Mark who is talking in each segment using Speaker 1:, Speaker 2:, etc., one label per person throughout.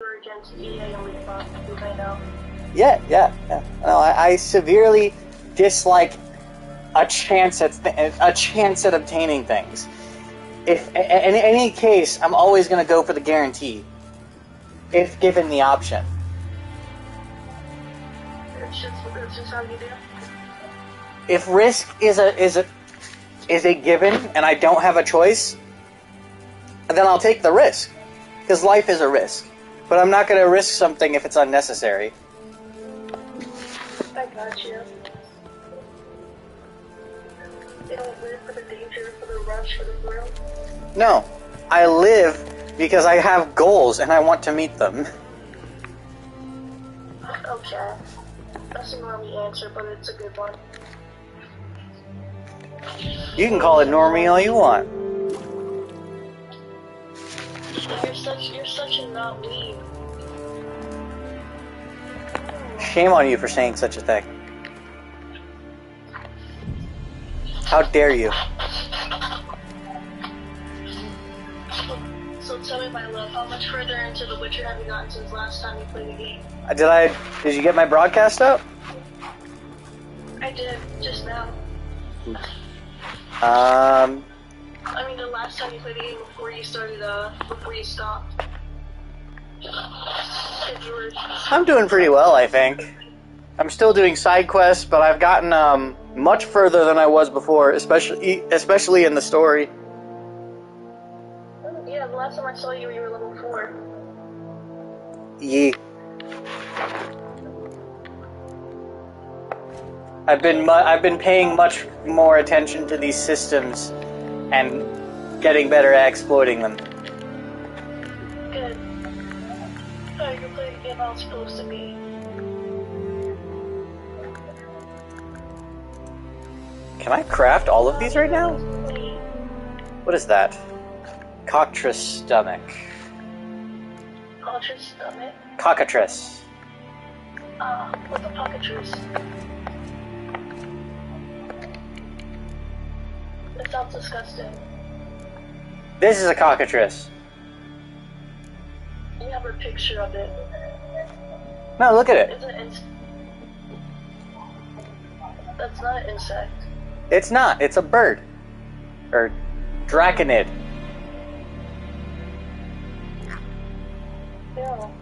Speaker 1: were against EA and we thought we might know.
Speaker 2: Yeah. No, I severely dislike a chance at obtaining things. If in any case, I'm always going to go for the guarantee, if given the option.
Speaker 1: It's just how you do.
Speaker 2: If risk is a given and I don't have a choice, then I'll take the risk, because life is a risk. But I'm not going to risk something if it's unnecessary.
Speaker 1: I got you. You don't live for the danger, for the rush, for the thrill?
Speaker 2: No, I live because I have goals and I want to meet them.
Speaker 1: Okay. That's a normie answer, but it's a good one.
Speaker 2: You can call it normie all you want.
Speaker 1: You're such a not weeb.
Speaker 2: Shame on you for saying such a thing. How dare you?
Speaker 1: So tell me, my love, how much further into The Witcher have you gotten since last time you played the game?
Speaker 2: Did you get my broadcast up?
Speaker 1: I did, just now.
Speaker 2: I
Speaker 1: mean, the last time you played the game before you started, before you stopped.
Speaker 2: I'm doing pretty well, I think. I'm still doing side quests, but I've gotten much further than I was before, especially in the story.
Speaker 1: Yeah, the last time I saw you, you were level 4.
Speaker 2: Yee. I've been paying much more attention to these systems and getting better at exploiting them.
Speaker 1: Good. So you can play the game how it's supposed to be.
Speaker 2: Can I craft all of these right now? What is that? Cockatrice stomach.
Speaker 1: Cockatrice stomach?
Speaker 2: Cockatrice.
Speaker 1: What's a cockatrice? That sounds disgusting.
Speaker 2: This is a cockatrice.
Speaker 1: You have a picture of it.
Speaker 2: No, look at it.
Speaker 1: It's an That's not an insect.
Speaker 2: It's not. It's a bird. Or draconid.
Speaker 1: No.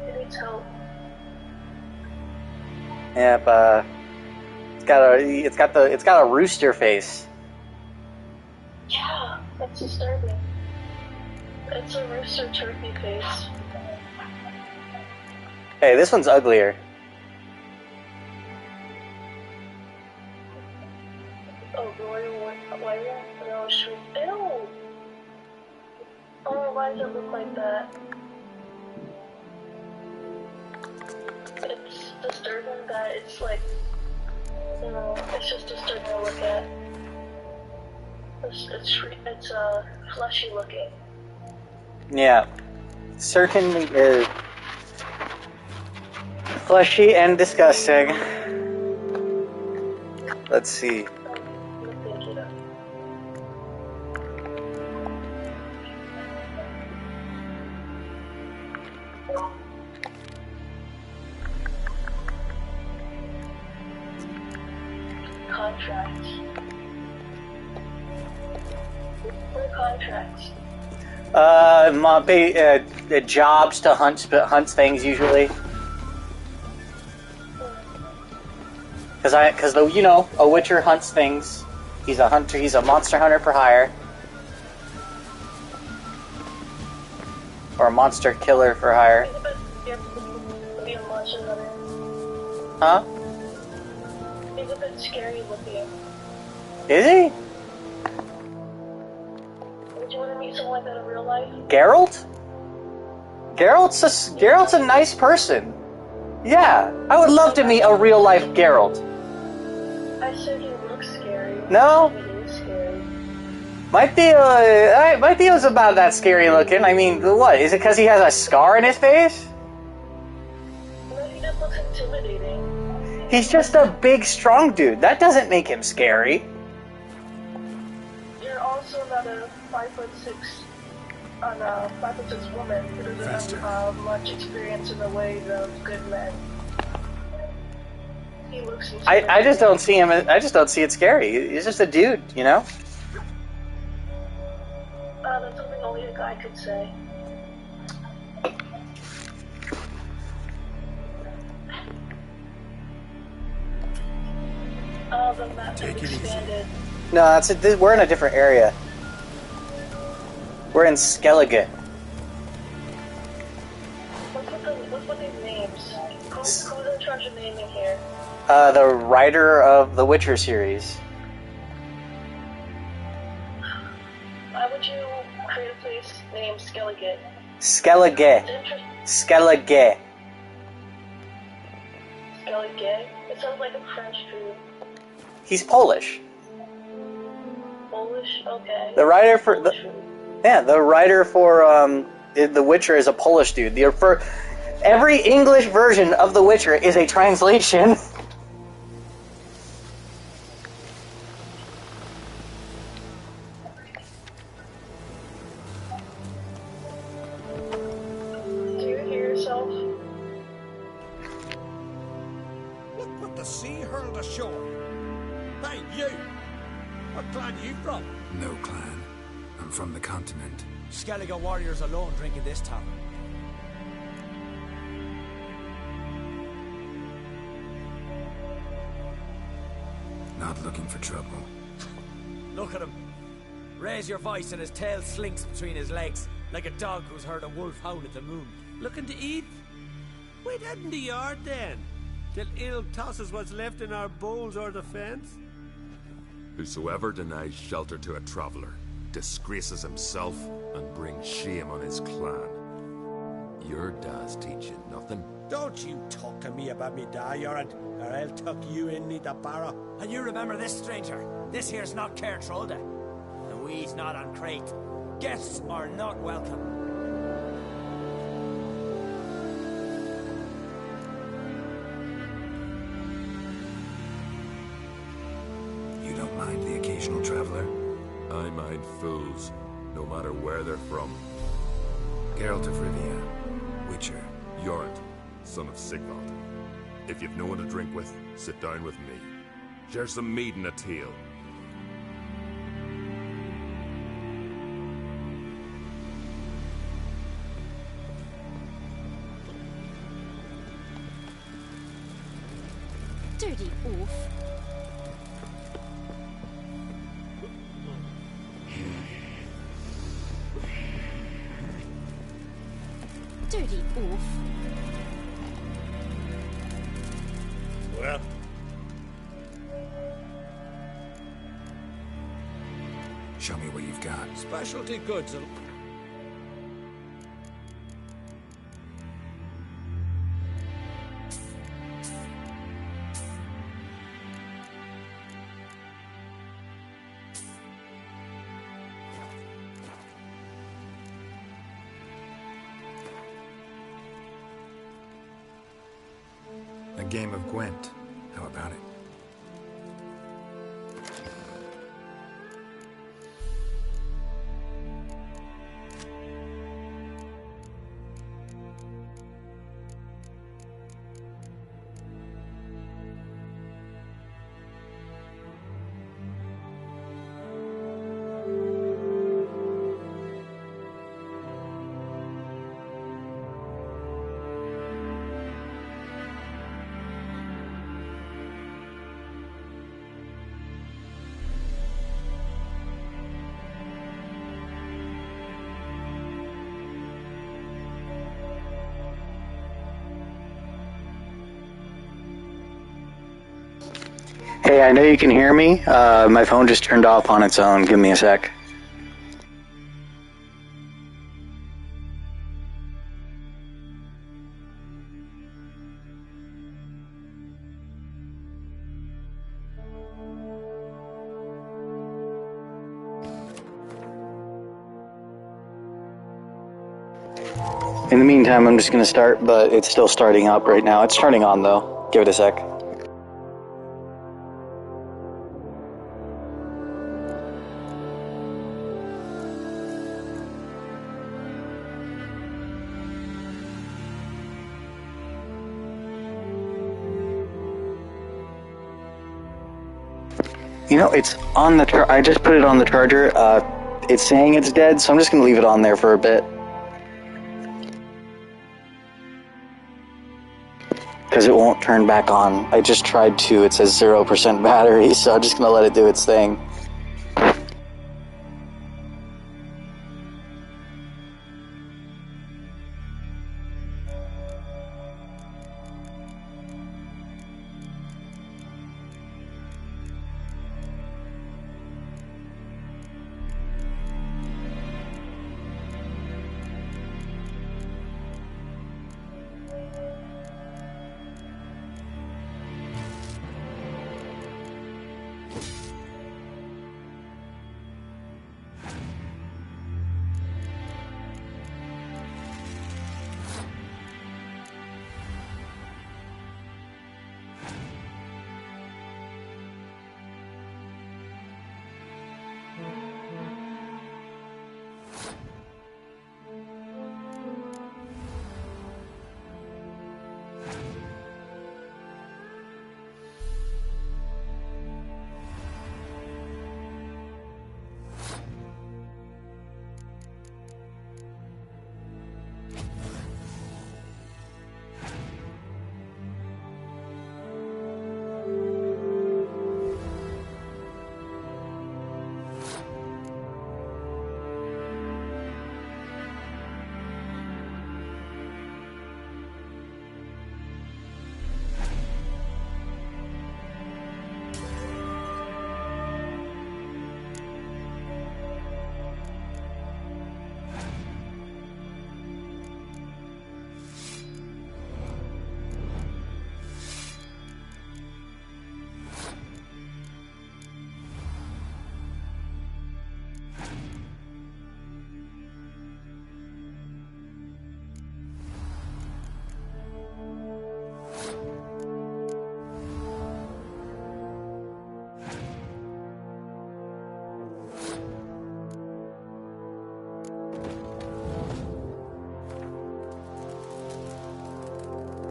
Speaker 1: It needs help.
Speaker 2: Yep, it's got a rooster face.
Speaker 1: Yeah, that's disturbing. It's a rooster turkey face.
Speaker 2: Hey, this one's uglier.
Speaker 1: Oh, why no, shoot. Ew! Oh, why does it look like that? It's disturbing that it's like, you know, it's just disturbing to look at. It's fleshy looking.
Speaker 2: Yeah, certainly is fleshy and disgusting. Let's see.
Speaker 1: Contracts. What are contracts?
Speaker 2: Jobs to hunt things usually. Because a Witcher hunts things. He's a hunter. He's a monster hunter for hire, or a monster killer for hire. Huh?
Speaker 1: He's a bit scary looking.
Speaker 2: Is he?
Speaker 1: Would you want to meet someone like that in real life?
Speaker 2: Geralt? Geralt's a nice person. Yeah, I would love to meet a real life Geralt.
Speaker 1: I said he looks scary.
Speaker 2: No?
Speaker 1: He is scary.
Speaker 2: My Theo's about that scary looking. I mean, what? Is it because he has a scar in his face?
Speaker 1: No, he just looks intimidating.
Speaker 2: He's just a big, strong dude. That doesn't make him scary.
Speaker 1: You're also not a 5'6" on a 5'6" woman who doesn't have much experience in the ways of good men. He looks
Speaker 2: I just don't see him. I just don't see it scary. He's just a dude, you know.
Speaker 1: That's something only a guy could say. The map
Speaker 3: Take it
Speaker 1: expanded.
Speaker 2: No, we're in a different area. We're in Skellige.
Speaker 1: What's with these names? Who's in charge of naming here?
Speaker 2: The writer of the Witcher series.
Speaker 1: Why would you create a place named Skellige?
Speaker 2: Skellige. Skellige.
Speaker 1: Skellige? It sounds like a French food.
Speaker 2: He's Polish.
Speaker 1: Polish? Okay.
Speaker 2: The writer for
Speaker 1: Polish food.
Speaker 2: the writer for The Witcher is a Polish dude. Every English version of The Witcher is a translation.
Speaker 1: Do you hear yourself?
Speaker 3: Look what the sea hurled ashore. Hey, you! What clan you from?
Speaker 4: No clan. I'm from the continent.
Speaker 3: Skellige warriors alone drinking this tavern.
Speaker 4: Not looking for trouble.
Speaker 3: Look at him. Raise your voice and his tail slinks between his legs, like a dog who's heard a wolf howl at the moon.
Speaker 5: Looking to eat? We'd head in the yard then, till ill tosses what's left in our bowls or the fence.
Speaker 6: Whosoever denies shelter to a traveller disgraces himself and brings shame on his clan. Your da's teach you nothing.
Speaker 5: Don't you talk to me about me da, Yorant, or I'll tuck you in neath the barrow.
Speaker 3: And you remember this, stranger. This here's not Cair Trolda. The weed's not on crate. Guests are not welcome.
Speaker 4: You don't mind the occasional traveler?
Speaker 6: I mind fools, no matter where they're from.
Speaker 4: Geralt of Rivia, Witcher.
Speaker 6: Yorant, son of Sigvald. If you've no one to drink with, sit down with me. Share some mead and a tale.
Speaker 7: Dirty oaf. Dirty oaf.
Speaker 5: Well,
Speaker 4: Show me what you've got.
Speaker 5: specialty goods.
Speaker 4: A game of Gwent. How about it?
Speaker 2: Hey, I know you can hear me. My phone just turned off on its own. Give me a sec. In the meantime, I'm just going to start, but it's still starting up right now. It's turning on, though. Give it a sec. You know, it's on the I just put it on the charger. It's saying it's dead, so I'm just gonna leave it on there for a bit. Because it won't turn back on. I just tried to. It says 0% battery, so I'm just gonna let it do its thing.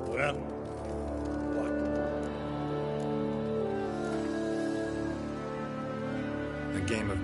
Speaker 5: Well, what?
Speaker 4: A game of...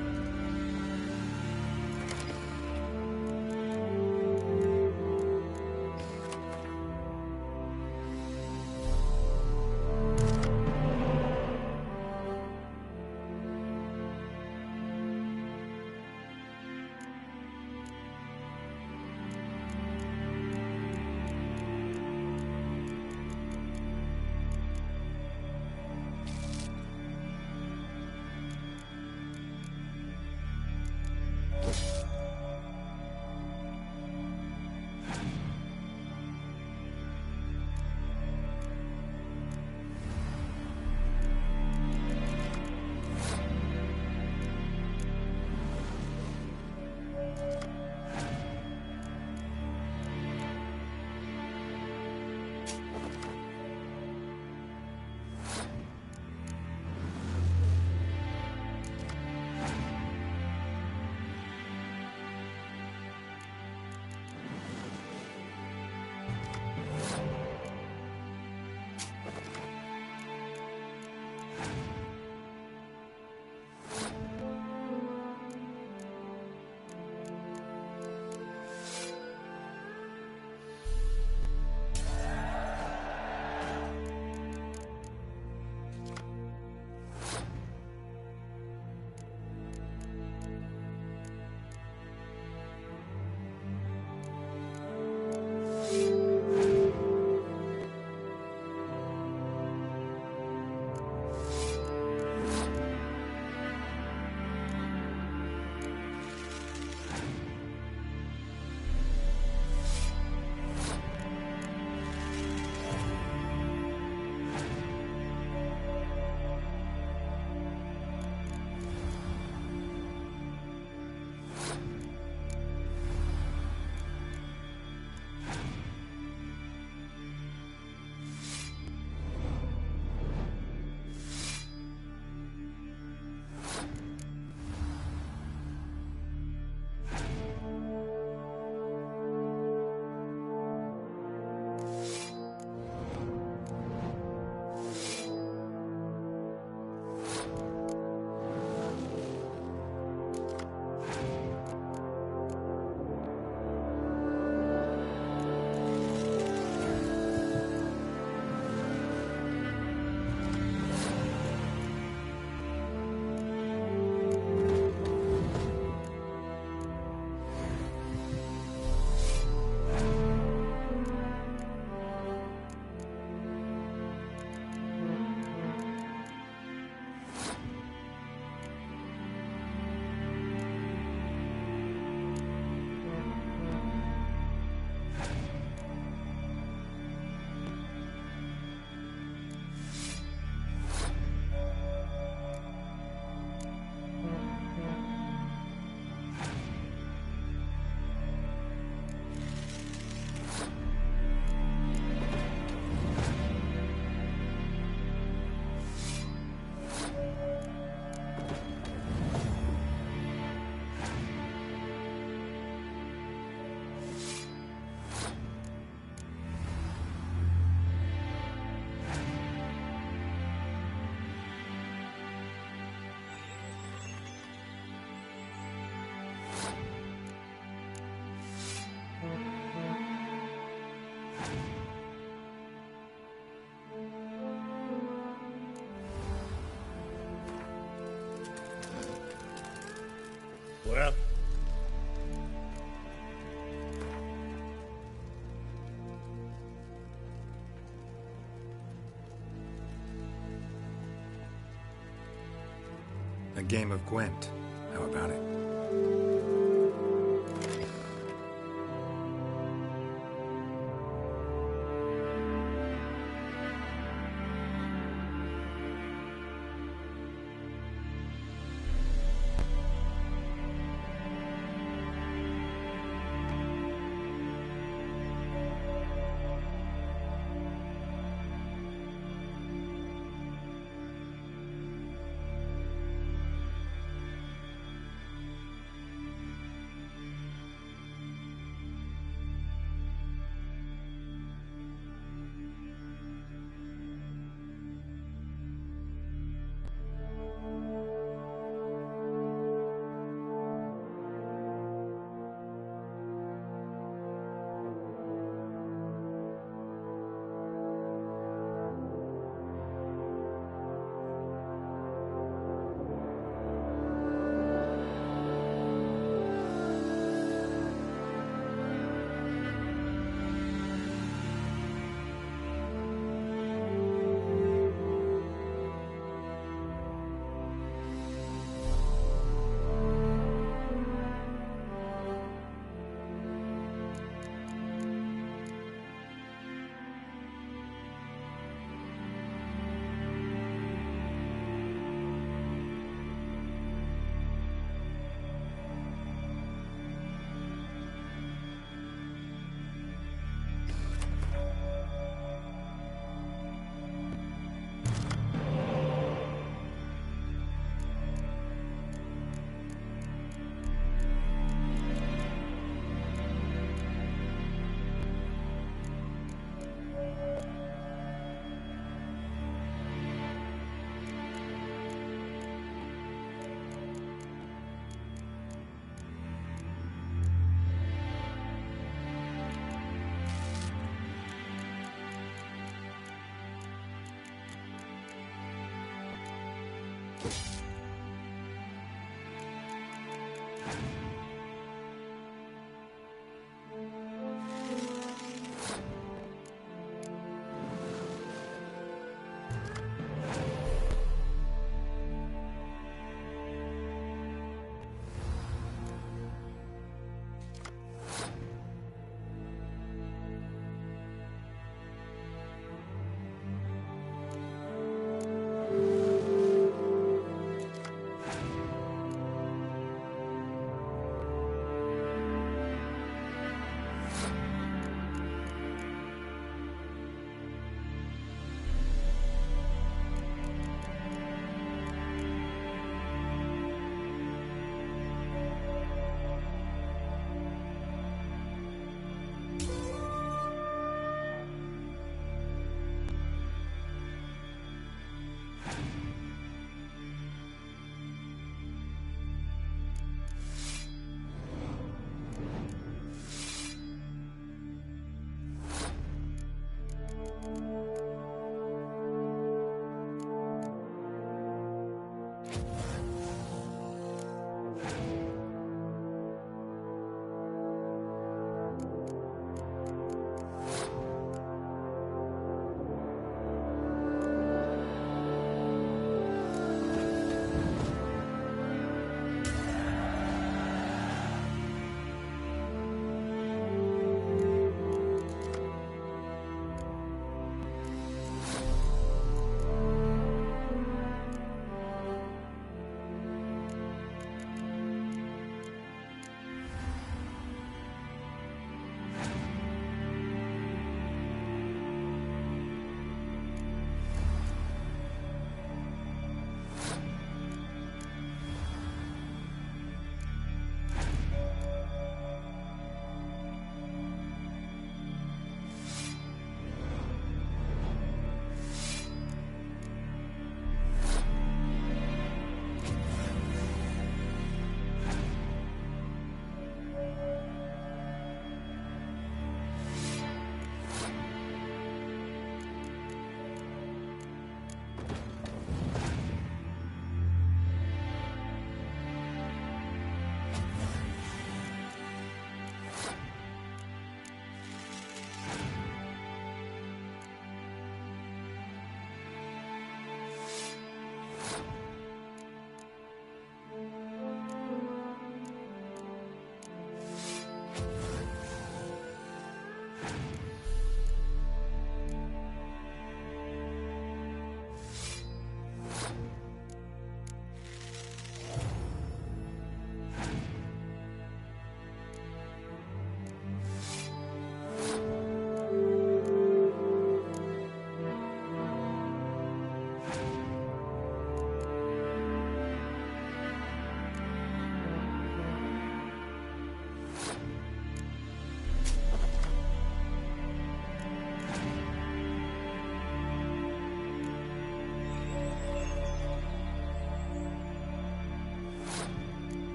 Speaker 4: A game of Gwent. How about it?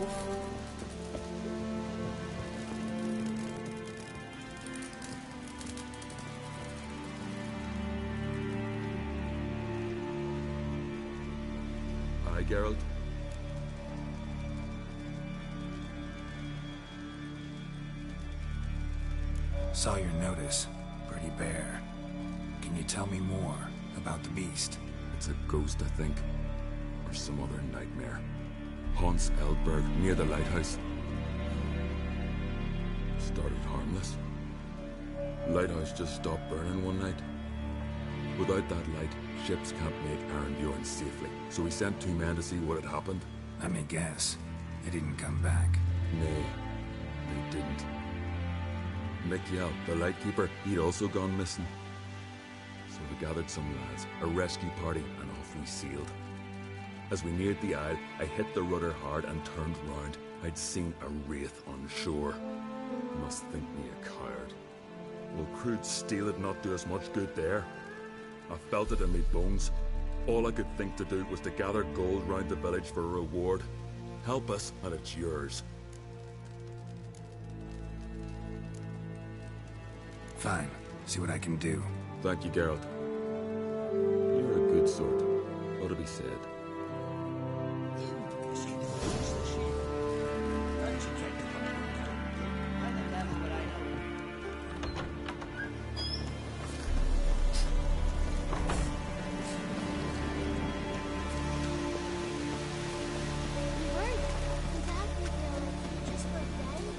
Speaker 7: oaf.
Speaker 6: Aye, Geralt?
Speaker 4: Saw your notice. Pretty bare. Can you tell me more about the beast?
Speaker 6: It's a ghost, I think. Or some other nightmare. Haunts Eldberg, near the lighthouse. Started harmless. Lighthouse just stopped burning one night. Without that light, ships can't make Arenbjorn safely. So we sent 2 men to see what had happened.
Speaker 4: Let me guess. They didn't come back.
Speaker 6: Nay, they didn't. Mikjal, the lightkeeper, he'd also gone missing. So we gathered some lads, a rescue party, and off we sailed. As we neared the isle, I hit the rudder hard and turned round. I'd seen a wraith on shore. Must think me a coward. Will crude steel had not do us much good there? I felt it in me bones. All I could think to do was to gather gold round the village for a reward. Help us, and it's yours.
Speaker 4: Fine. See what I can do.
Speaker 6: Thank you, Geralt. You're a good sort. Ought to be said.
Speaker 8: We weren't exactly the just for a day.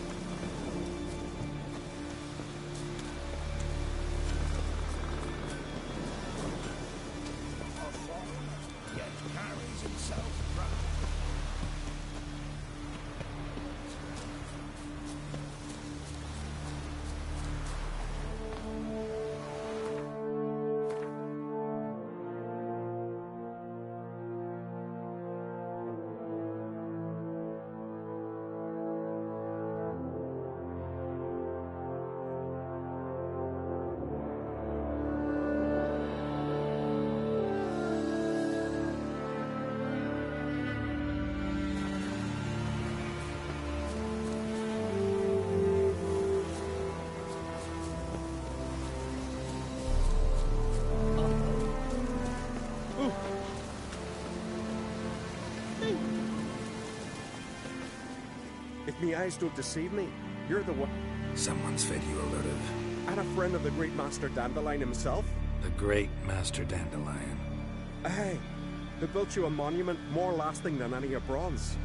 Speaker 9: If me eyes don't deceive me, you're the one.
Speaker 4: Someone's fed you a load of...
Speaker 9: And a friend of the great Master Dandelion himself.
Speaker 4: The great Master Dandelion.
Speaker 9: Aye, who built you a monument more lasting than any of bronze.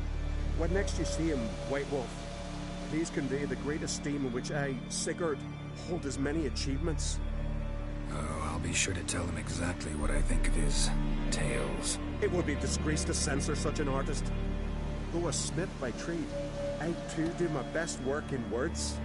Speaker 9: When next you see him, White Wolf, please convey the great esteem in which I, Sigurd, hold his many achievements.
Speaker 4: Oh, I'll be sure to tell him exactly what I think of his tales.
Speaker 9: It would be a disgrace to censor such an artist. Though a smith by trade, I too do my best work in words.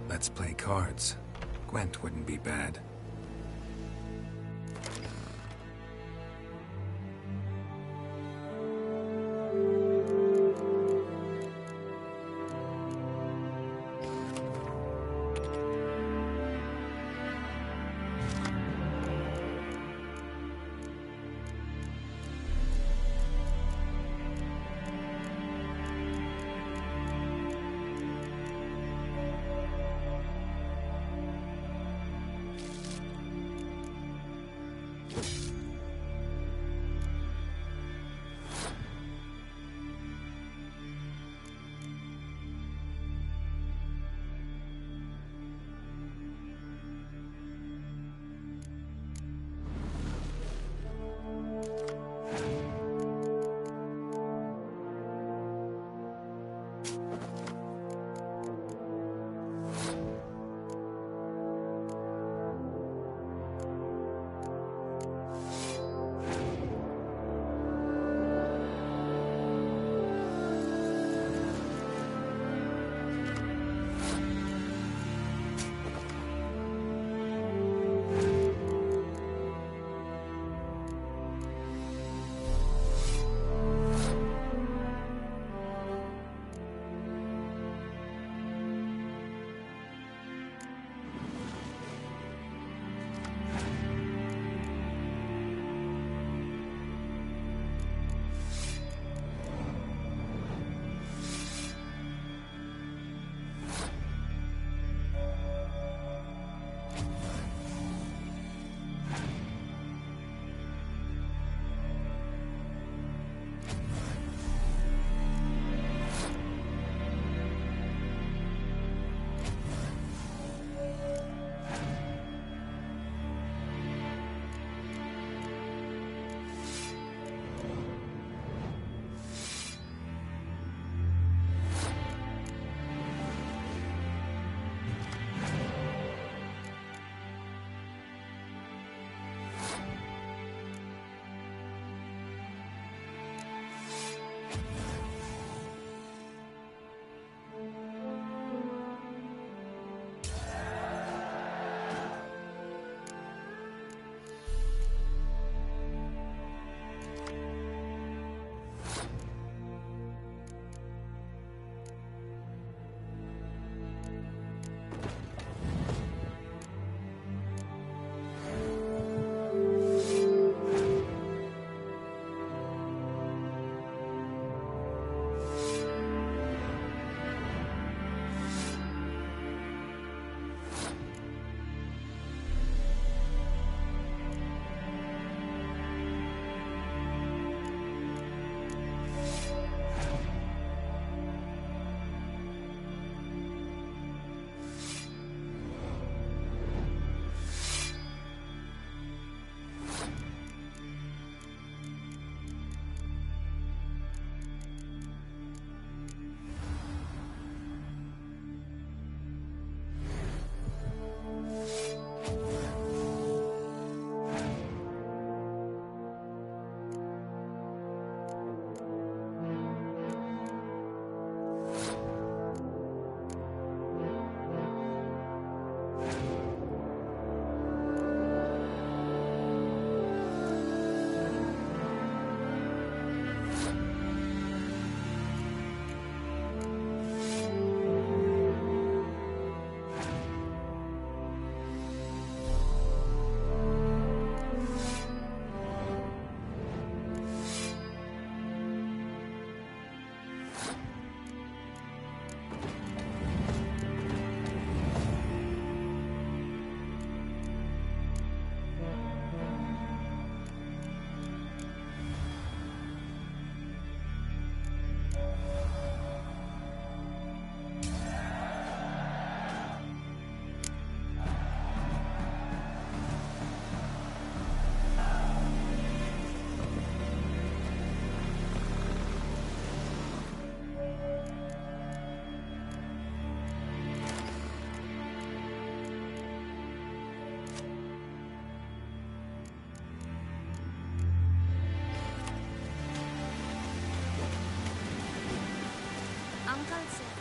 Speaker 4: Let's play cards. Gwent wouldn't be bad.
Speaker 8: calzare.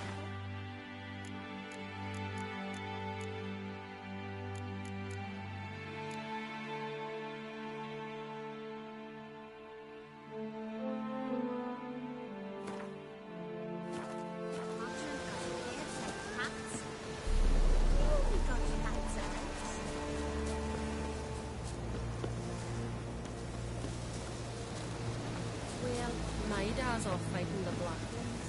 Speaker 7: Well, my dad's off fighting the Black Ones.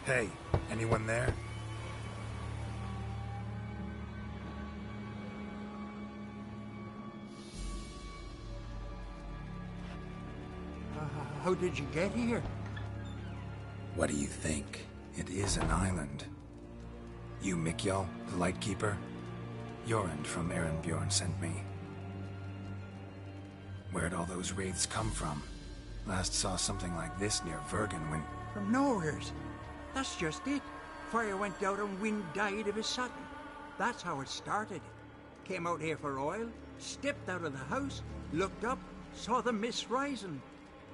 Speaker 4: Hey, anyone there?
Speaker 10: How did you get here?
Speaker 4: What do you think? It is an island. You Mikjal, the Lightkeeper? Jorund from Erenbjorn sent me. Where'd all those wraiths come from? Last saw something like this near Vergen when...
Speaker 10: From nowheres. That's just it. Fire went out and wind died of a sudden. That's how it started. Came out here for oil, stepped out of the house, looked up, saw the mist rising.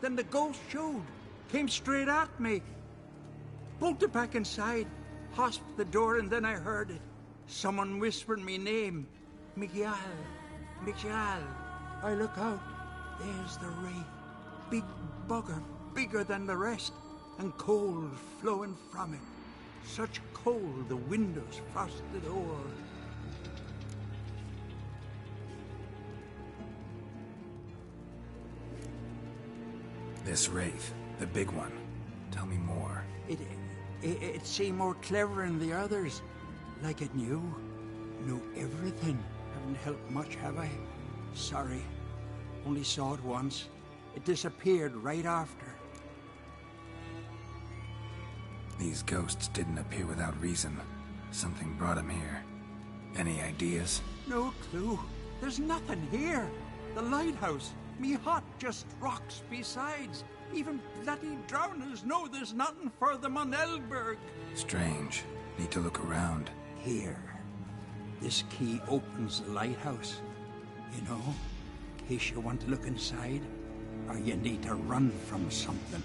Speaker 10: Then the ghost showed, came straight at me. Bolted back inside, hosped the door, and then I heard it. Someone whispering me name. Mikjal. Mikjal. I look out. There's the wraith. Big bugger, bigger than the rest, and cold flowing from it. Such cold the windows frosted o'er.
Speaker 4: This wraith, the big one. Tell me more.
Speaker 10: It seemed more clever than the others. Like it knew everything. Haven't helped much, have I? Sorry. Only saw it once. It disappeared right after.
Speaker 4: These ghosts didn't appear without reason. Something brought them here. Any ideas?
Speaker 10: No clue. There's nothing here. The lighthouse. Me hut just rocks besides. Even bloody drowners know there's nothing for them on Elberg.
Speaker 4: Strange. Need to look around.
Speaker 10: Here. This key opens the lighthouse. You know, in case you want to look inside, or you need to run from something.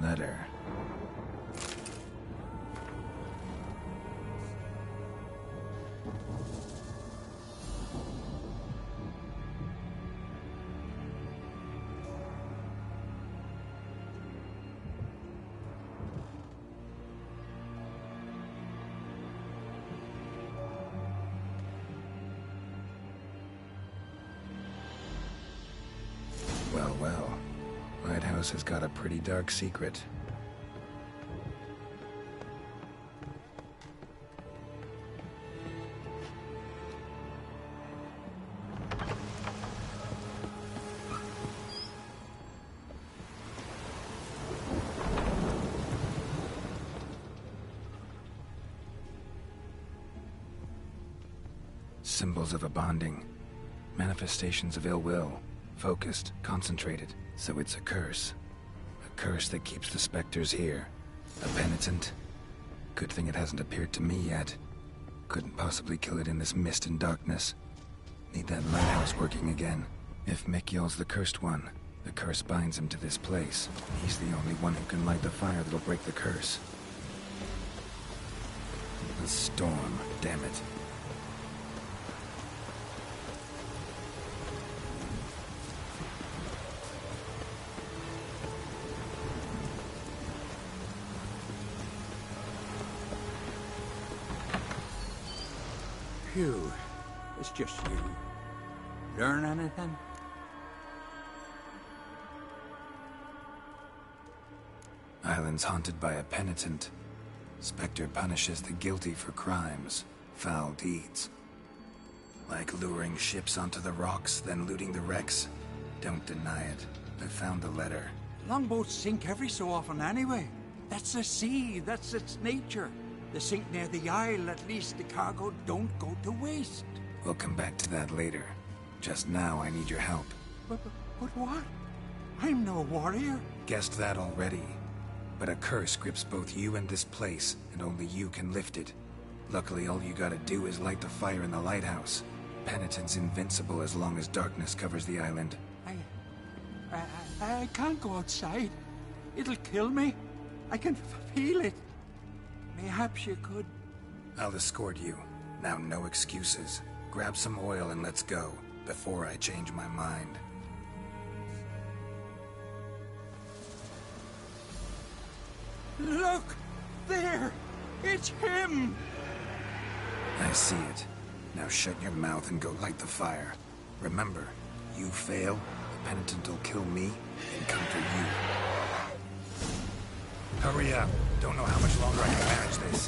Speaker 4: letter. Well, well. Lighthouse has got a pretty dark secret. Symbols of a bonding. Manifestations of ill will. Focused, concentrated. So it's a curse. A curse that keeps the specters here. A penitent. Good thing it hasn't appeared to me yet. Couldn't possibly kill it in this mist and darkness. Need that lighthouse working again. If Mikyol's the cursed one, the curse binds him to this place. He's the only one who can light the fire that'll break the curse. A storm, damn it.
Speaker 10: Phew, it's just you. Learn anything?
Speaker 4: Island's haunted by a penitent. Spectre punishes the guilty for crimes, foul deeds. Like luring ships onto the rocks, then looting the wrecks. Don't deny it. I found the letter.
Speaker 10: Longboats sink every so often anyway. That's the sea, that's its nature. They sink near the isle, at least the cargo don't go to waste.
Speaker 4: We'll come back to that later. Just now, I need your help.
Speaker 10: But what? I'm no warrior.
Speaker 4: Guessed that already. But a curse grips both you and this place, and only you can lift it. Luckily, all you gotta do is light the fire in the lighthouse. Penitent's invincible as long as darkness covers the island.
Speaker 10: I can't go outside. It'll kill me. I can feel it. Perhaps you could.
Speaker 4: I'll escort you. Now no excuses. Grab some oil and let's go, before I change my mind.
Speaker 10: Look! There! It's him!
Speaker 4: I see it. Now shut your mouth and go light the fire. Remember, you fail, the penitent will kill me and come for you. Hurry up. Don't know how much longer I can manage this.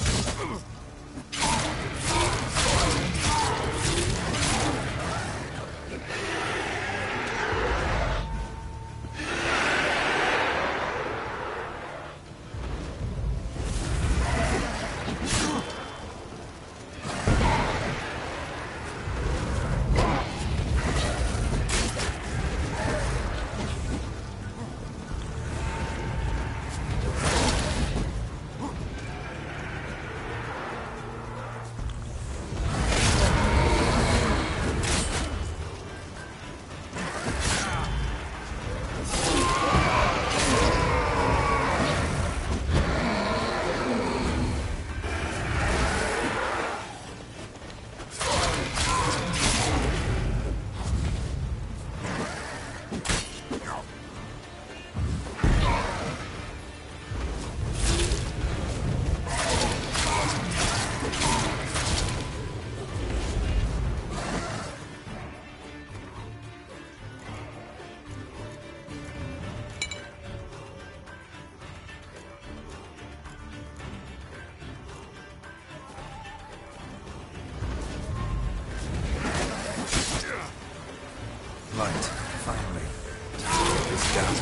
Speaker 4: Light, finally. Get this done.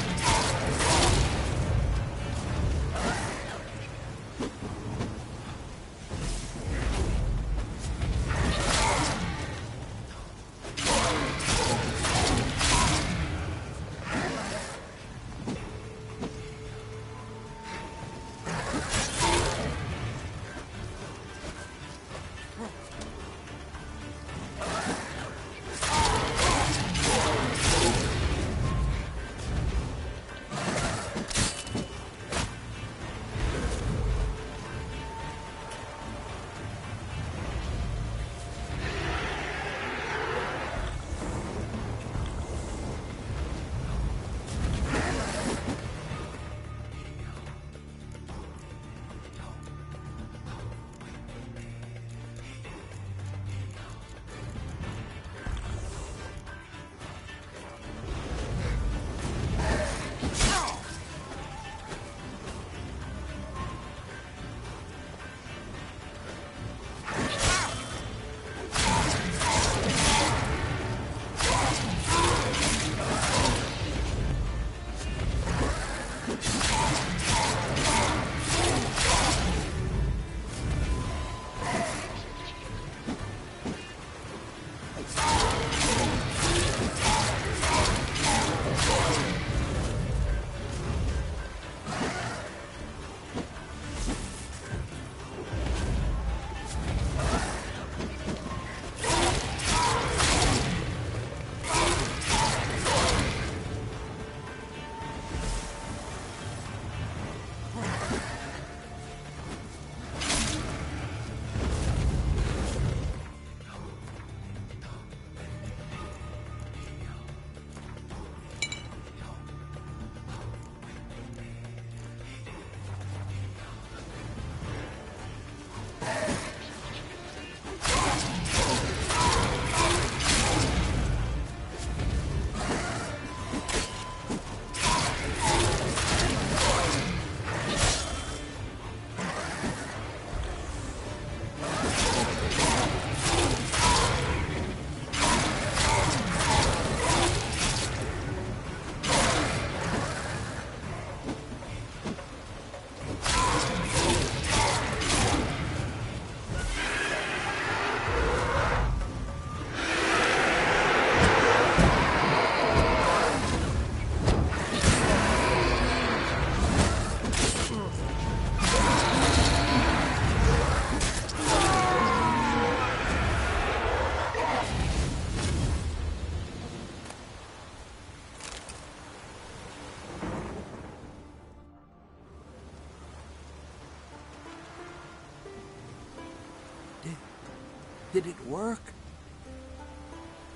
Speaker 10: Did it work?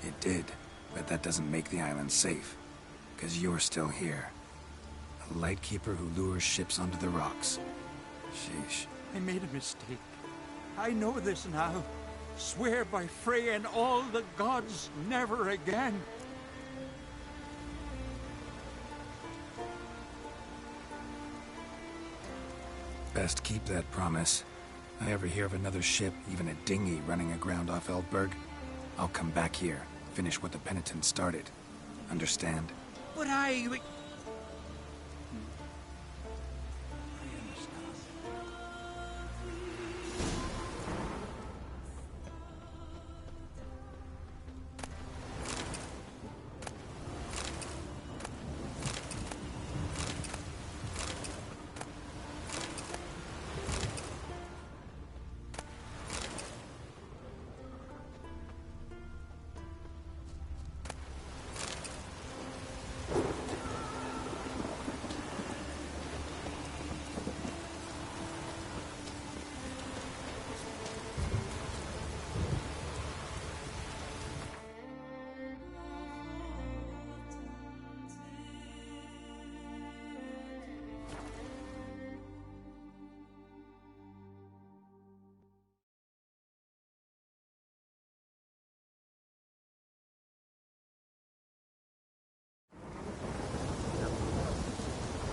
Speaker 4: It did, but that doesn't make the island safe. Because you're still here. A lightkeeper who lures ships onto the rocks. Sheesh.
Speaker 10: I made a mistake. I know this now. Swear by Freya and all the gods, never again.
Speaker 4: Best keep that promise. I ever hear of another ship, even a dinghy, running aground off Eldberg, I'll come back here, finish what the penitent started. Understand?
Speaker 10: But I understand.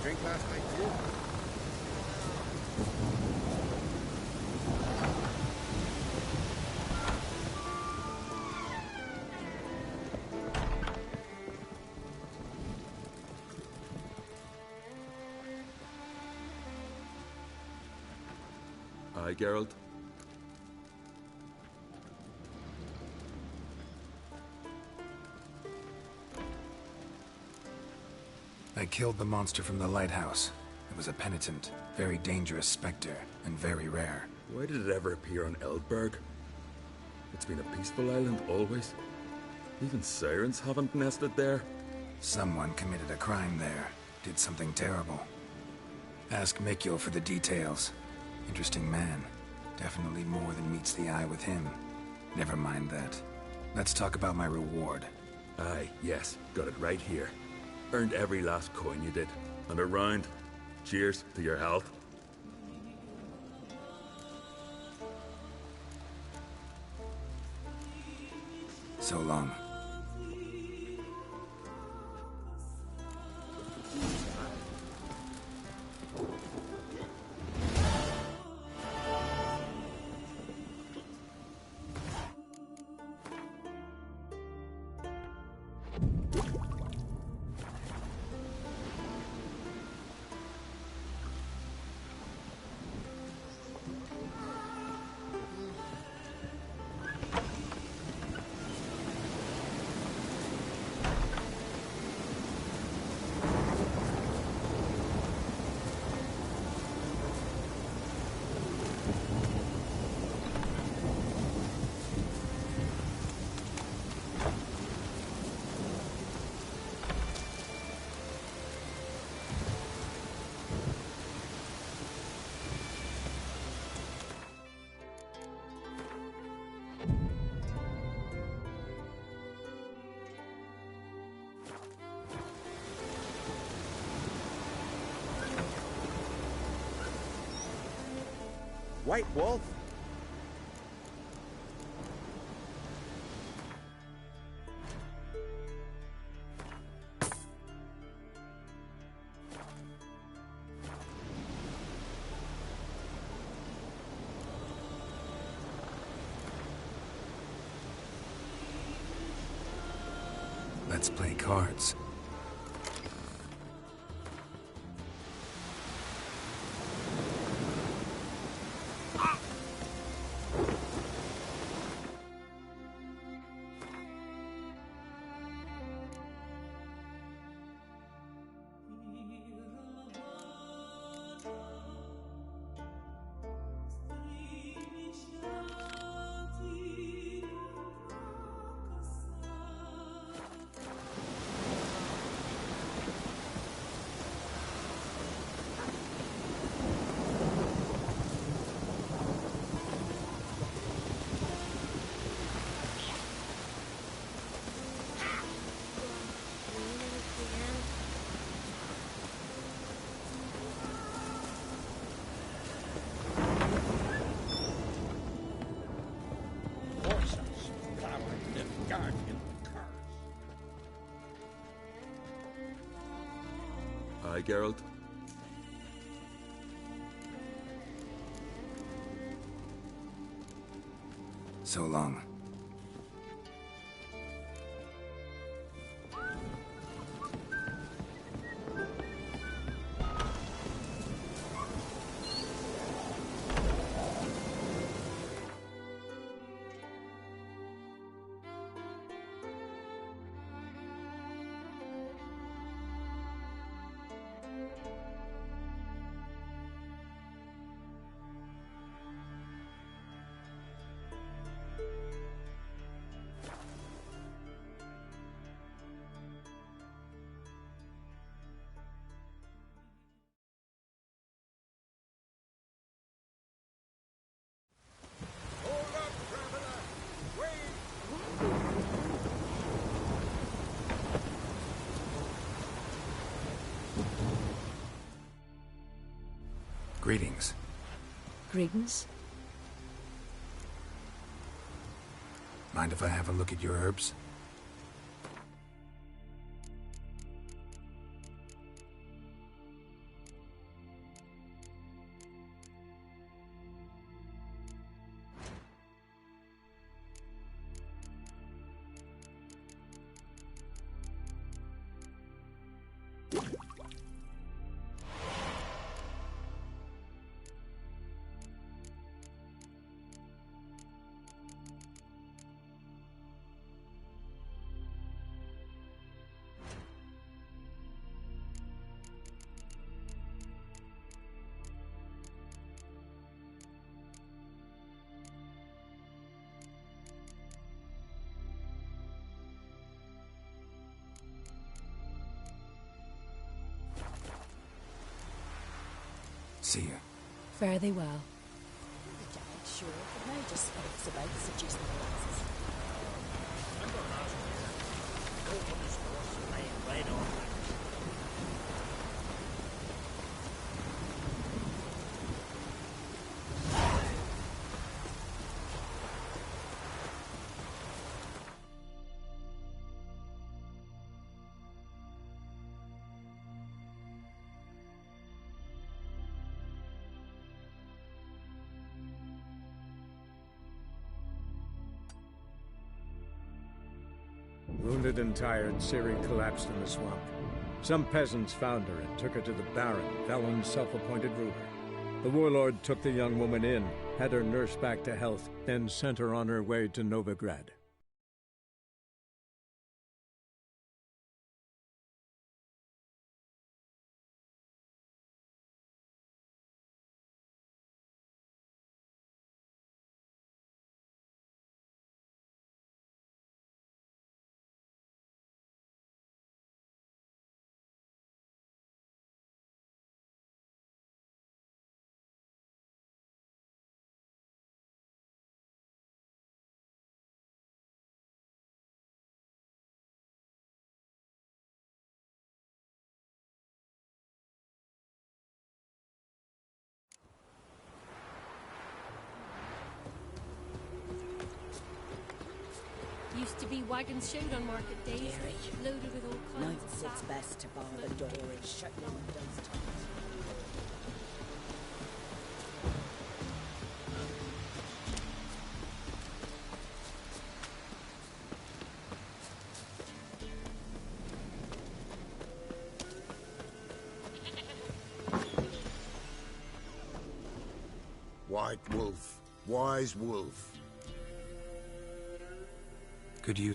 Speaker 9: Drink last night too.
Speaker 6: Aye, Geralt.
Speaker 4: I killed the monster from the lighthouse. It was a penitent, very dangerous specter, and very rare.
Speaker 6: Why did it ever appear on Eldberg? It's been a peaceful island always. Even sirens haven't nested there.
Speaker 4: Someone committed a crime there. Did something terrible. Ask Mikkel for the details. Interesting man. Definitely more than meets the eye with him. Never mind that. Let's talk about my reward.
Speaker 6: Aye, yes. Got it right here. Earned every last coin you did. And a round. Cheers to your health.
Speaker 4: So long.
Speaker 9: White Wolf?
Speaker 4: Let's play cards.
Speaker 9: guardian curse.
Speaker 6: Aye, Geralt.
Speaker 4: So long.
Speaker 9: Hold up, traveler! Wait!
Speaker 4: Greetings.
Speaker 11: Greetings.
Speaker 4: Mind if I have a look at your herbs? See you.
Speaker 11: Fare thee well.
Speaker 12: Sure, but now just speaks about seducing the lasses.
Speaker 3: I'm going to ask you. Go for this horse and lay it right on.
Speaker 13: Wounded and tired, Ciri collapsed in the swamp. Some peasants found her and took her to the Baron, Valen's self-appointed ruler. The warlord took the young woman in, had her nursed back to health, then sent her on her way to Novigrad.
Speaker 7: Used to be wagons showed on market days, loaded with all kinds of
Speaker 12: It's
Speaker 7: sap.
Speaker 12: best to bar the door and shut your windows tight.
Speaker 9: White wolf, wise wolf.
Speaker 4: Could you...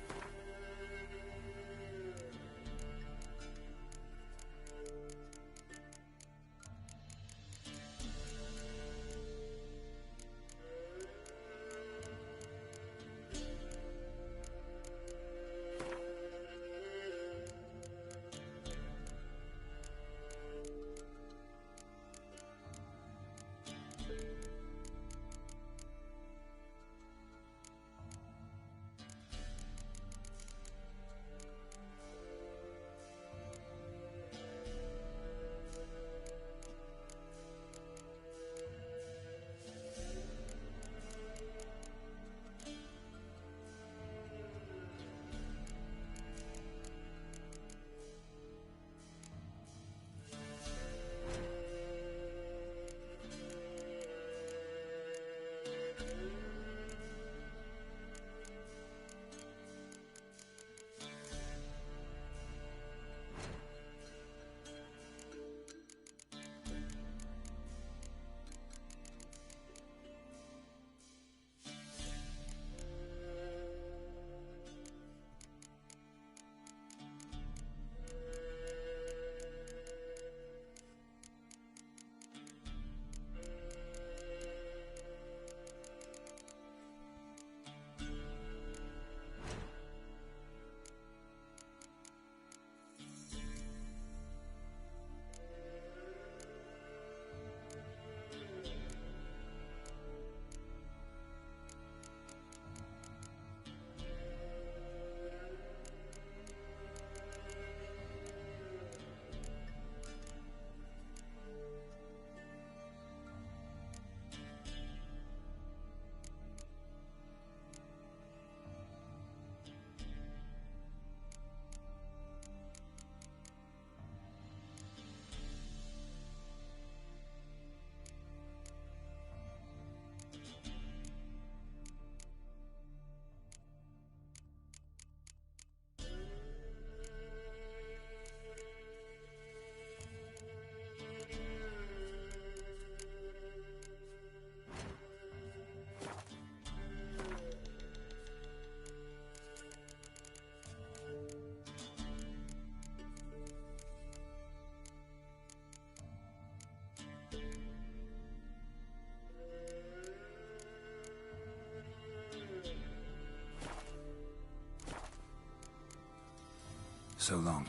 Speaker 4: So long.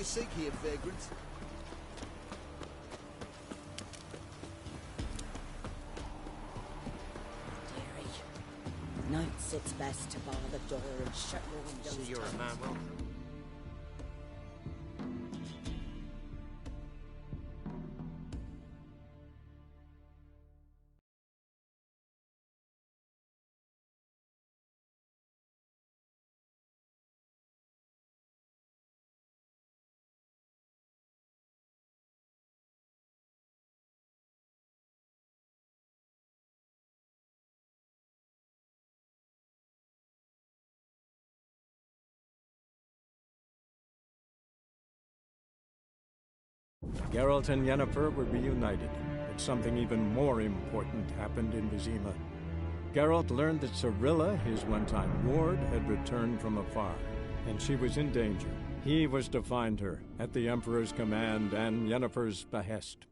Speaker 14: you seek here, vagrants?
Speaker 12: Nights it's best to bar the door and shut your windows.
Speaker 5: See, you're a man, well.
Speaker 13: Geralt and Yennefer were reunited, but something even more important happened in Vizima. Geralt learned that Cirilla, his one-time ward, had returned from afar, and she was in danger. He was to find her, at the Emperor's command and Yennefer's behest.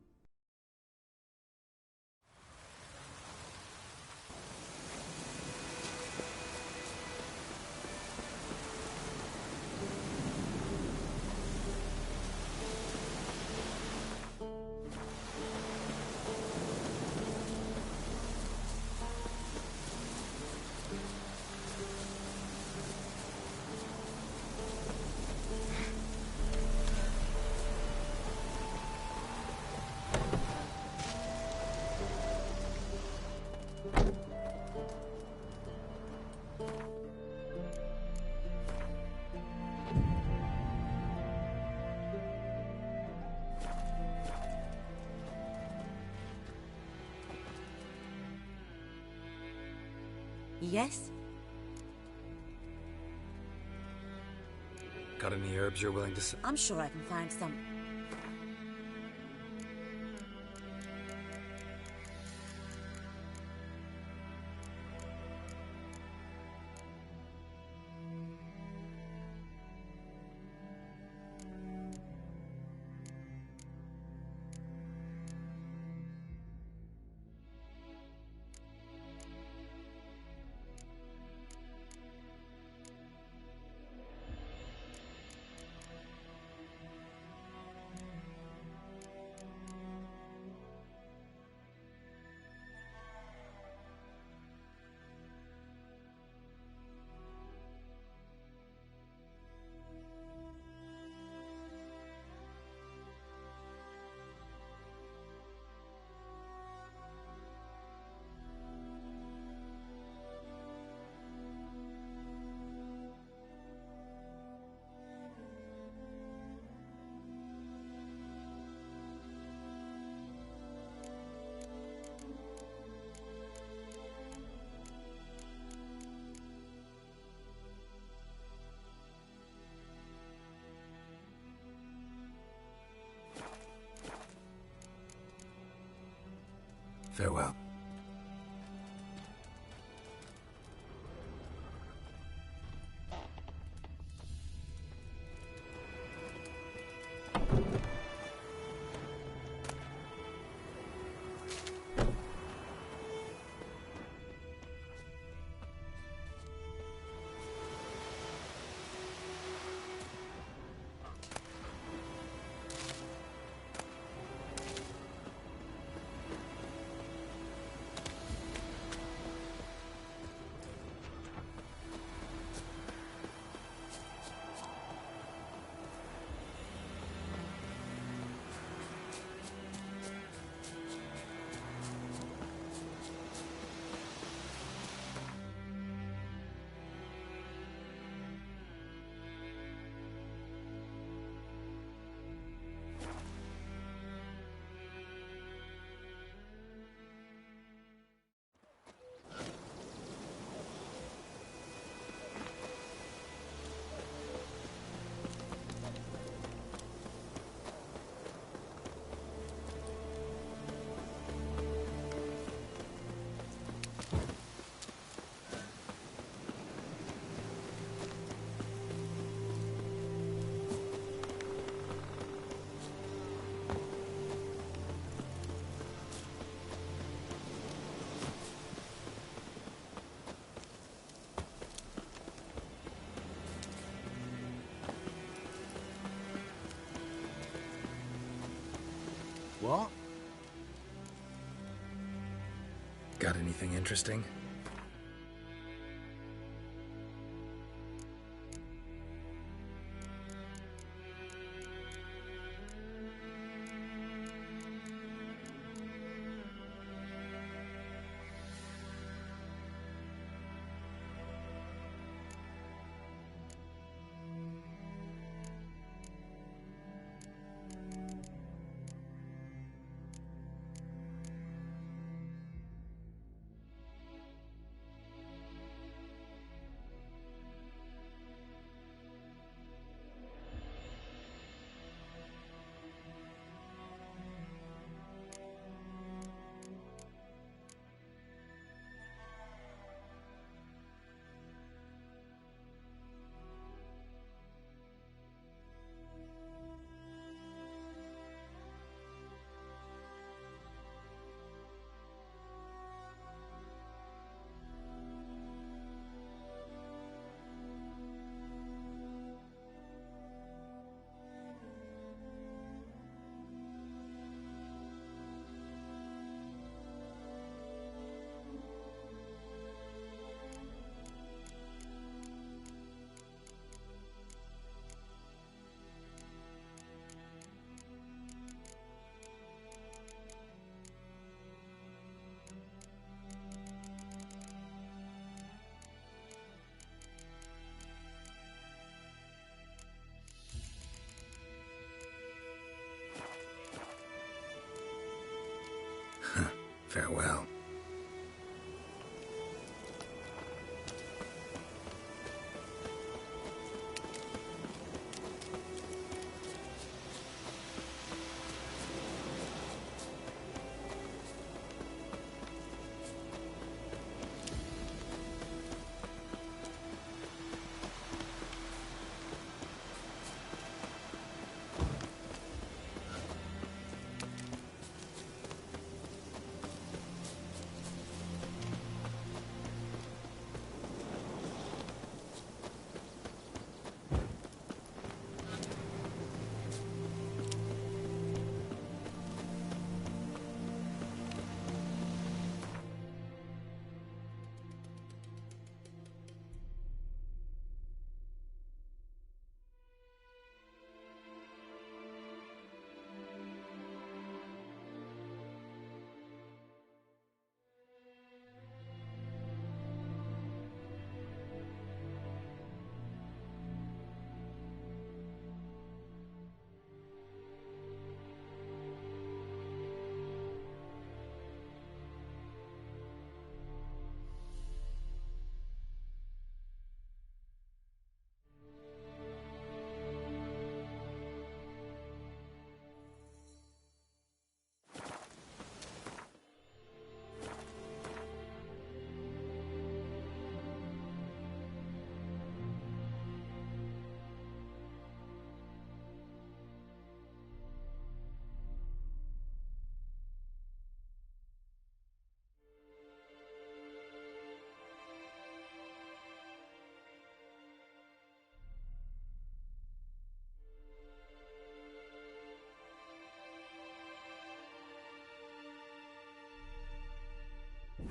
Speaker 12: Yes?
Speaker 4: Got any herbs you're willing to
Speaker 12: I'm sure I can find some.
Speaker 4: Farewell.
Speaker 14: What?
Speaker 4: Got anything interesting? Farewell.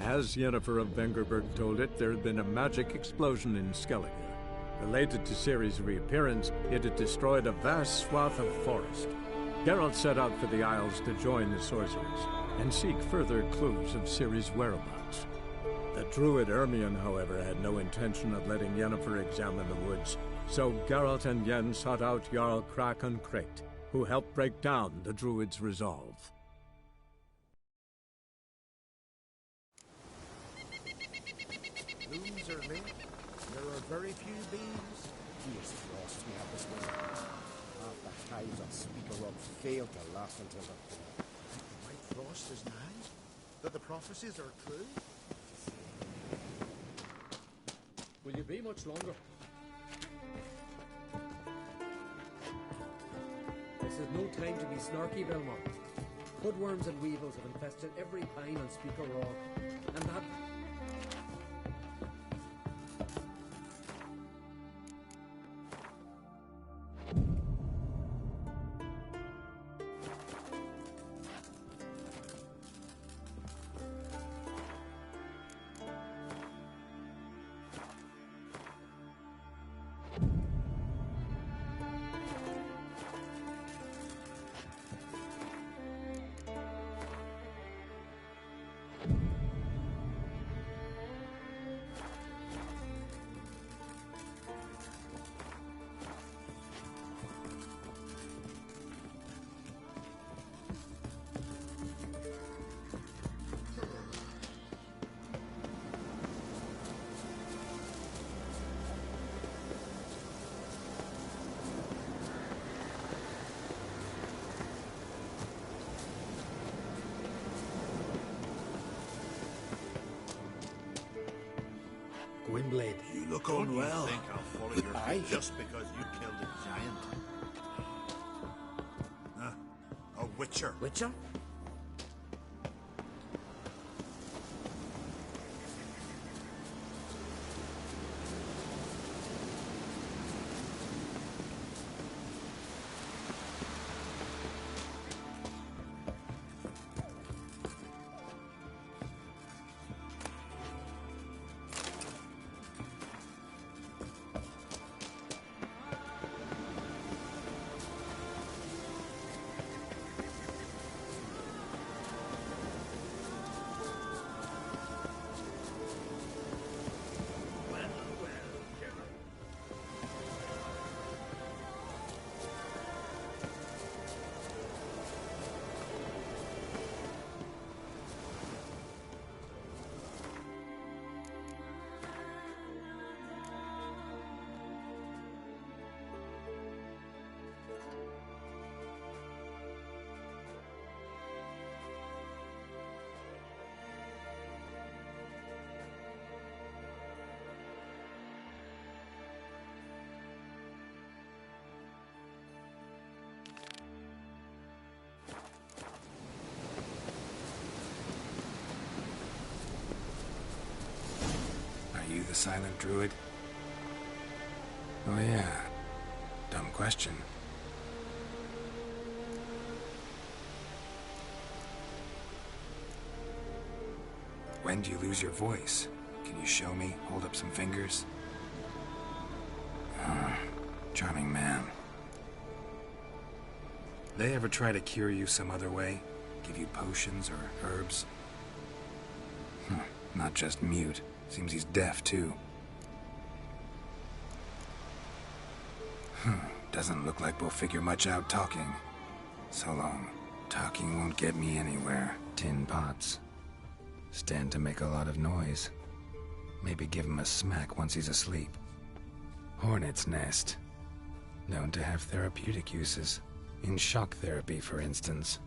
Speaker 13: As Yennefer of Vengerberg told it, there had been a magic explosion in Skellige. Related to Ciri's reappearance, it had destroyed a vast swath of forest. Geralt set out for the Isles to join the sorcerers and seek further clues of Ciri's whereabouts. The druid Ermion, however, had no intention of letting Yennefer examine the woods, so Geralt and Yen sought out Jarl Krakon Krayt, who helped break down the druid's resolve.
Speaker 9: Blooms are lit. There are very few bees. Fierce frost we have this winter. Half the hives on Speaker Rock fail to last until the fall.
Speaker 14: White frost is nigh? That the prophecies are true?
Speaker 15: Will you be much longer? This is no time to be snarky, Belmont. Hoodworms and weevils have infested every pine on Speaker Rock, and that...
Speaker 14: Gwynblade,
Speaker 16: You look
Speaker 14: don't
Speaker 16: unwell.
Speaker 14: you think I'll follow your
Speaker 16: Aye.
Speaker 14: feet just because you killed a giant? A witcher.
Speaker 15: Witcher?
Speaker 4: the silent druid? Oh yeah. Dumb question. When do you lose your voice? Can you show me? Hold up some fingers? Charming man. They ever try to cure you some other way? Give you potions or herbs? Not just mute. Seems he's deaf, too. Doesn't look like we'll figure much out talking. So long. Talking won't get me anywhere. Tin pots. Stand to make a lot of noise. Maybe give him a smack once he's asleep. Hornet's nest. Known to have therapeutic uses. In shock therapy, for instance.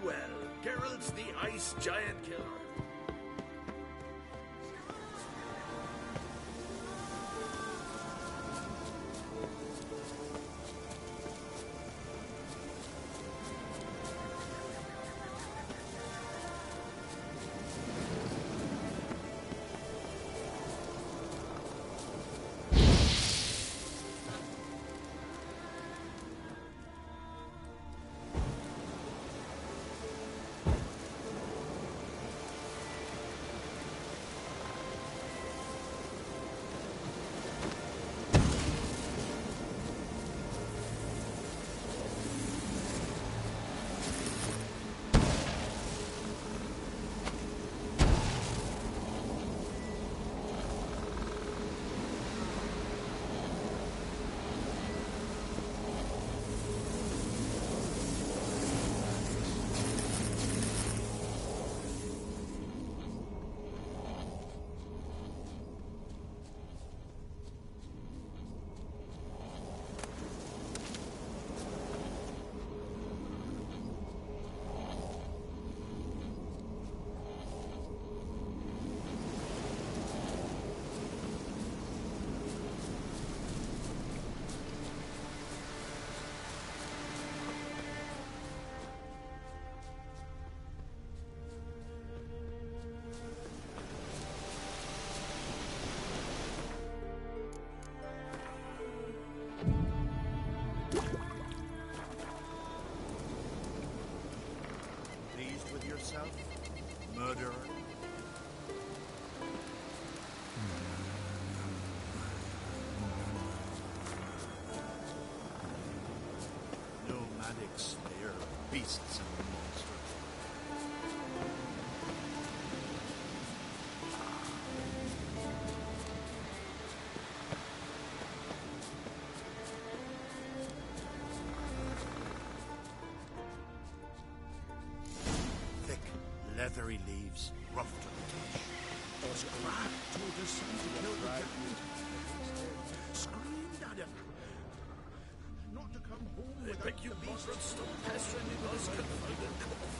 Speaker 16: Well, Geralt's the Ice Giant Killer.
Speaker 14: slayer of beasts and monsters. Thick, leathery leaves, rough to the touch. Was cracked to a deceit to kill the giant. Screamed at him. Not to come home
Speaker 16: I
Speaker 14: without
Speaker 16: beg you,
Speaker 14: the beast.
Speaker 16: Margaret, stop pestering me with this confounded cough.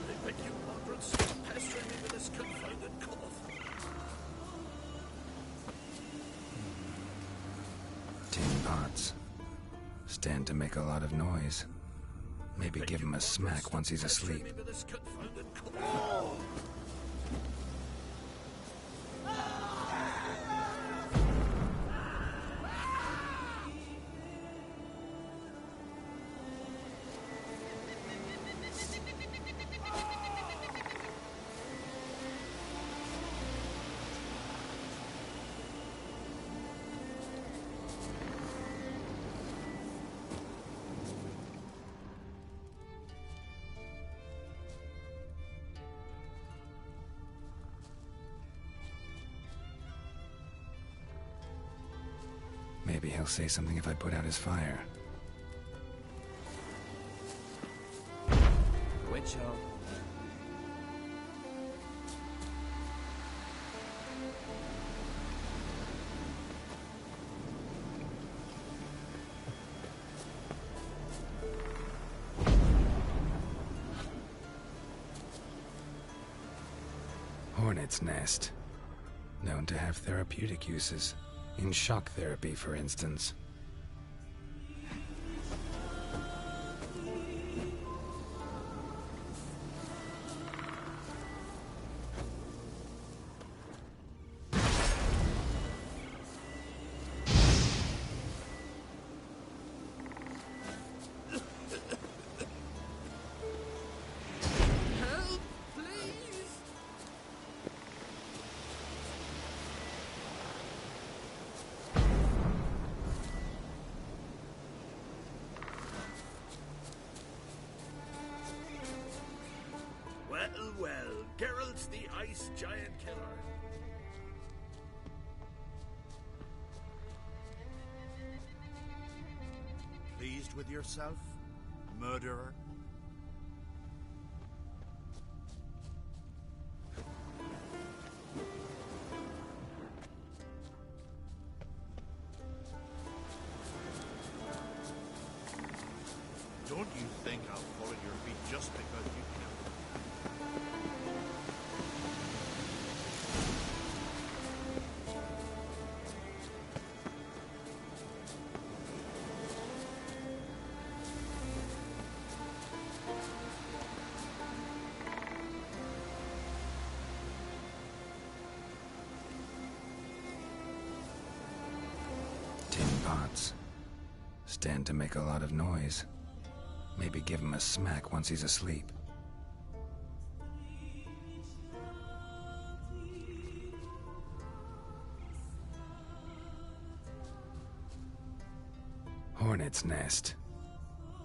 Speaker 16: I beg you, Margaret, stop pestering me with this confounded cough.
Speaker 4: Tin pots. Stand to make a lot of noise. Maybe give him a smack once he's asleep.
Speaker 16: With this confounded cough.
Speaker 4: Maybe he'll say something if I put out his fire.
Speaker 3: Witch hunt.
Speaker 4: Hornet's nest. Known to have therapeutic uses. In shock therapy, for instance.
Speaker 5: Help, please!
Speaker 16: Well, well, Geralt the Ice Giant Killer.
Speaker 14: Pleased with yourself, murderer? Don't you think I'll fall at your feet just because you can?
Speaker 4: Tin pots. Stand to make a lot of noise. Maybe give him a smack once he's asleep. Hornet's nest.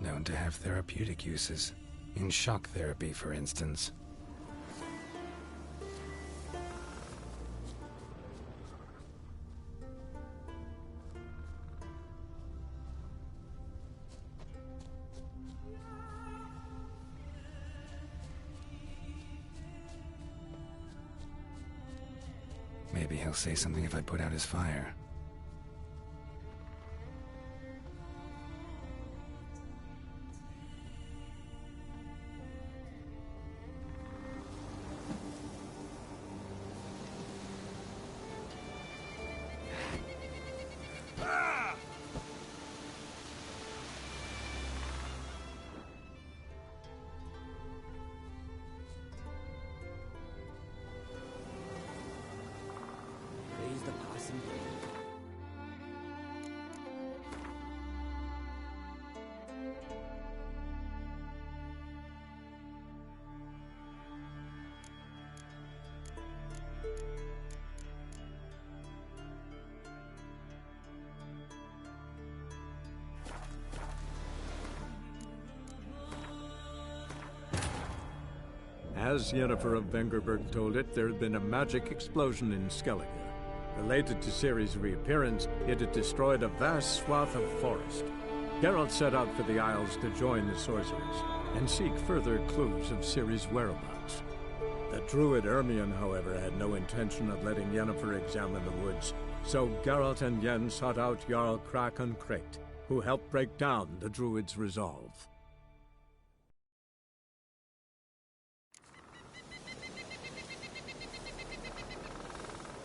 Speaker 4: Known to have therapeutic uses. In shock therapy, for instance. Maybe he'll say something if I put out his fire.
Speaker 3: Praise the passing day.
Speaker 13: As Yennefer of Vengerberg told it, there had been a magic explosion in Skellige. Related to Ciri's reappearance, it had destroyed a vast swath of forest. Geralt set out for the Isles to join the sorcerers and seek further clues of Ciri's whereabouts. The druid Ermion, however, had no intention of letting Yennefer examine the woods, so Geralt and Yen sought out Jarl Krakon Krayt, who helped break down the druid's resolve.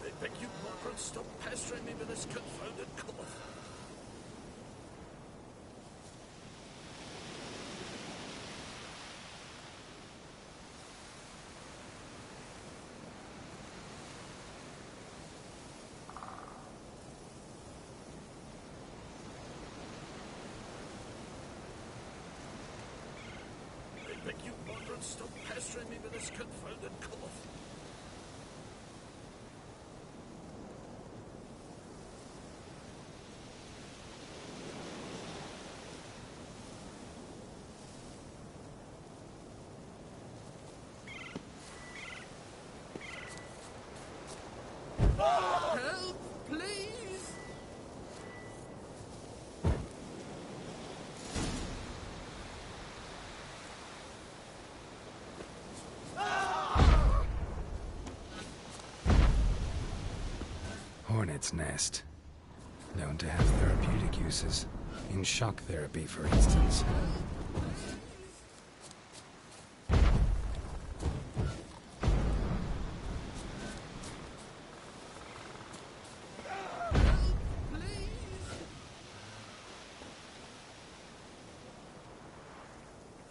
Speaker 14: I beg you, Margaret, stop pestering me with this confounded cough. I beg you, Margaret, stop pestering me with this confounded cough.
Speaker 5: Help, please!
Speaker 4: Hornet's nest. Known to have therapeutic uses. In shock therapy, for instance.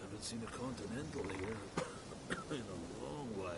Speaker 14: Haven't seen a Continental here in a long while.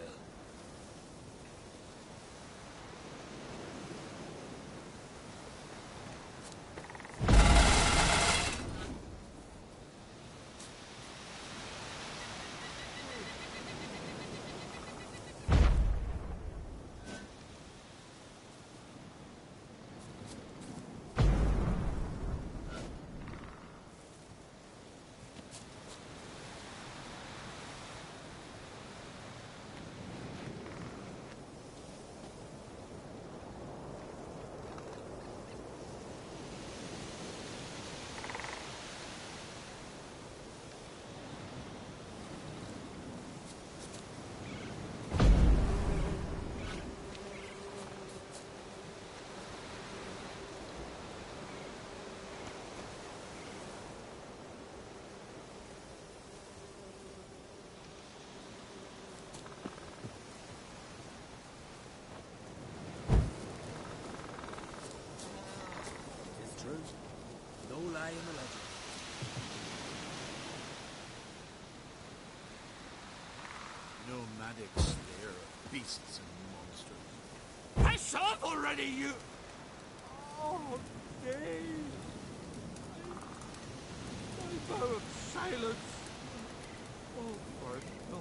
Speaker 3: True. No lie in the legend.
Speaker 14: Nomadics, they're beasts and monsters.
Speaker 5: Piss off already, you... Oh, Dave. My vow of silence. Oh, Lord, no.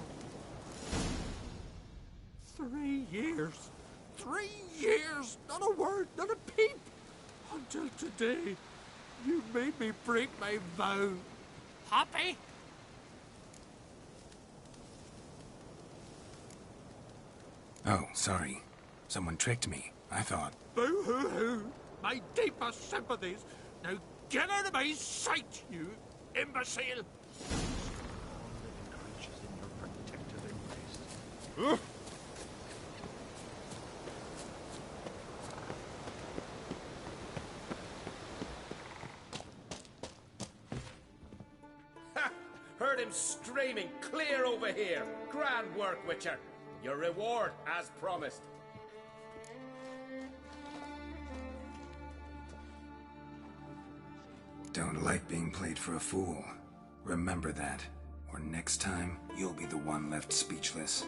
Speaker 5: 3 years. 3 years! Not a word, not a peep! Until today, you made me break my vow. Happy?
Speaker 4: Oh, sorry. Someone tricked me. I thought...
Speaker 5: Boo-hoo-hoo! My deepest sympathies. Now get out of my sight, you imbecile!
Speaker 14: All living creatures in your protective embrace.
Speaker 17: Heard him screaming, clear over here. Grand work, Witcher. Your reward, as promised.
Speaker 4: Don't like being played for a fool. Remember that, or next time, you'll be the one left speechless.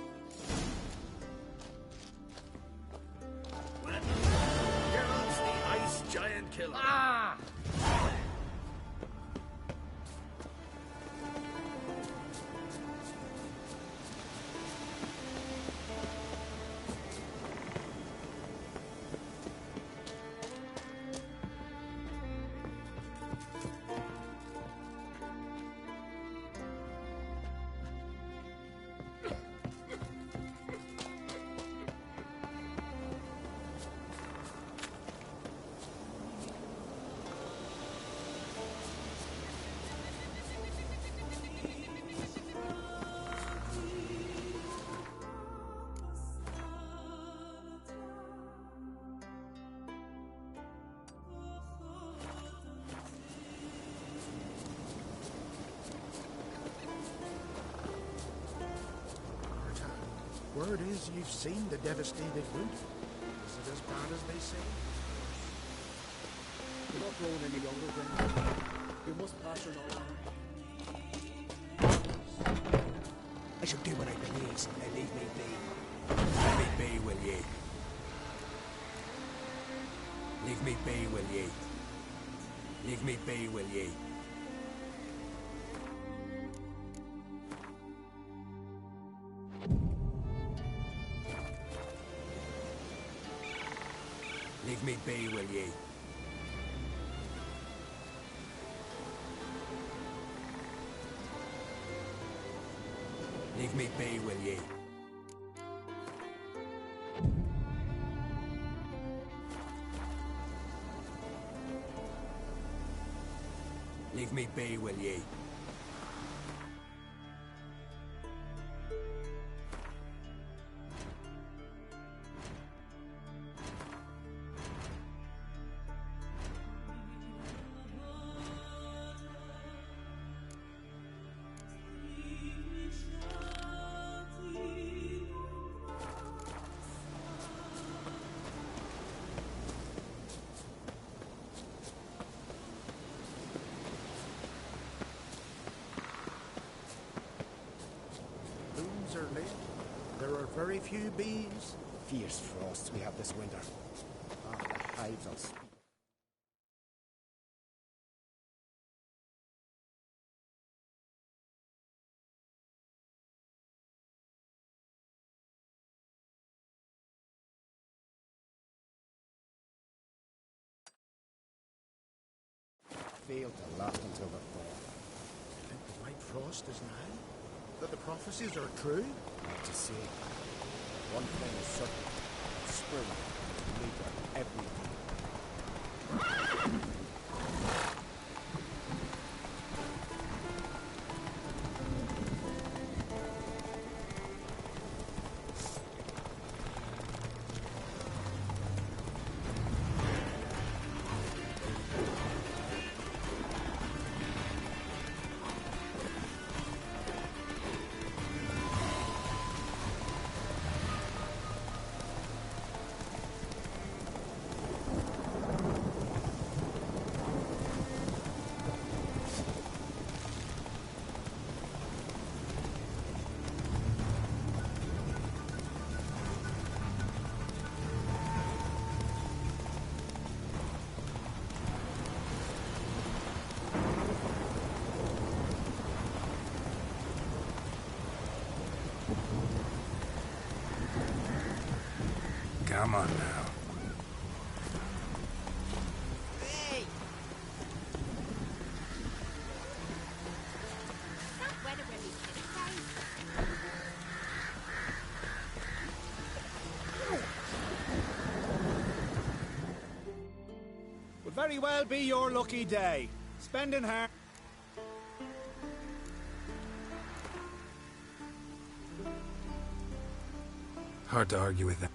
Speaker 14: Geralt's the ice giant killer.
Speaker 17: Ah!
Speaker 14: Word is you've seen the devastated winter. Is it as bad as they say?
Speaker 15: You're not growing any younger, Granny. You must pass your knowledge.
Speaker 14: I shall do what I please. Now leave me be. Let me be, will ye? Leave me be, will ye? Leave me be, will ye? Leave me be, will ye? Leave me be, will ye? Leave me be, will ye? Are late. There are very few bees.
Speaker 9: Fierce frosts we have this winter. Ah, the hives will speak. Failed to last until the fall.
Speaker 14: You think the white frost is now? That the prophecies are true?
Speaker 9: Not to say. One thing is certain. Spring is later every day.
Speaker 4: Come on now.
Speaker 12: Hey! That weather really hit it, guys.
Speaker 18: Will very well be your lucky day. Spending hard.
Speaker 4: Hard to argue with that.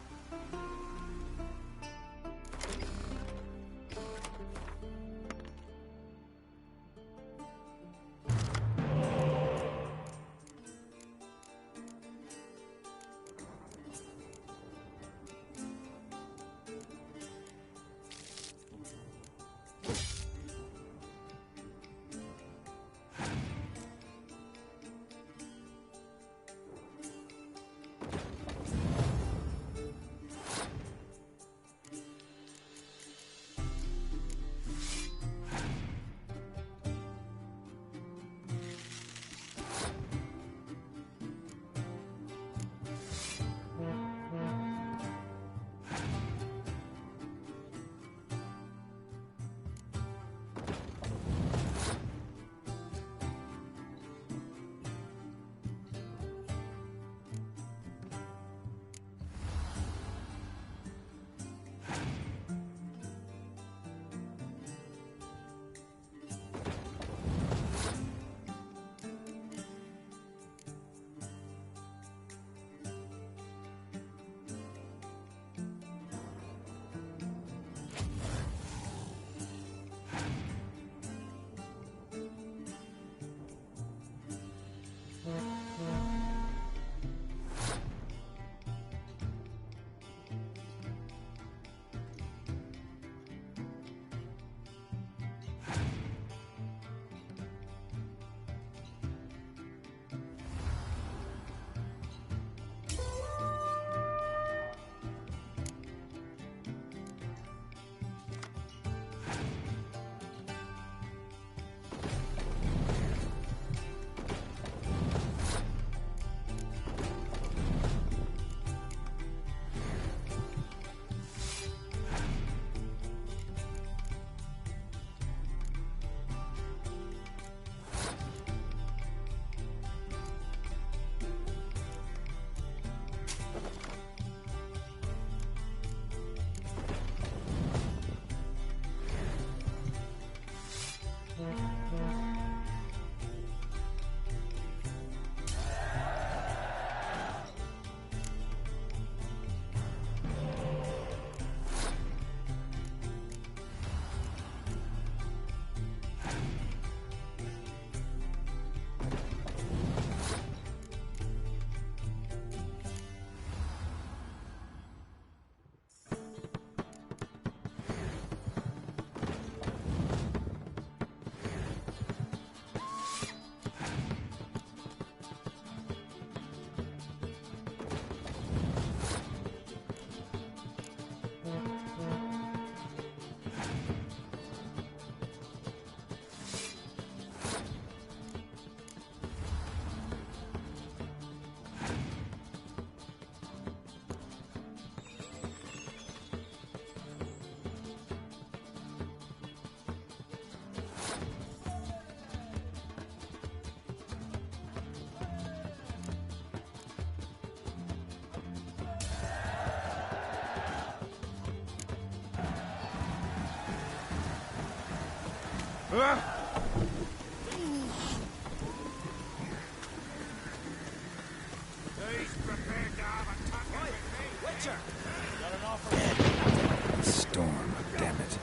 Speaker 4: Storm, damn it.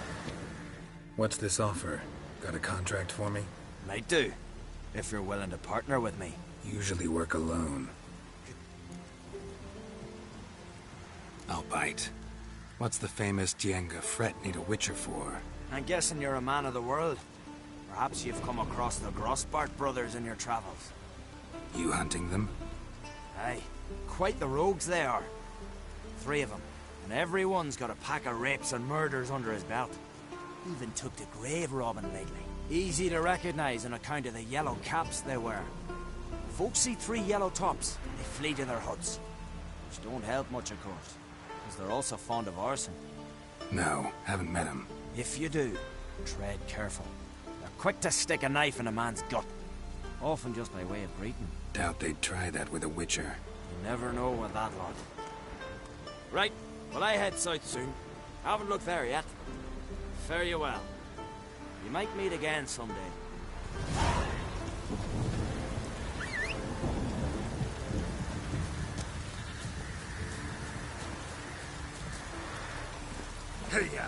Speaker 4: What's this offer? Got a contract for me?
Speaker 3: Might do, if you're willing to partner with me.
Speaker 4: Usually work alone. I'll bite. What's the famous Dienga Fret need a witcher for?
Speaker 3: I'm guessing you're a man of the world. Perhaps you've come across the Grossbart brothers in your travels.
Speaker 4: You hunting them?
Speaker 3: Aye, quite the rogues they are. 3 of them, and every one's got a pack of rapes and murders under his belt. Even took to grave robbing lately. Easy to recognize on account of the yellow caps they wear. Folks see 3 yellow tops, they flee to their huts. Which don't help much, of course, because they're also fond of arson.
Speaker 4: No, haven't met him.
Speaker 3: If you do, tread careful. They're quick to stick a knife in a man's gut. Often just by way of greeting.
Speaker 4: Doubt they'd try that with a witcher.
Speaker 3: You never know with that lot. Right, well I head south soon. Haven't looked there yet. Fare you well. You might meet again someday.
Speaker 14: Hey-ya!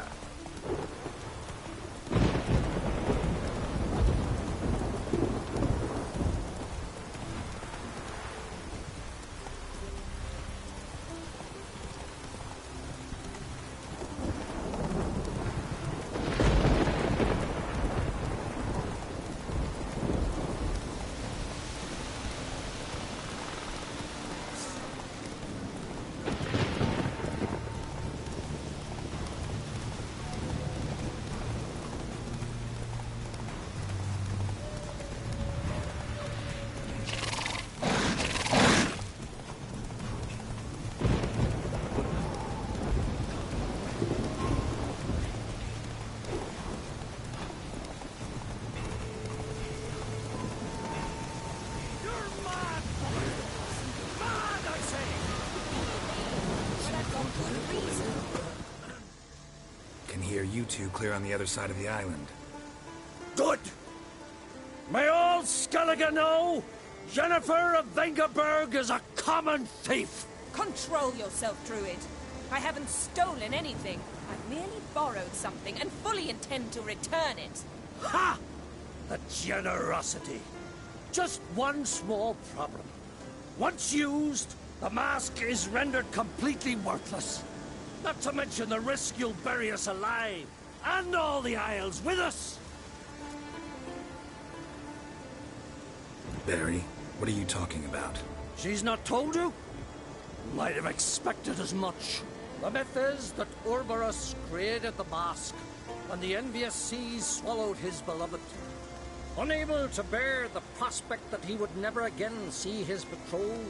Speaker 4: Can hear you two clear on the other side of the island.
Speaker 14: Good! May all Skellige know, Jennifer of Vengerberg is a common thief!
Speaker 19: Control yourself, Druid. I haven't stolen anything. I've merely borrowed something and fully intend to return it.
Speaker 14: Ha! The generosity. Just one small problem. Once used, the mask is rendered completely worthless. Not to mention the risk you'll bury us alive, and all the Isles with us!
Speaker 4: Barry, what are you talking about?
Speaker 14: She's not told you? Might have expected as much. The myth is that Urberus created the mask, and the envious seas swallowed his beloved. Unable to bear the prospect that he would never again see his betrothed,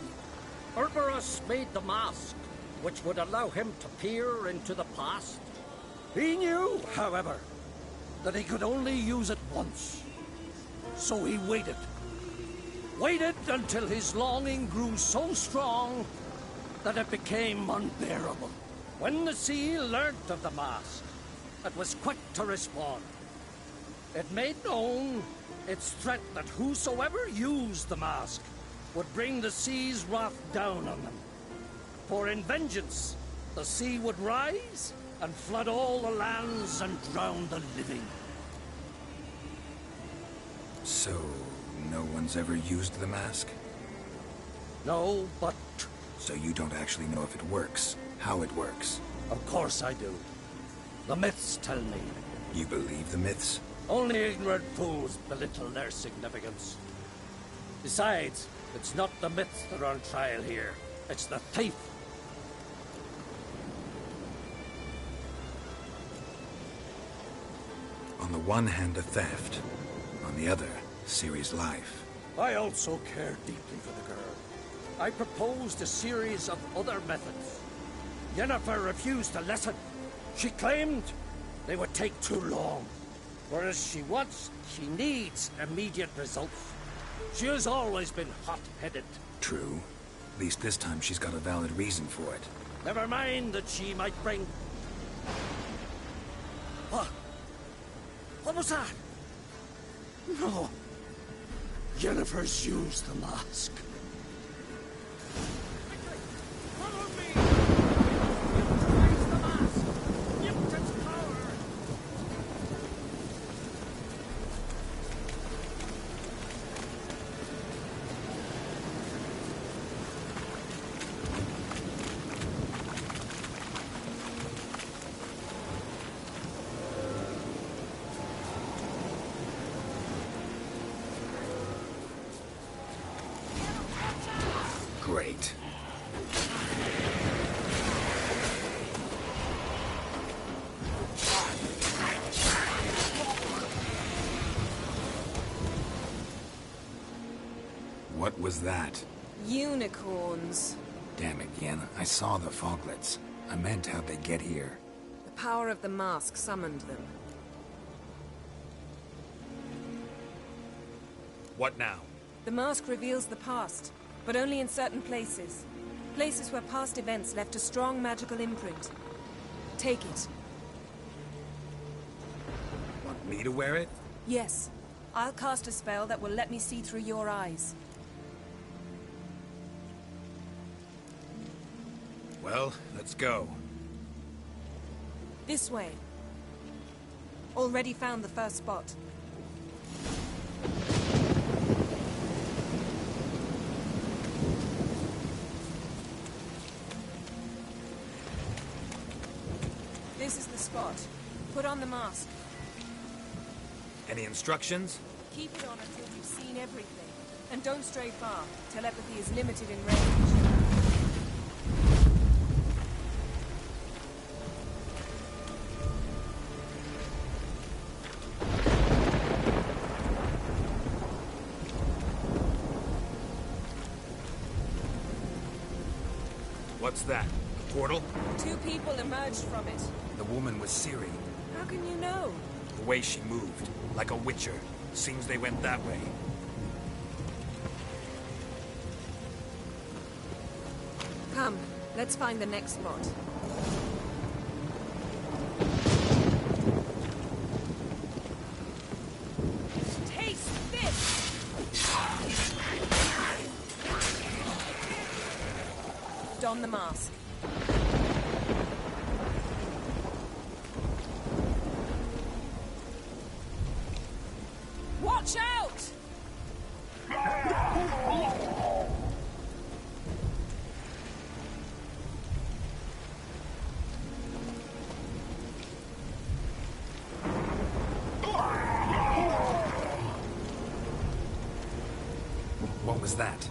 Speaker 14: Urberus made the mask, which would allow him to peer into the past. He knew, however, that he could only use it once. So he waited. Waited until his longing grew so strong that it became unbearable. When the sea learnt of the mask, it was quick to respond. It made known its threat that whosoever used the mask would bring the sea's wrath down on them. For in vengeance, the sea would rise and flood all the lands and drown the living.
Speaker 4: So, no one's ever used the mask?
Speaker 14: No, but...
Speaker 4: So you don't actually know if it works, how it works?
Speaker 14: Of course I do. The myths tell me.
Speaker 4: You believe the myths?
Speaker 14: Only ignorant fools belittle their significance. Besides, it's not the myths that are on trial here. It's the thief.
Speaker 4: On the one hand, a theft. On the other, Ciri's life.
Speaker 14: I also care deeply for the girl. I proposed a series of other methods. Yennefer refused to listen. She claimed they would take too long. Whereas she needs immediate results. She has always been hot-headed.
Speaker 4: True. At least this time she's got a valid reason for it.
Speaker 14: Never mind that she might bring... What? What was that? No. Yennefer's used the mask.
Speaker 5: Follow me! Utilize the mask! Use its power!
Speaker 4: Great. What was that?
Speaker 19: Unicorns.
Speaker 4: Damn it, Yen. I saw the foglets. I meant how'd they get here.
Speaker 19: The power of the mask summoned them.
Speaker 3: What now?
Speaker 19: The mask reveals the past, but only in certain places. Places where past events left a strong magical imprint. Take it.
Speaker 3: Want me to wear it?
Speaker 19: Yes. I'll cast a spell that will let me see through your eyes.
Speaker 3: Well, let's go.
Speaker 19: This way. Already found the first spot. This is the spot. Put on the mask.
Speaker 3: Any instructions?
Speaker 19: Keep it on until you've seen everything. And don't stray far. Telepathy is limited in range.
Speaker 3: What's that? A portal?
Speaker 19: 2 people emerged from it.
Speaker 3: The woman was Ciri.
Speaker 19: How can you know?
Speaker 3: The way she moved, like a witcher. Seems they went that way.
Speaker 19: Come, let's find the next spot. Taste this! Don the mask. Watch out!
Speaker 3: What was that?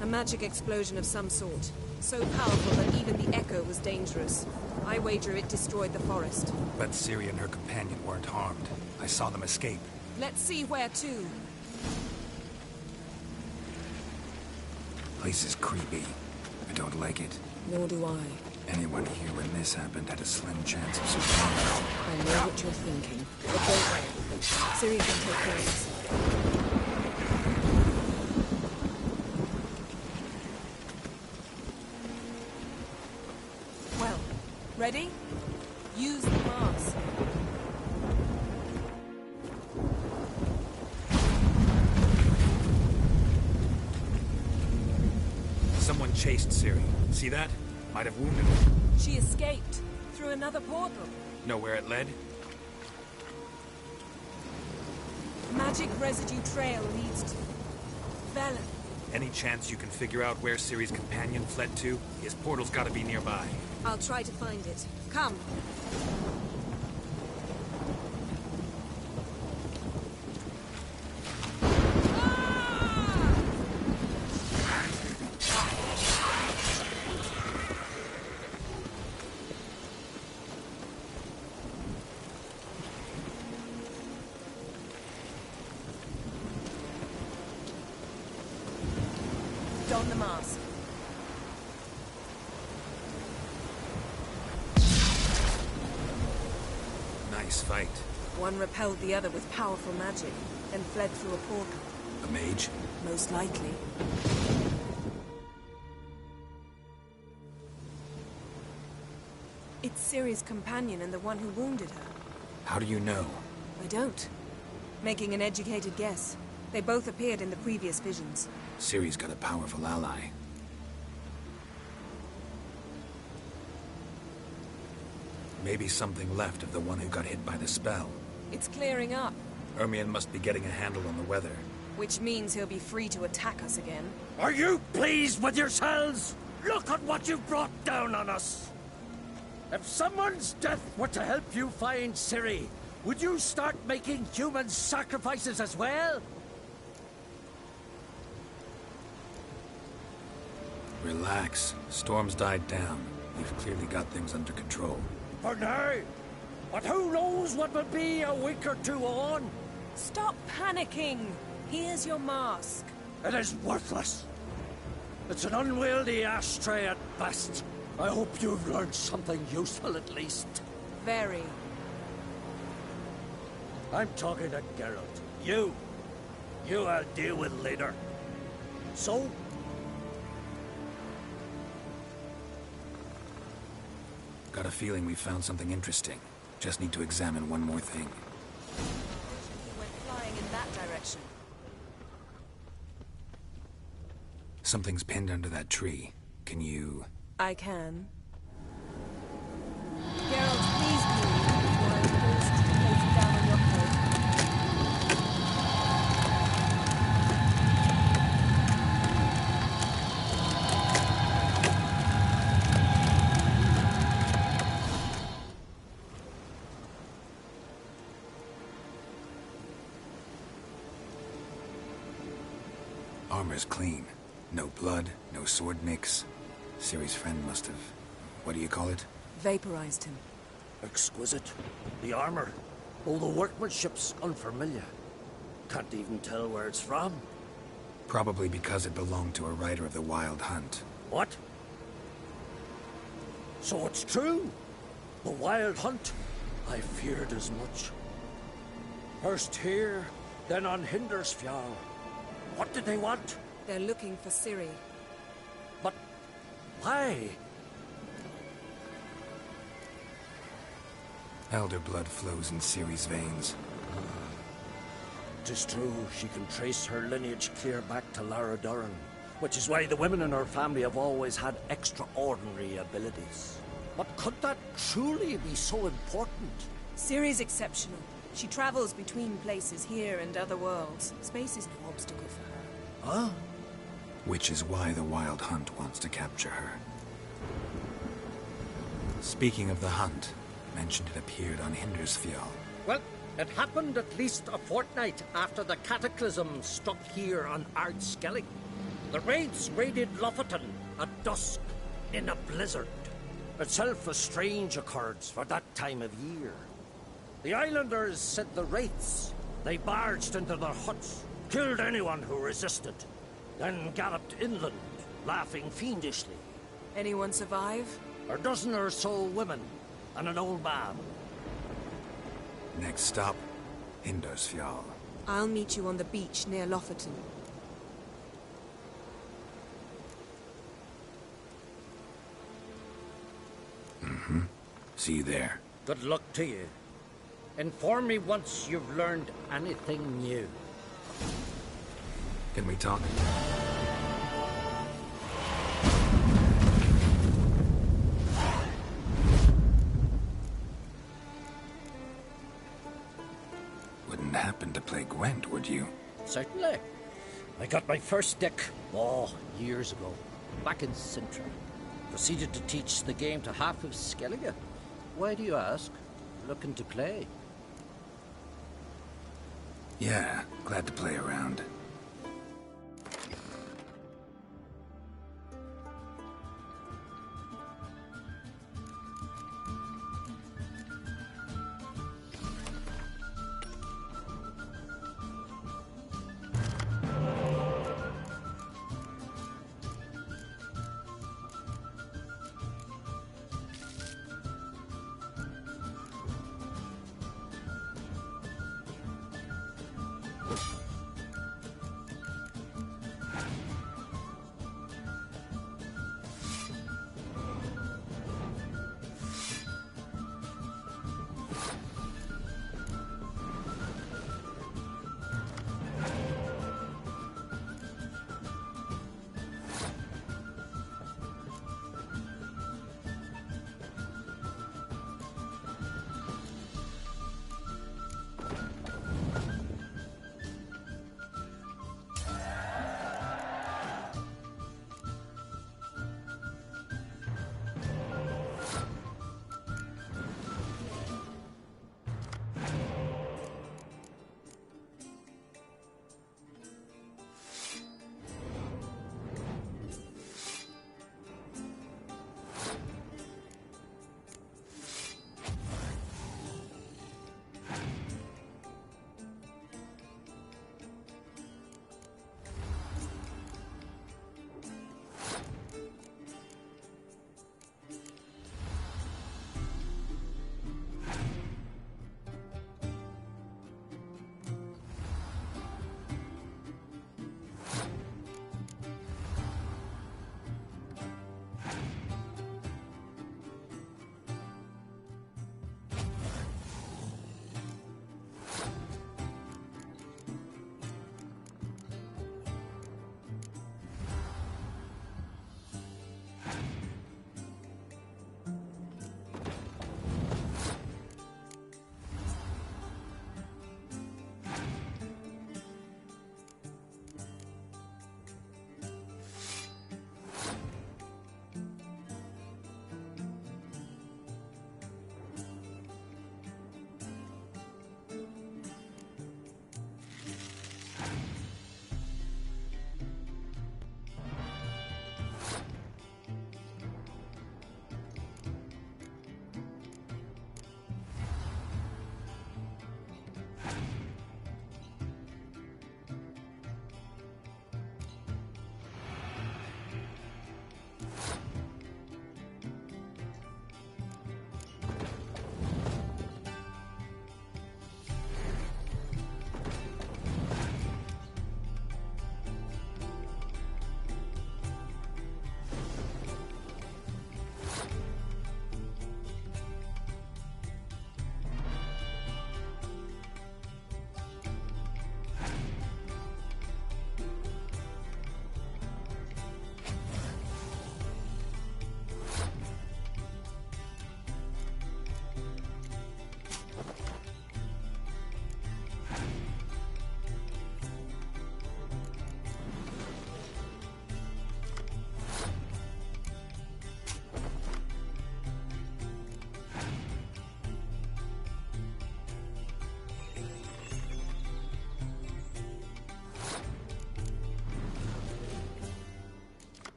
Speaker 19: A magic explosion of some sort. So powerful that even the echo was dangerous. I wager it destroyed the forest.
Speaker 3: But Ciri and her companion weren't harmed. I saw them escape.
Speaker 19: Let's see where to.
Speaker 4: Place is creepy. I don't like it.
Speaker 11: Nor do I.
Speaker 4: Anyone here when this happened had a slim chance of surviving.
Speaker 11: I know what you're thinking. But don't worry. Ciri can take care of this.
Speaker 19: Well, ready? Use the mask.
Speaker 3: Someone chased Ciri. See that? Might have wounded her.
Speaker 19: She escaped through another portal.
Speaker 3: Know where it led?
Speaker 19: Magic residue trail leads to Velen.
Speaker 3: Any chance you can figure out where Ciri's companion fled to? His portal's gotta be nearby.
Speaker 19: I'll try to find it. Come. Don the mask.
Speaker 3: Nice fight.
Speaker 19: One repelled the other with powerful magic, then fled through a portal.
Speaker 4: A mage?
Speaker 19: Most likely. It's Ciri's companion and the one who wounded her.
Speaker 4: How do you know?
Speaker 19: I don't. Making an educated guess. They both appeared in the previous visions.
Speaker 4: Ciri's got a powerful ally. Maybe something left of the one who got hit by the spell.
Speaker 19: It's clearing up,
Speaker 4: Ermion must be getting a handle on the weather.
Speaker 19: which means he'll be free to attack us again.
Speaker 14: Are you pleased with yourselves? Look at what you've brought down on us! If someone's death were to help you find Ciri, would you start making human sacrifices as well?
Speaker 4: Relax. Storm's died down. We've clearly got things under control.
Speaker 14: For now. But who knows what will be a week or two on?
Speaker 19: Stop panicking! Here's your mask.
Speaker 14: It is worthless. It's an unwieldy ashtray at best. I hope you've learned something useful at least.
Speaker 19: Very.
Speaker 14: I'm talking to Geralt. You I'll deal with later. So?
Speaker 4: Got a feeling we found something interesting. Just need to examine one more thing.
Speaker 19: He went flying in that direction.
Speaker 4: Something's pinned under that tree. Can you...
Speaker 19: I can. Geralt, please move before I force you to place it down on your head.
Speaker 4: Armor's clean. No blood, no sword nicks. Ciri's friend must have... what do you call it?
Speaker 19: Vaporized him.
Speaker 14: Exquisite. The armor. Oh, the workmanship's unfamiliar. Can't even tell where it's from.
Speaker 4: Probably because it belonged to a rider of the Wild Hunt.
Speaker 14: What? So it's true? The Wild Hunt? I feared as much. First here, then on Hindersfjall. What did they want?
Speaker 19: They're looking for Ciri.
Speaker 14: But why?
Speaker 4: Elder blood flows in Ciri's veins.
Speaker 14: Tis true, she can trace her lineage clear back to Lara Duran, which is why the women in her family have always had extraordinary abilities. But could that truly be so important?
Speaker 19: Ciri's exceptional. She travels between places here and other worlds. Space is no obstacle for her.
Speaker 14: Huh?
Speaker 4: Which is why the Wild Hunt wants to capture her. Speaking of the hunt, mentioned it appeared on Hindersfjall.
Speaker 14: Well, it happened at least a fortnight after the cataclysm struck here on Ardskellig. The raids raided Lofoten at dusk in a blizzard. Itself a strange occurrence for that time of year. The islanders sent the wraiths. They barged into their huts, killed anyone who resisted, then galloped inland, laughing fiendishly.
Speaker 19: Anyone survive?
Speaker 14: A dozen or so women, and an old man.
Speaker 4: Next stop, Hindersfjall.
Speaker 19: I'll meet you on the beach near Lofoten.
Speaker 4: Mm-hmm. See you there.
Speaker 14: Good luck to you. Inform me once you've learned anything new.
Speaker 4: Can we talk? Wouldn't happen to play Gwent, would you?
Speaker 14: Certainly. I got my first deck, years ago, back in Sintra. Proceeded to teach the game to half of Skellige. Why do you ask? Looking to play?
Speaker 4: Yeah, glad to play around.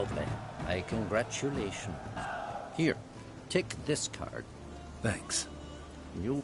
Speaker 14: Lovely. My congratulations. Here, take this card.
Speaker 4: Thanks.
Speaker 14: You...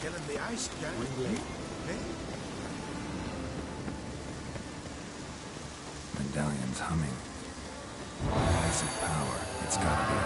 Speaker 16: Killing the ice giant. Hey?
Speaker 4: Medallion's humming. Massive power. It's gotta be.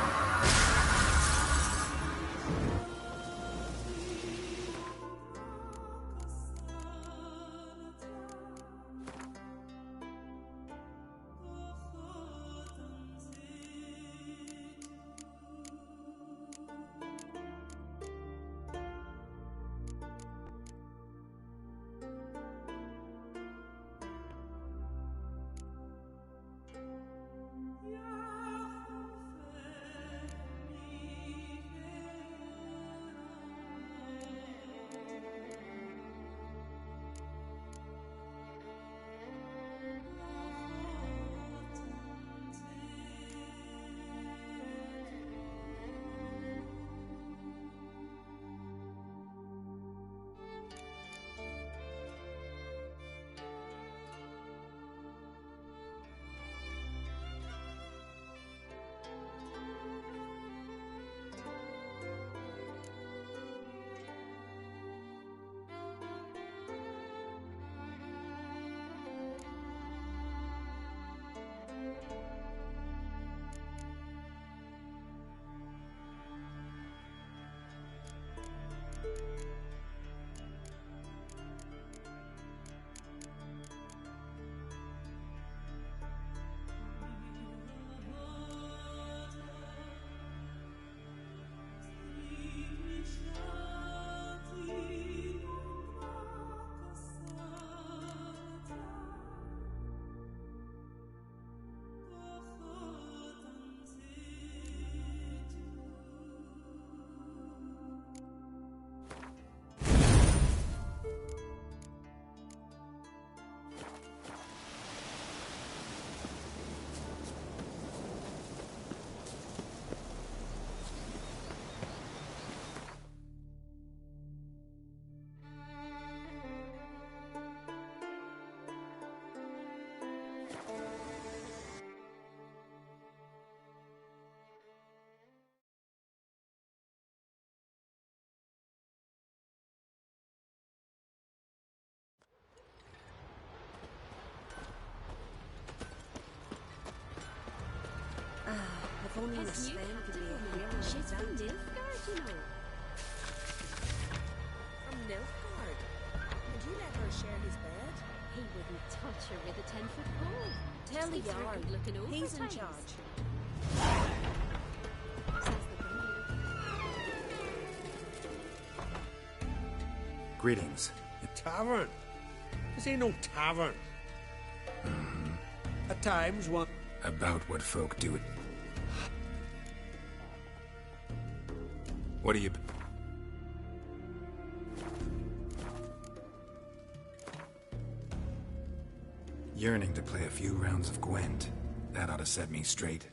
Speaker 19: Miss
Speaker 7: New
Speaker 19: them could be a
Speaker 7: Captain
Speaker 19: hero
Speaker 7: Woman. She's
Speaker 19: of
Speaker 7: from
Speaker 19: that.
Speaker 7: Nilfgaard, you know.
Speaker 11: From Nilfgaard. And you let her share his bed?
Speaker 7: He wouldn't touch her with a 10-foot pole.
Speaker 11: Tell the
Speaker 7: He's
Speaker 11: Jarl.
Speaker 7: very looking over
Speaker 11: He's in
Speaker 7: times.
Speaker 11: charge.
Speaker 7: Says the Grindy.
Speaker 4: Greetings.
Speaker 5: Tavern? This ain't no tavern. At times, one.
Speaker 4: About what folk do it. What do you... Yearning to play a few rounds of Gwent. That ought to set me straight.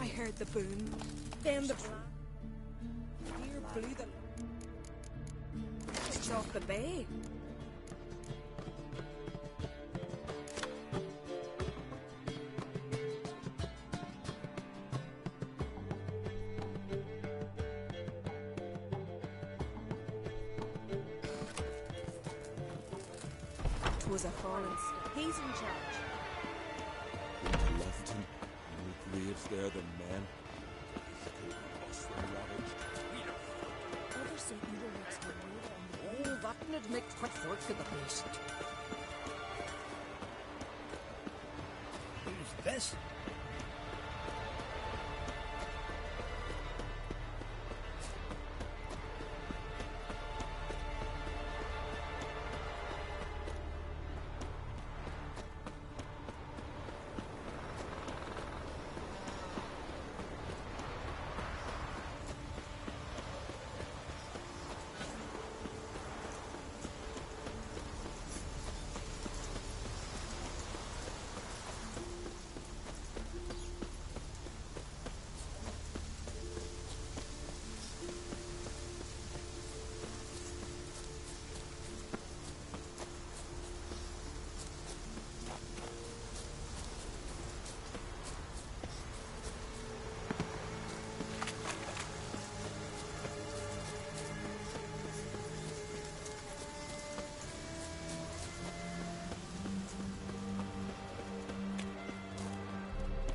Speaker 19: I heard the boom, then the blast. Here blew the lights off the bay. Was a fallen star. He's in charge.
Speaker 6: Into Lofton, more graves there than men. Us the ravaged.
Speaker 12: Others say evil works to move on the
Speaker 14: Oh, that would make quick work of the beast.
Speaker 5: Who's this?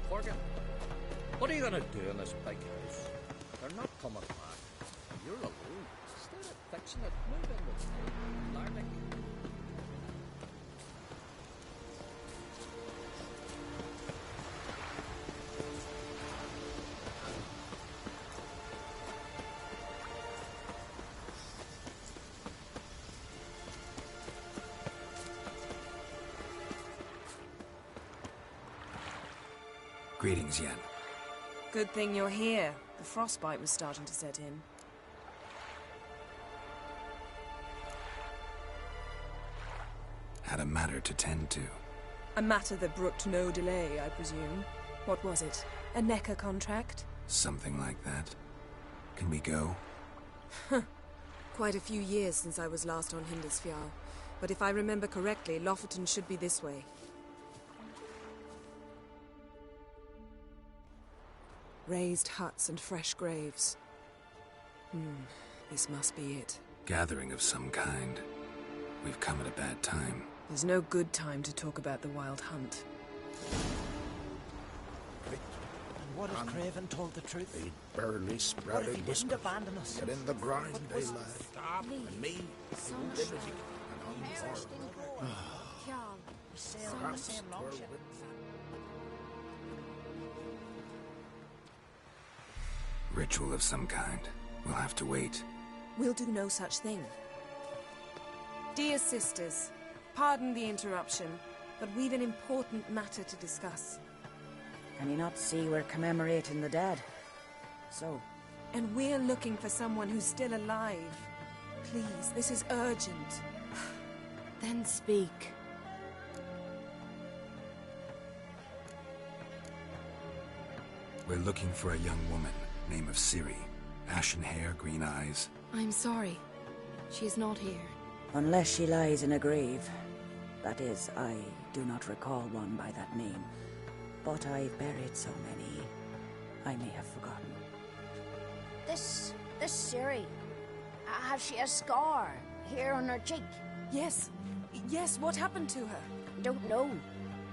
Speaker 14: Morgan, what are you gonna do in this big house? They're not coming back. You're alone. Instead of fixing it, move in with me. Learning.
Speaker 4: Greetings, Yen.
Speaker 19: Good thing you're here. The frostbite was starting to set in.
Speaker 4: Had a matter to tend to.
Speaker 19: A matter that brooked no delay, I presume. What was it? A NECA contract?
Speaker 4: Something like that. Can we go?
Speaker 19: Quite a few years since I was last on Hindisfjall. But if I remember correctly, Lofoten should be this way. Raised huts and fresh graves. This must be it.
Speaker 4: Gathering of some kind. We've come at a bad time.
Speaker 19: There's no good time to talk about the Wild Hunt.
Speaker 3: And what if Craven told the truth?
Speaker 5: They barely sprouted
Speaker 3: What if he didn't
Speaker 5: whiskers.
Speaker 3: abandon us?
Speaker 5: Get in the grind,
Speaker 3: What
Speaker 5: they
Speaker 3: was
Speaker 5: lad.
Speaker 3: Stop.
Speaker 5: And me, liberty, and unharmed.
Speaker 3: We sail on the same longship.
Speaker 4: Ritual of some kind. We'll have to wait.
Speaker 19: We'll do no such thing. Dear sisters, pardon the interruption, but we've an important matter to discuss.
Speaker 12: Can you not see we're commemorating the dead? So?
Speaker 19: And we're looking for someone who's still alive. Please, this is urgent.
Speaker 12: Then speak.
Speaker 4: We're looking for a young woman, name of Ciri. Ashen hair, green eyes.
Speaker 20: I'm sorry. She's not here.
Speaker 12: Unless she lies in a grave. That is, I do not recall one by that name. But I've buried so many, I may have forgotten.
Speaker 8: This Ciri, has she a scar here on her cheek?
Speaker 19: Yes. Yes, what happened to her?
Speaker 8: Don't know.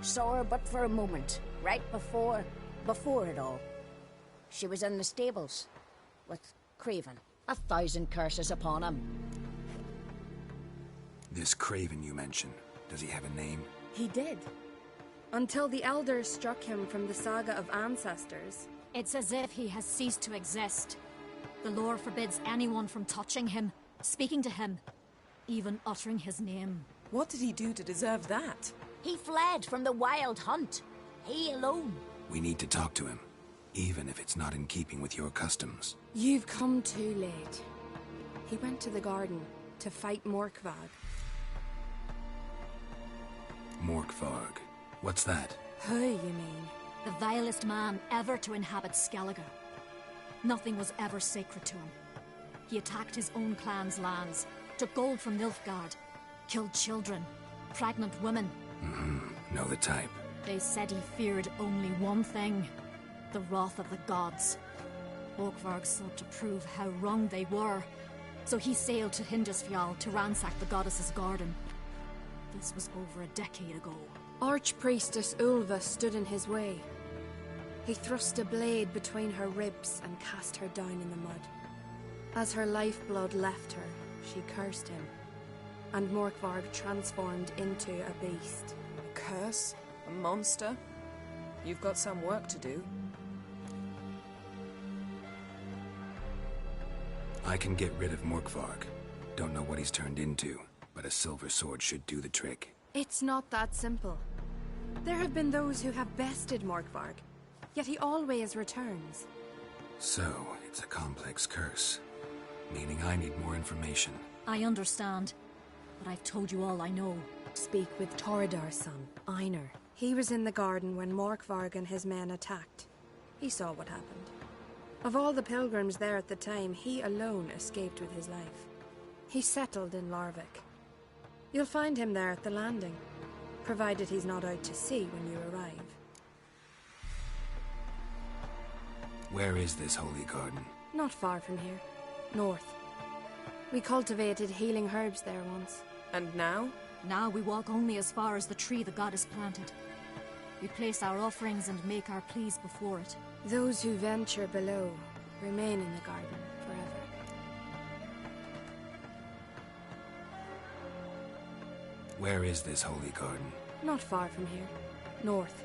Speaker 8: Saw her but for a moment, right before it all. She was in the stables with Craven. 1,000 curses upon him.
Speaker 4: This Craven you mention, does he have a name?
Speaker 20: He did. Until the Elders struck him from the saga of ancestors.
Speaker 21: It's as if he has ceased to exist. The lore forbids anyone from touching him, speaking to him, even uttering his name.
Speaker 19: What did he do to deserve that?
Speaker 8: He fled from the Wild Hunt. He alone.
Speaker 4: We need to talk to him, even if it's not in keeping with your customs.
Speaker 20: You've come too late. He went to the garden to fight Morkvarg.
Speaker 4: Morkvarg. What's that?
Speaker 20: Who, you mean? The
Speaker 21: vilest man ever to inhabit Skellige. Nothing was ever sacred to him. He attacked his own clan's lands, took gold from Nilfgaard, killed children, pregnant women.
Speaker 4: Know the type.
Speaker 21: They said he feared only one thing, the wrath of the gods. Morkvarg sought to prove how wrong they were, so he sailed to Hindisfjall to ransack the goddess's garden. This was over a decade ago.
Speaker 20: Archpriestess Ulva stood in his way. He thrust a blade between her ribs and cast her down in the mud. As her lifeblood left her, she cursed him, and Morkvarg transformed into a beast.
Speaker 19: A curse? A monster? You've got some work to do.
Speaker 4: I can get rid of Morkvarg. Don't know what he's turned into, but a silver sword should do the trick.
Speaker 20: It's not that simple. There have been those who have bested Morkvarg, yet he always returns.
Speaker 4: So, it's a complex curse, meaning I need more information.
Speaker 21: I understand, but I've told you all I know.
Speaker 20: Speak with Toredar's son, Einar. He was in the garden when Morkvarg and his men attacked. He saw what happened. Of all the pilgrims there at the time, he alone escaped with his life. He settled in Larvik. You'll find him there at the landing, provided he's not out to sea when you arrive.
Speaker 4: Where is this holy garden?
Speaker 20: Not far from here. North. We cultivated healing herbs there once.
Speaker 19: And now?
Speaker 21: Now we walk only as far as the tree the goddess planted. We place our offerings and make our pleas before it.
Speaker 20: Those who venture below remain in the garden forever.
Speaker 4: Where is this holy garden?
Speaker 20: Not far from here. North.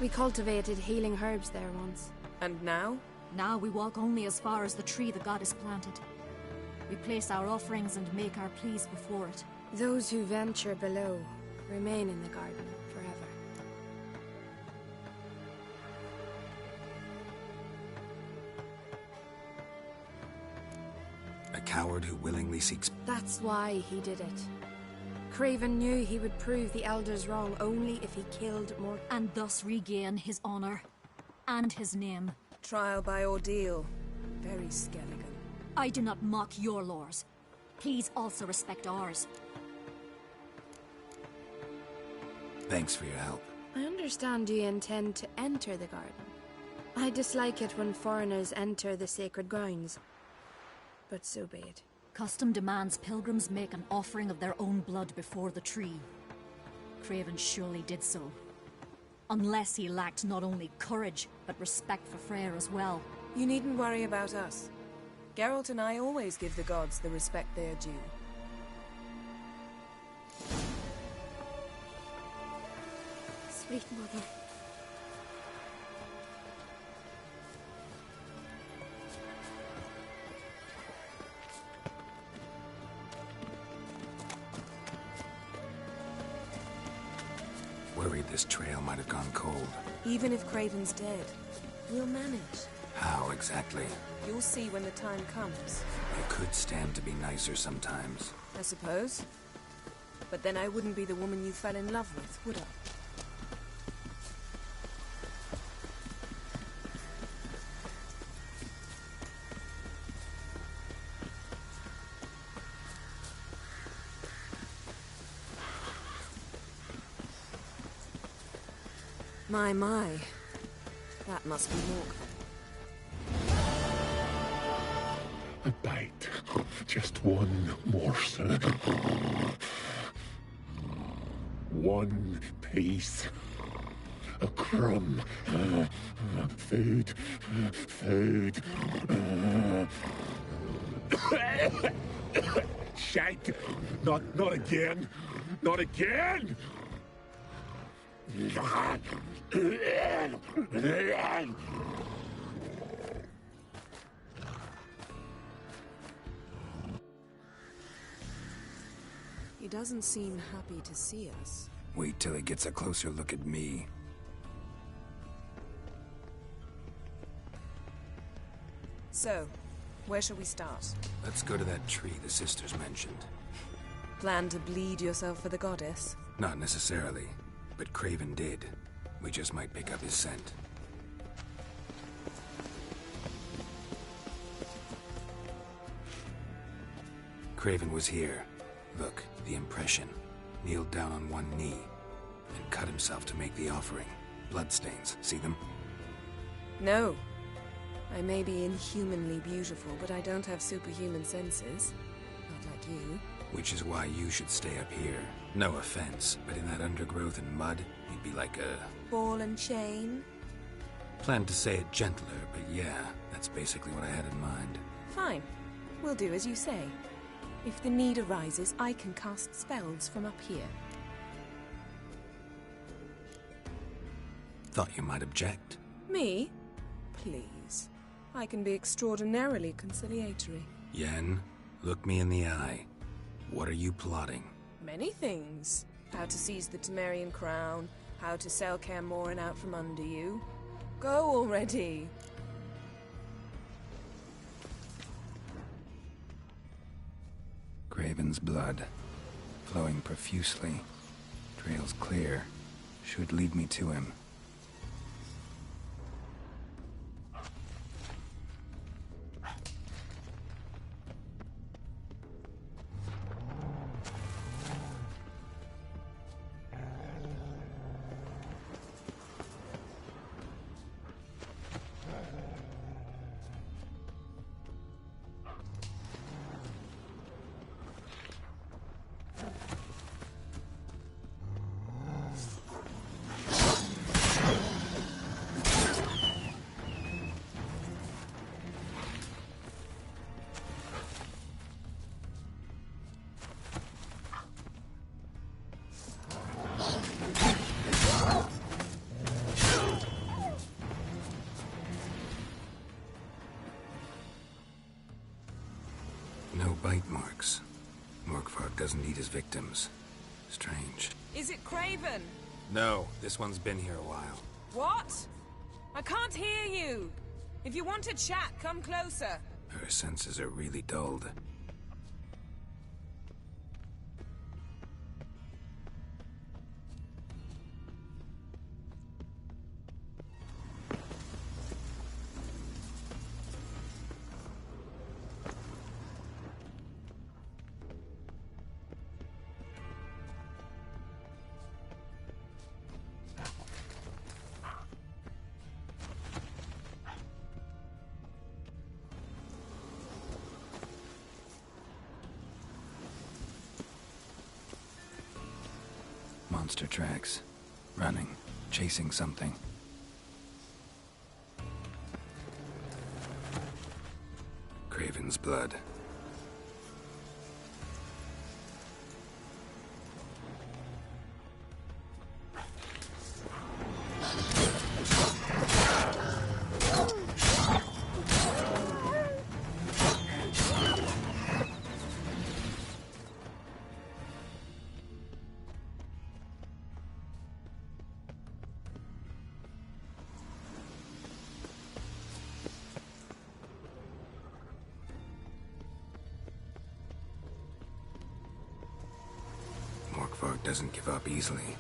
Speaker 20: We cultivated healing herbs there once.
Speaker 19: And now?
Speaker 21: Now we walk only as far as the tree the goddess planted. We place our offerings and make our pleas before it.
Speaker 20: Those who venture below remain in the garden forever.
Speaker 4: A coward who willingly seeks...
Speaker 20: That's why he did it. Craven knew he would prove the elders wrong only if he killed more...
Speaker 21: And thus regain his honor. And his name.
Speaker 19: Trial by ordeal. Very Skellige.
Speaker 21: I do not mock your laws. Please also respect ours.
Speaker 4: Thanks for your help.
Speaker 20: I understand you intend to enter the garden. I dislike it when foreigners enter the sacred grounds. But so be it.
Speaker 21: Custom demands pilgrims make an offering of their own blood before the tree. Craven surely did so. Unless he lacked not only courage, but respect for Freyr as well.
Speaker 19: You needn't worry about us. Geralt and I always give the gods the respect they are due.
Speaker 20: Sweet mother.
Speaker 4: Worried this trail might have gone cold.
Speaker 19: Even if Craven's dead, we'll manage.
Speaker 4: How exactly?
Speaker 19: You'll see when the time comes.
Speaker 4: You could stand to be nicer sometimes.
Speaker 19: I suppose. But then I wouldn't be the woman you fell in love with, would I? My. That must be Morkvarg.
Speaker 1: A bite. Just one morsel. One piece. A crumb. Food. Shite. Not again. Not again!
Speaker 19: He doesn't seem happy to see us.
Speaker 4: Wait till he gets a closer look at me.
Speaker 19: So, where shall we start?
Speaker 4: Let's go to that tree the sisters mentioned.
Speaker 19: Plan to bleed yourself for the goddess?
Speaker 4: Not necessarily, but Craven did. We just might pick up his scent. Craven was here. Look, the impression. Kneeled down on one knee and cut himself to make the offering. Bloodstains, see them?
Speaker 19: No. I may be inhumanly beautiful, but I don't have superhuman senses. Not like you.
Speaker 4: Which is why you should stay up here. No offense, but in that undergrowth and mud, you'd be like a...
Speaker 19: Ball and chain?
Speaker 4: Planned to say it gentler, but yeah, that's basically what I had in mind.
Speaker 19: Fine. We'll do as you say. If the need arises, I can cast spells from up here.
Speaker 4: Thought you might object.
Speaker 19: Me? Please. I can be extraordinarily conciliatory.
Speaker 4: Yen, look me in the eye. What are you plotting?
Speaker 19: Many things. How to seize the Temerian crown, how to sell Kaer Morhen out from under you. Go already!
Speaker 4: Craven's blood, flowing profusely. Trails clear. Should lead me to him. No bite marks. Morkvarg doesn't eat his victims. Strange.
Speaker 19: Is it Craven?
Speaker 4: No, this one's been here a while.
Speaker 19: What? I can't hear you! If you want to chat, come closer.
Speaker 4: Her senses are really dulled. Monster tracks. Running. Chasing something. Craven's blood. Morkvarg doesn't give up easily.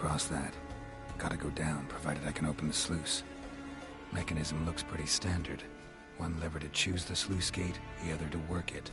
Speaker 4: across that. Gotta go down, provided I can open the sluice. Mechanism looks pretty standard. One lever to choose the sluice gate, the other to work it.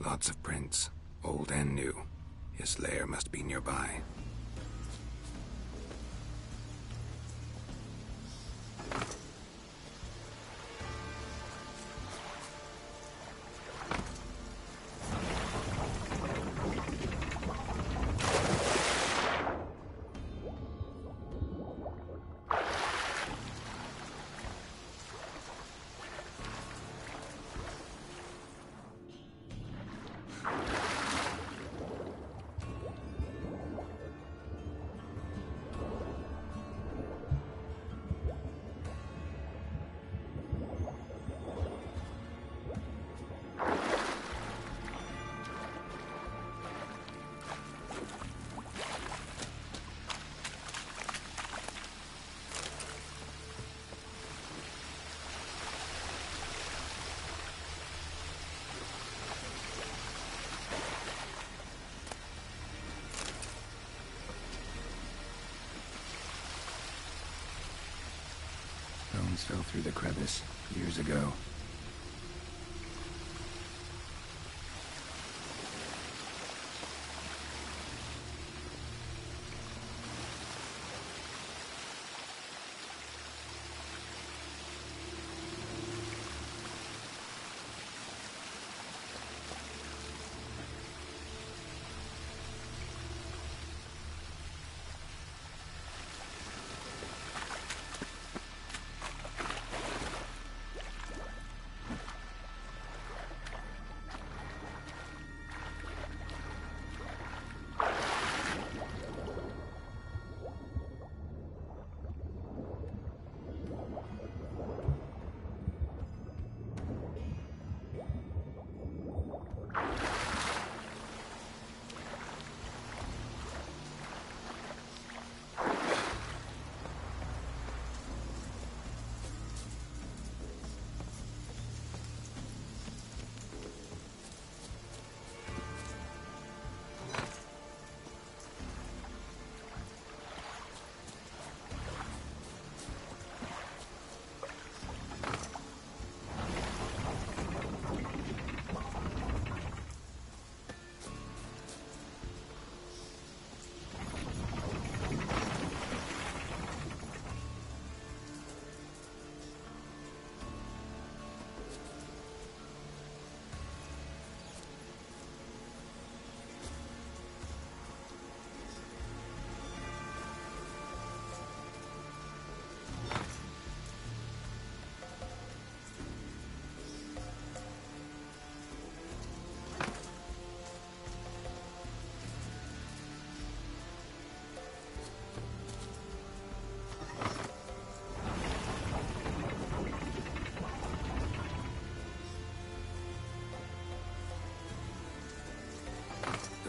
Speaker 4: Lots of prints, old and new. His lair must be nearby. Bones fell through the crevice years ago.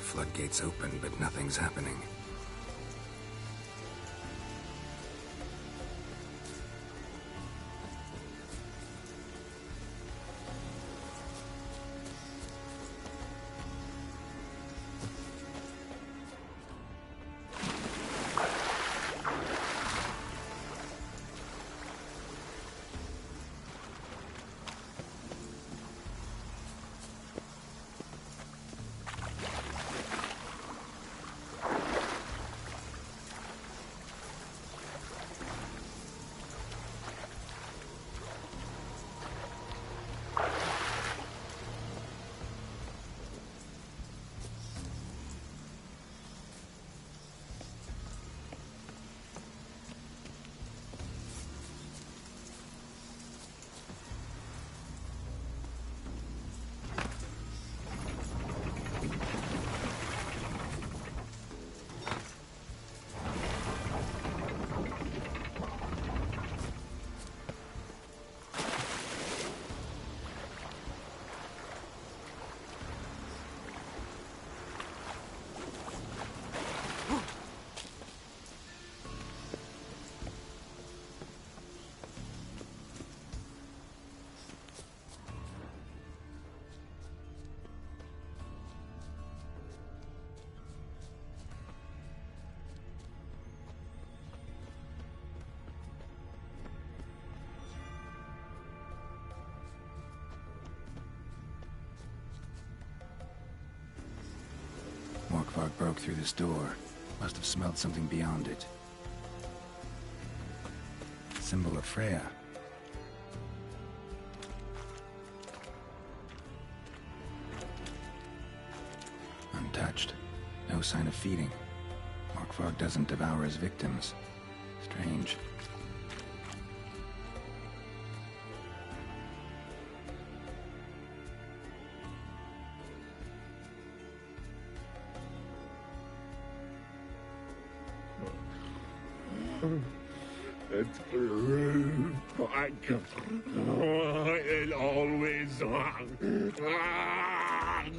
Speaker 4: Floodgates open, but nothing's happening. Morkvarg broke through this door. Must have smelled something beyond it. Symbol of Freya. Untouched. No sign of feeding. Morkvarg doesn't devour his victims. Strange.
Speaker 1: It's grew back. It always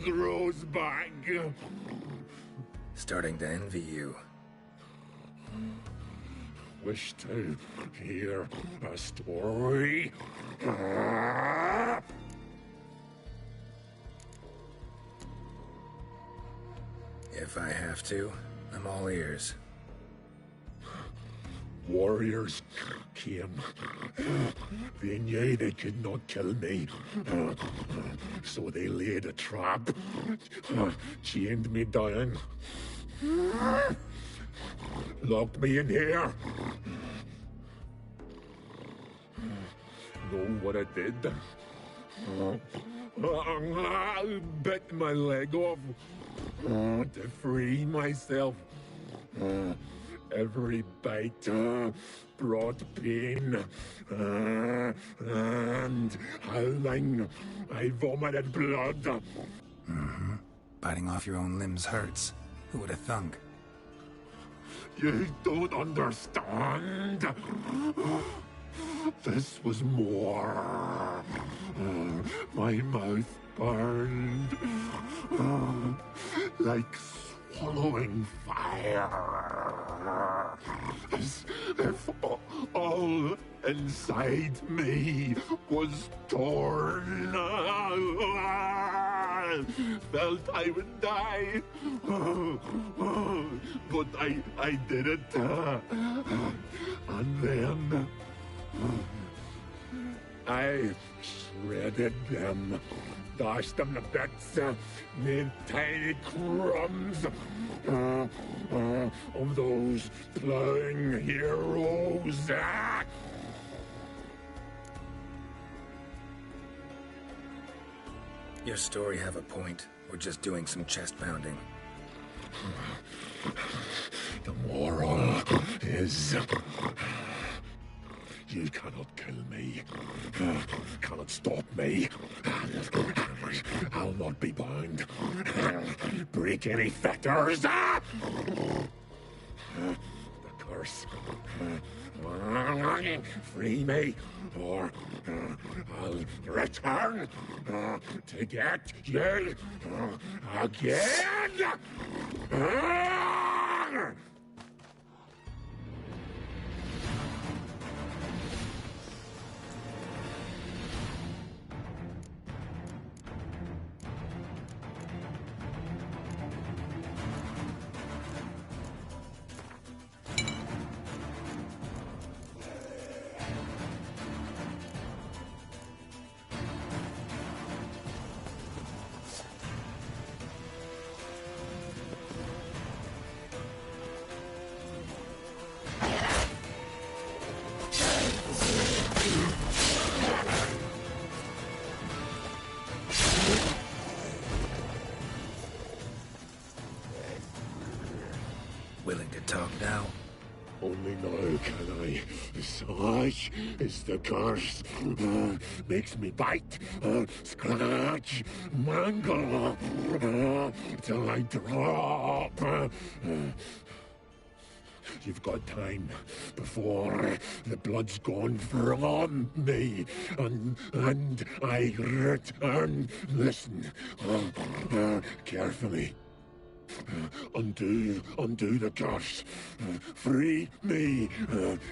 Speaker 1: grows back.
Speaker 4: Starting to envy you.
Speaker 1: Wish to hear a story?
Speaker 4: If I have to, I'm all ears.
Speaker 1: Warriors came. They knew they could not kill me. So they laid a trap. Chained me down. Locked me in here. Know what I did? I bit my leg off to free myself. Every bite brought pain, and howling, I vomited blood.
Speaker 4: Mm-hmm. Biting off your own limbs hurts. Who would have thunk?
Speaker 1: You don't understand. This was more. My mouth burned like swallowing fire. As if all inside me was torn. Felt I would die. But I did it. And then I shredded them. Dashed them to bits, made tiny crumbs of those plowing heroes.
Speaker 4: Your story have a point. We're just doing some chest pounding.
Speaker 1: The moral is... You cannot kill me. Cannot stop me. I'll not be bound. Break any fetters. The curse. Free me, or I'll return to get you again.
Speaker 4: Willing to talk now?
Speaker 1: Only now can I. Such is the curse. Makes me bite, scratch, mangle, till I drop. You've got time before the blood's gone from me, and I return. Listen, carefully. Undo the curse. Free me.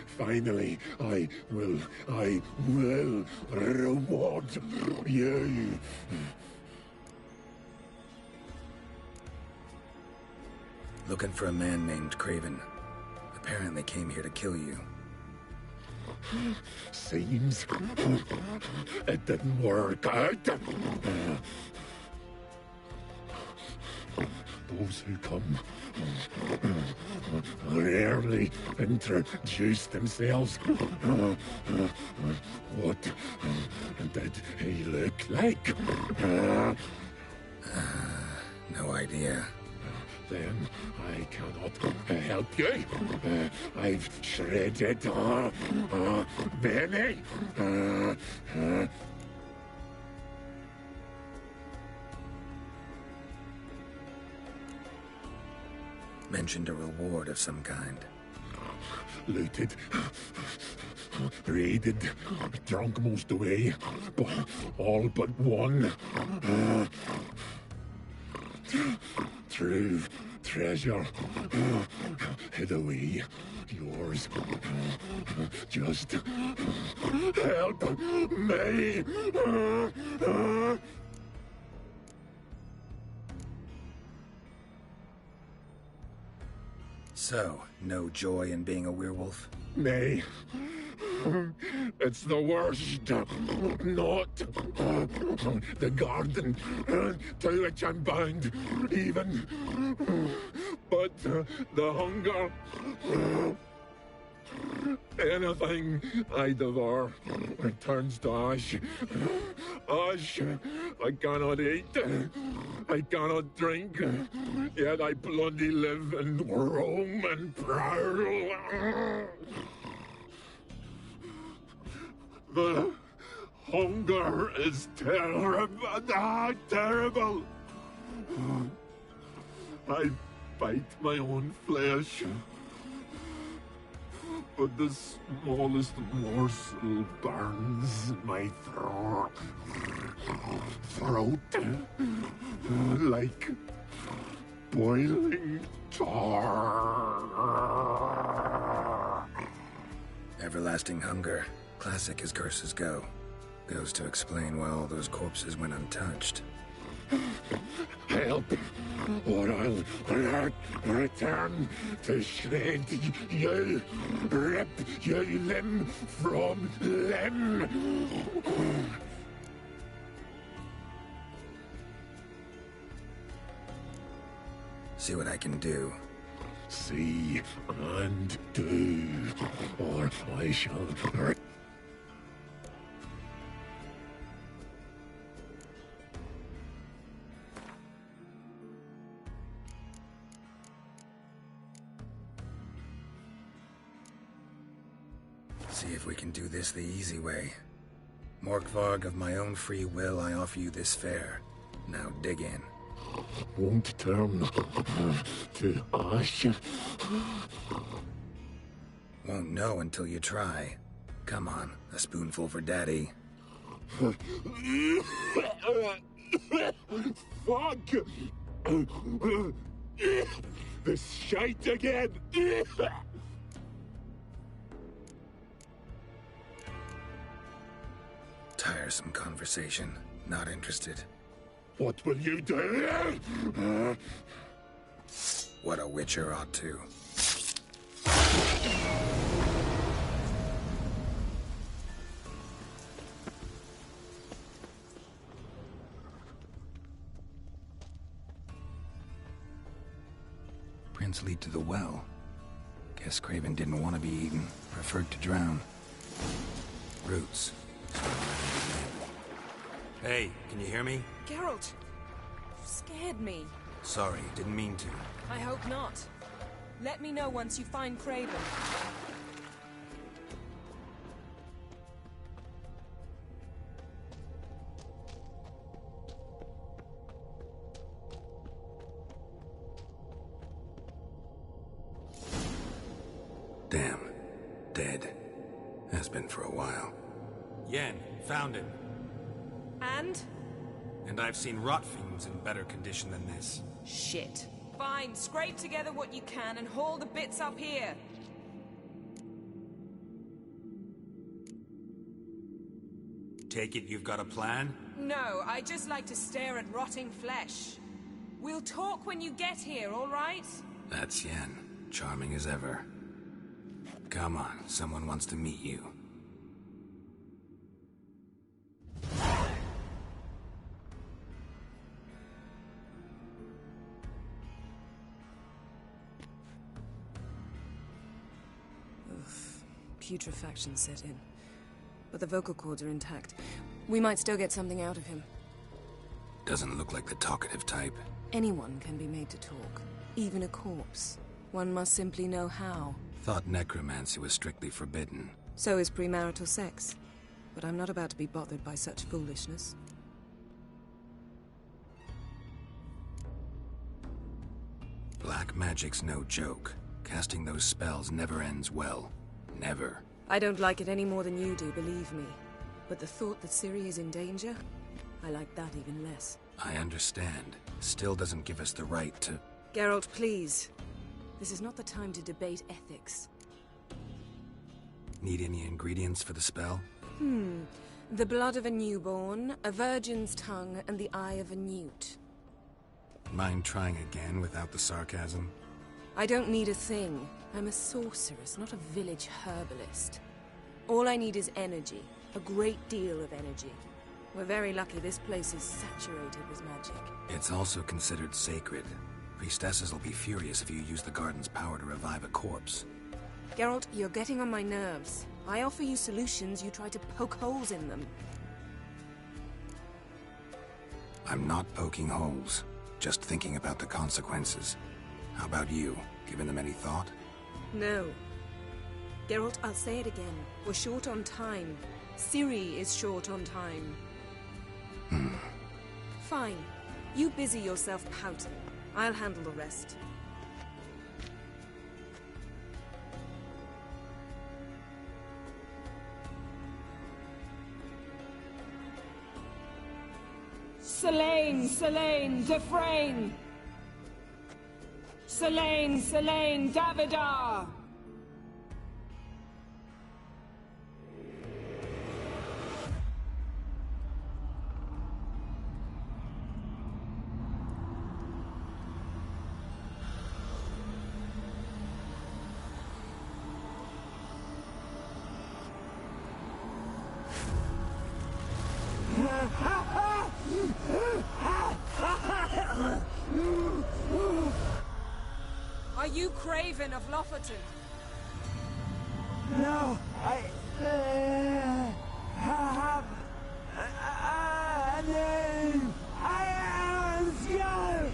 Speaker 1: Finally, I will reward you.
Speaker 4: Looking for a man named Craven. Apparently came here to kill you.
Speaker 1: Seems it didn't work out. those who come rarely introduce themselves. What did he look like?
Speaker 4: No idea.
Speaker 1: Then I cannot help you. I've shredded many.
Speaker 4: Mentioned a reward of some kind.
Speaker 1: Looted, raided, drunk most away, all but one. True treasure hid away. Yours. Just help me.
Speaker 4: So, no joy in being a werewolf?
Speaker 1: Nay. It's the worst. Not the garden to which I'm bound, even. But the hunger. Anything I devour turns to ash. Ash I cannot eat. I cannot drink. Yet I bloody live and roam and prowl. The hunger is terrible. Terrible. I bite my own flesh. But the smallest morsel burns my throat. Like boiling tar.
Speaker 4: Everlasting hunger. Classic as curses go. Goes to explain why all those corpses went untouched.
Speaker 1: Help, or I'll return to shred you, rip you limb from limb.
Speaker 4: See what I can do.
Speaker 1: See and do, or I shall...
Speaker 4: See if we can do this the easy way. Morkvarg, of my own free will, I offer you this fare. Now dig in.
Speaker 1: Won't turn to ash.
Speaker 4: Won't know until you try. Come on, a spoonful for Daddy.
Speaker 1: Fuck! This shite again!
Speaker 4: Tiresome conversation. Not interested.
Speaker 1: What will you do?
Speaker 4: What a witcher ought to. Prince lead to the well. Guess Craven didn't want to be eaten. Preferred to drown. Roots.
Speaker 3: Hey, can you hear me?
Speaker 19: Geralt! You scared me.
Speaker 3: Sorry, didn't mean to.
Speaker 19: I hope not. Let me know once you find Craven.
Speaker 4: Damn. Dead. Has been for a while.
Speaker 3: Yen, found him.
Speaker 19: And?
Speaker 3: And I've seen rot fiends in better condition than this.
Speaker 19: Shit. Fine, scrape together what you can and haul the bits up here.
Speaker 3: Take it you've got a plan?
Speaker 19: No, I just like to stare at rotting flesh. We'll talk when you get here, all right?
Speaker 4: That's Yen. Charming as ever. Come on, someone wants to meet you.
Speaker 19: putrefaction set in. But the vocal cords are intact. We might still get something out of him.
Speaker 4: Doesn't look like the talkative type.
Speaker 19: Anyone can be made to talk. Even a corpse. One must simply know how.
Speaker 4: Thought necromancy was strictly forbidden.
Speaker 19: So is premarital sex. But I'm not about to be bothered by such foolishness.
Speaker 4: Black magic's no joke. Casting those spells never ends well. Never.
Speaker 19: I don't like it any more than you do, believe me. But the thought that Ciri is in danger, I like that even less.
Speaker 4: I understand. Still doesn't give us the right to...
Speaker 19: Geralt, please. This is not the time to debate ethics.
Speaker 4: Need any ingredients for the spell?
Speaker 19: The blood of a newborn, a virgin's tongue, and the eye of a newt.
Speaker 4: Mind trying again without the sarcasm?
Speaker 19: I don't need a thing. I'm a sorceress, not a village herbalist. All I need is energy. A great deal of energy. We're very lucky this place is saturated with magic.
Speaker 4: It's also considered sacred. Priestesses will be furious if you use the garden's power to revive a corpse.
Speaker 19: Geralt, you're getting on my nerves. I offer you solutions, you try to poke holes in them.
Speaker 4: I'm not poking holes. Just thinking about the consequences. How about you? Given them any thought?
Speaker 19: No. Geralt, I'll say it again. We're short on time. Ciri is short on time. Fine. You busy yourself pouting. I'll handle the rest.
Speaker 2: Selene, Selene, Defrain! Selene, Selene, Davidar!
Speaker 19: Are you Craven of Lofoten?
Speaker 2: No, I have a name. I am Skull.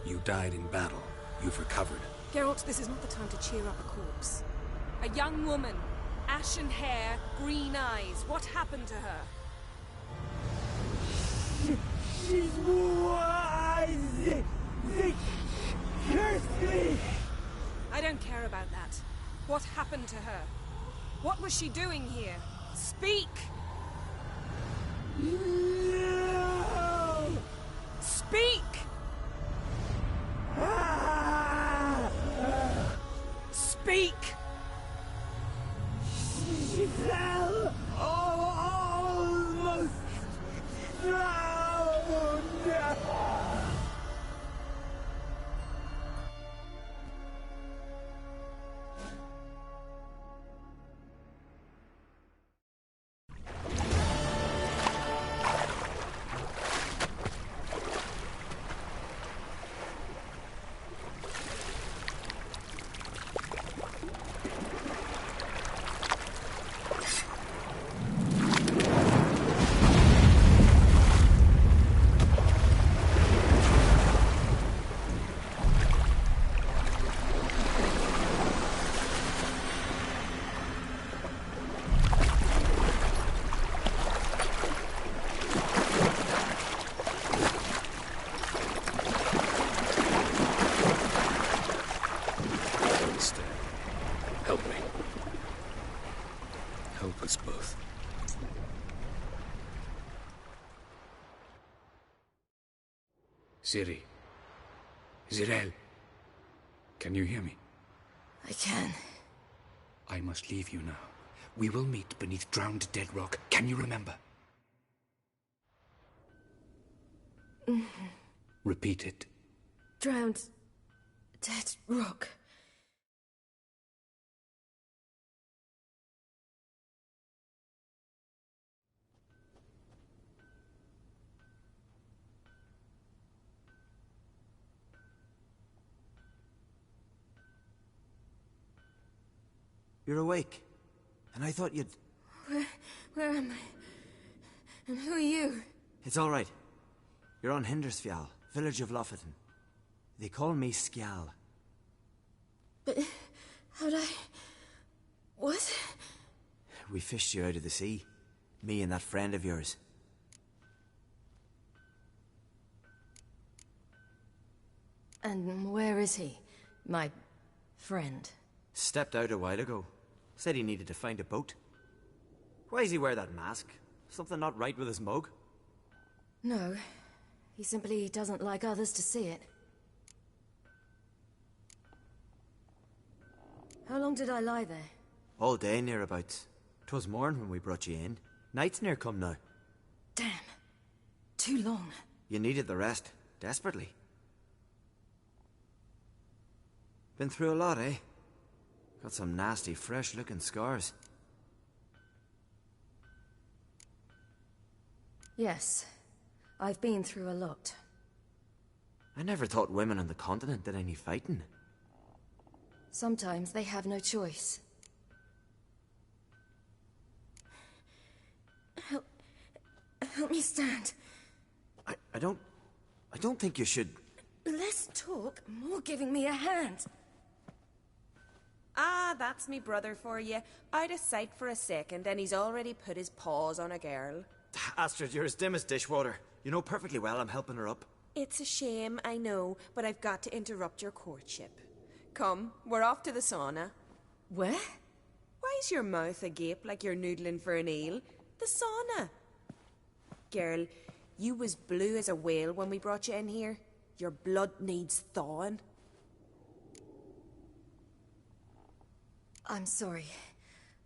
Speaker 4: You died in battle. You've recovered.
Speaker 19: Geralt, this is not the time to cheer up a corpse. A young woman. Ashen hair, green eyes. What happened to her?
Speaker 2: She's wise. They cursed me.
Speaker 19: I don't care about that. What happened to her? What was she doing here? Speak!
Speaker 2: No!
Speaker 19: Speak! Speak!
Speaker 2: She fell almost drowned.
Speaker 6: Help me. Help us both. Ciri. Zirael. Can you hear me?
Speaker 22: I can.
Speaker 6: I must leave you now. We will meet beneath drowned dead rock. Can you remember? Repeat it.
Speaker 22: Drowned. Dead rock.
Speaker 3: You're awake. And I thought you'd...
Speaker 19: Where am I? And who are you?
Speaker 3: It's all right. You're on Hindersfjall, village of Lofoten. They call me Skjal.
Speaker 19: But how'd I... What?
Speaker 3: We fished you out of the sea. Me and that friend of yours.
Speaker 19: And where is he? My friend.
Speaker 3: Stepped out a while ago. Said he needed to find a boat. Why does he wear that mask? Something not right with his mug?
Speaker 19: No. He simply doesn't like others to see it. How long did I lie there?
Speaker 3: All day nearabouts. 'Twas morn when we brought you in. Night's near come now.
Speaker 19: Damn. Too long.
Speaker 3: You needed the rest. Desperately. Been through a lot, eh? Got some nasty, fresh-looking scars.
Speaker 19: Yes. I've been through a lot.
Speaker 3: I never thought women on the continent did any fighting.
Speaker 19: Sometimes they have no choice. Help me stand.
Speaker 3: I don't think you should...
Speaker 19: Less talk, more giving me a hand.
Speaker 10: Ah, that's me brother for you. Out of sight for a second, and he's already put his paws on a girl.
Speaker 3: Astrid, you're as dim as dishwater. You know perfectly well I'm helping her up.
Speaker 10: It's a shame, I know, but I've got to interrupt your courtship. Come, we're off to the sauna.
Speaker 19: Where?
Speaker 10: Why is your mouth agape like you're noodling for an eel? The sauna. Girl, you was blue as a whale when we brought you in here. Your blood needs thawing.
Speaker 19: I'm sorry,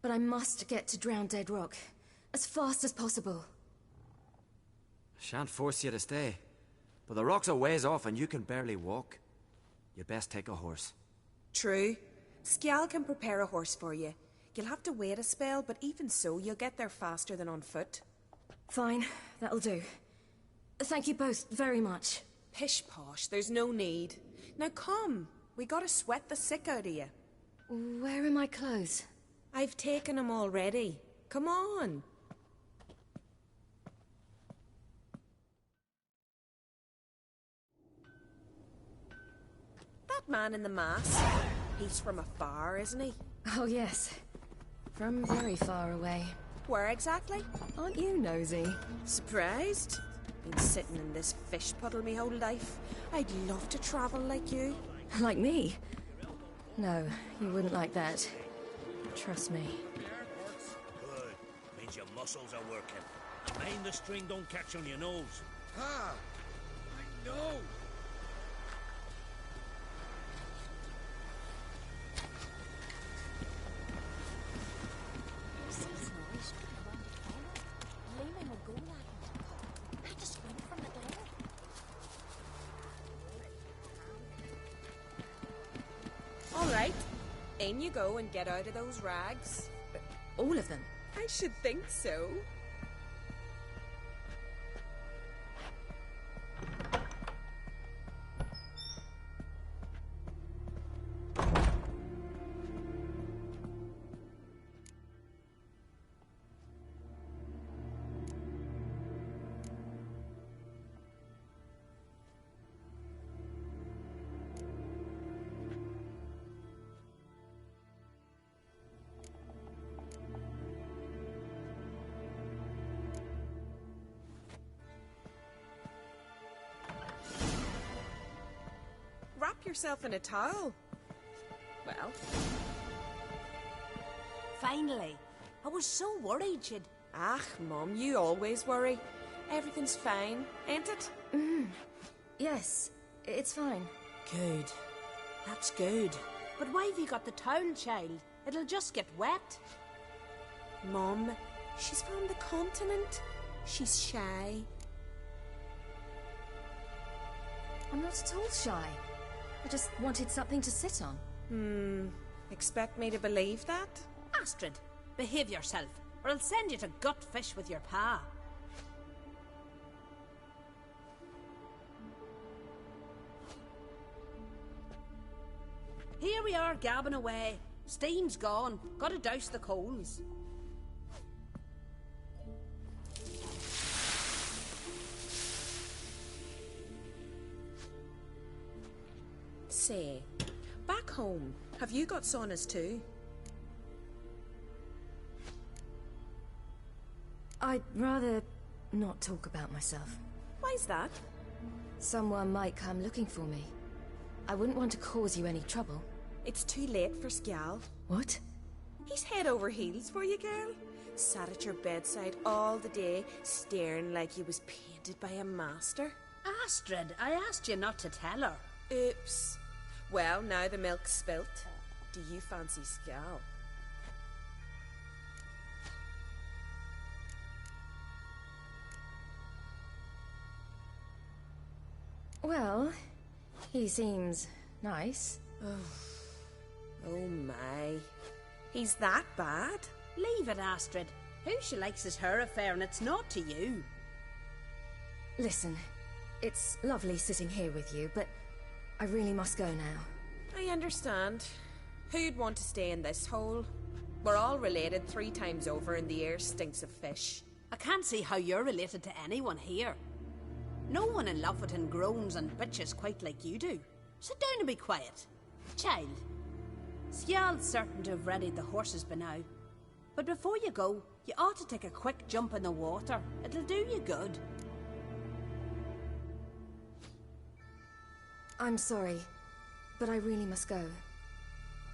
Speaker 19: but I must get to Drowned Dead Rock as fast as possible.
Speaker 3: Shan't force you to stay, but the rock's a ways off and you can barely walk. You'd best take a horse.
Speaker 10: True. Skjal can prepare a horse for you. You'll have to wait a spell, but even so, you'll get there faster than on foot.
Speaker 19: Fine, that'll do. Thank you both very much.
Speaker 10: Pish-posh, there's no need. Now come, we gotta sweat the sick out of you.
Speaker 19: Where are my clothes?
Speaker 10: I've taken them already. Come on. That man in the mask, he's from afar, isn't he?
Speaker 19: Oh yes, from very far away.
Speaker 10: Where exactly?
Speaker 19: Aren't you nosy?
Speaker 10: Surprised? Been sitting in this fish puddle me whole life. I'd love to travel like you.
Speaker 19: Like me? No, you wouldn't like that. Trust me.
Speaker 16: Good. Means your muscles are working. And mind the string don't catch on your nose.
Speaker 5: Ah! I know!
Speaker 10: All right. In you go and get out of those rags.
Speaker 19: All of them?
Speaker 10: I should think so. Wrap yourself in a towel. Well.
Speaker 2: Finally. I was so worried you'd...
Speaker 10: Ah, Mum, you always worry. Everything's fine, ain't it?
Speaker 19: Yes, it's fine.
Speaker 2: Good. That's good. But why have you got the towel, child? It'll just get wet.
Speaker 10: Mum, she's from the continent. She's shy.
Speaker 19: I'm not at all shy. I just wanted something to sit on.
Speaker 10: Expect me to believe that?
Speaker 2: Astrid, behave yourself, or I'll send you to gut fish with your pa. Here we are gabbing away. Steam's gone. Gotta douse the coals.
Speaker 10: Say, back home, have you got saunas too?
Speaker 22: I'd rather not talk about myself.
Speaker 10: Why's that?
Speaker 22: Someone might come looking for me. I wouldn't want to cause you any trouble.
Speaker 10: It's too late for Skjal.
Speaker 22: What?
Speaker 10: He's head over heels for you, girl. Sat at your bedside all the day, staring like he was painted by a master.
Speaker 2: Astrid, I asked you not to tell her.
Speaker 10: Oops. Well, now the milk's spilt. Do you fancy Skjal?
Speaker 22: Well, he seems nice.
Speaker 10: Oh my. He's that bad?
Speaker 2: Leave it, Astrid. Who she likes is her affair and it's not to you.
Speaker 22: Listen, it's lovely sitting here with you, but I really must go now.
Speaker 10: I understand. Who'd want to stay in this hole? We're all related 3 times over and the air stinks of fish.
Speaker 2: I can't see how you're related to anyone here. No one in Lofoten groans and bitches quite like you do. Sit down and be quiet. Child, Skjal's certain to have readied the horses by now. But before you go, you ought to take a quick jump in the water. It'll do you good.
Speaker 22: I'm sorry, but I really must go.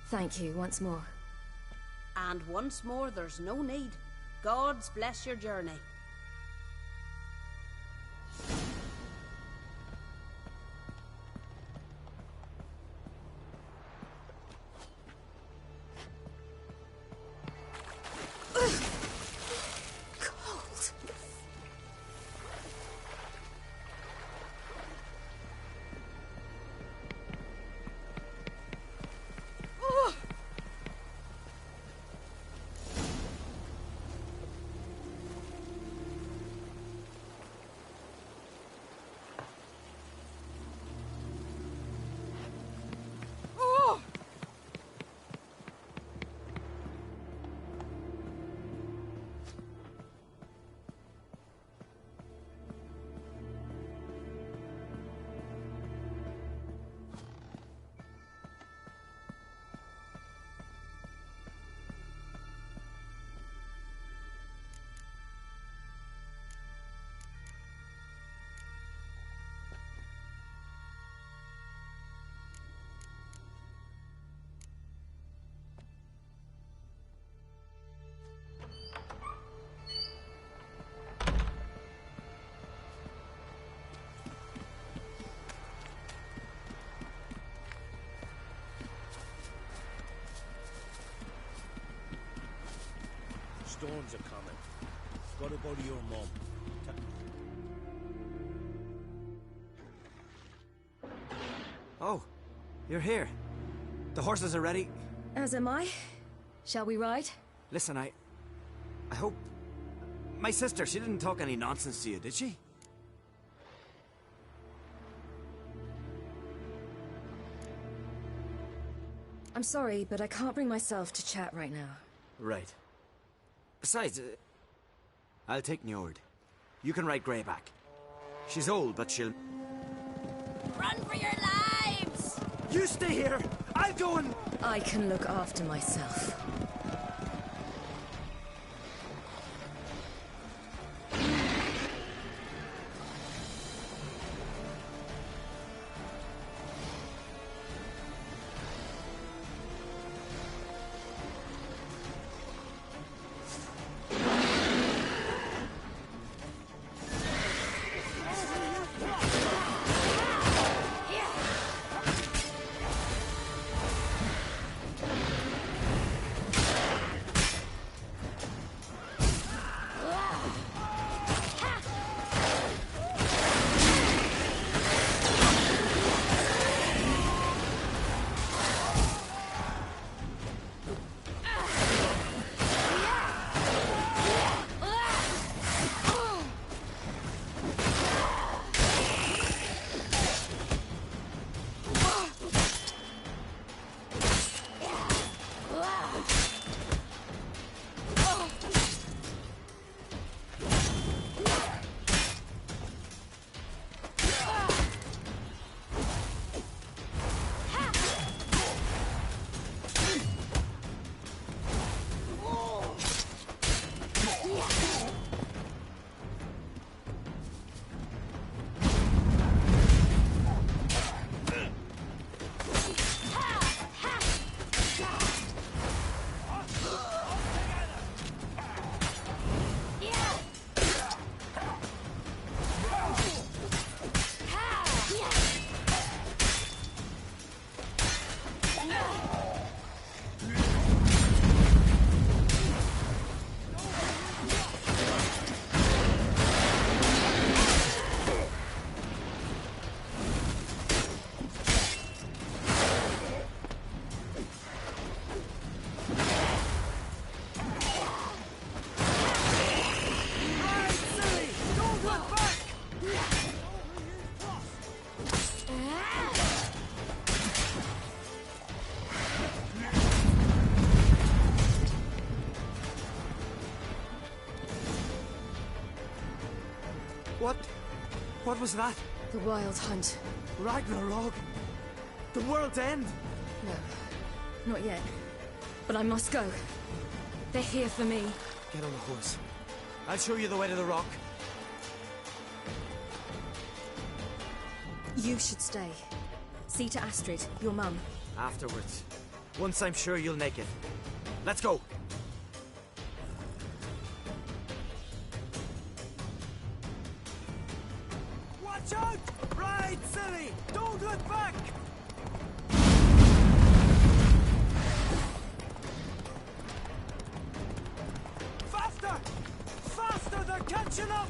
Speaker 22: Thank you once more.
Speaker 2: And once more, there's no need. Gods bless your journey.
Speaker 16: Storms are coming. Gotta go to your mum.
Speaker 3: Oh, you're here. The horses are ready.
Speaker 22: As am I. Shall we ride?
Speaker 3: Listen, I hope... My sister, she didn't talk any nonsense to you, did she?
Speaker 22: I'm sorry, but I can't bring myself to chat right now.
Speaker 3: Right. Besides, I'll take Njord. You can ride Greyback. She's old, but she'll...
Speaker 8: Run for your lives!
Speaker 3: You stay here! I'll go and...
Speaker 22: I can look after myself.
Speaker 3: What was that?
Speaker 22: The Wild Hunt.
Speaker 3: Ragnarok? The world's end?
Speaker 22: No, not yet. But I must go. They're here for me.
Speaker 3: Get on the horse. I'll show you the way to the rock.
Speaker 22: You should stay. See to Astrid, your mum.
Speaker 3: Afterwards. Once I'm sure you'll make it. Let's go! Watch out! Ride, silly! Don't look back! Faster! Faster! They're catching up!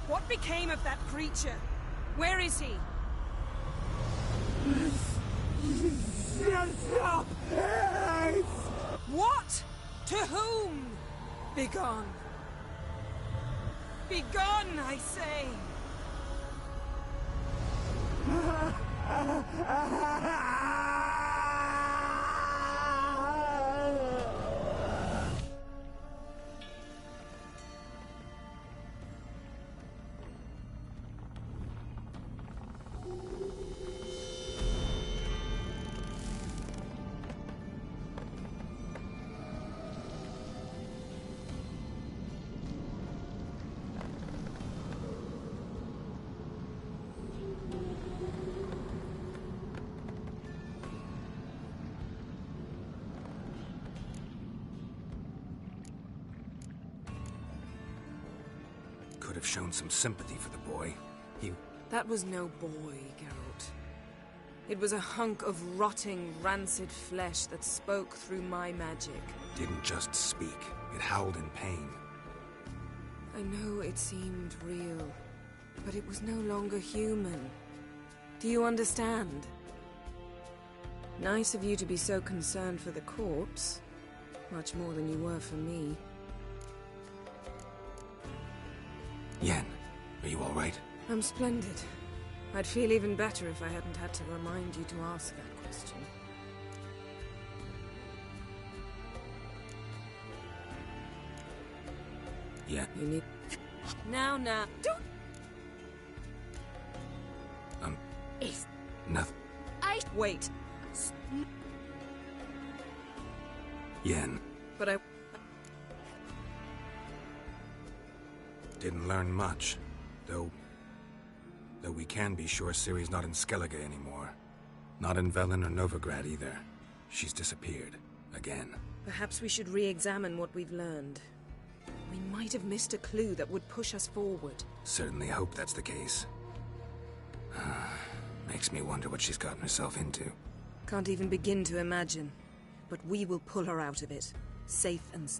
Speaker 19: What became of that creature? Where is he? What? To whom? Begone. Begone, I say!
Speaker 4: Could have shown some sympathy for the boy.
Speaker 19: That was no boy, Geralt. It was a hunk of rotting, rancid flesh that spoke through my magic.
Speaker 4: Didn't just speak. It howled in pain.
Speaker 19: I know it seemed real, but it was no longer human. Do you understand? Nice of you to be so concerned for the corpse. Much more than you were for me.
Speaker 4: Yen, are you all right?
Speaker 19: I'm splendid. I'd feel even better if I hadn't had to remind you to ask that question.
Speaker 4: Yeah.
Speaker 19: You need... Now, don't... It's...
Speaker 4: Nothing.
Speaker 19: Wait.
Speaker 4: Yen.
Speaker 19: But I...
Speaker 4: Didn't learn much, though we can be sure Ciri's not in Skellige anymore. Not in Velen or Novigrad either. She's disappeared. Again.
Speaker 19: Perhaps we should re-examine what we've learned. We might have missed a clue that would push us forward.
Speaker 4: Certainly hope that's the case. May Makes me wonder what she's gotten herself into.
Speaker 19: Can't even begin to imagine. But we will pull her out of it. Safe and...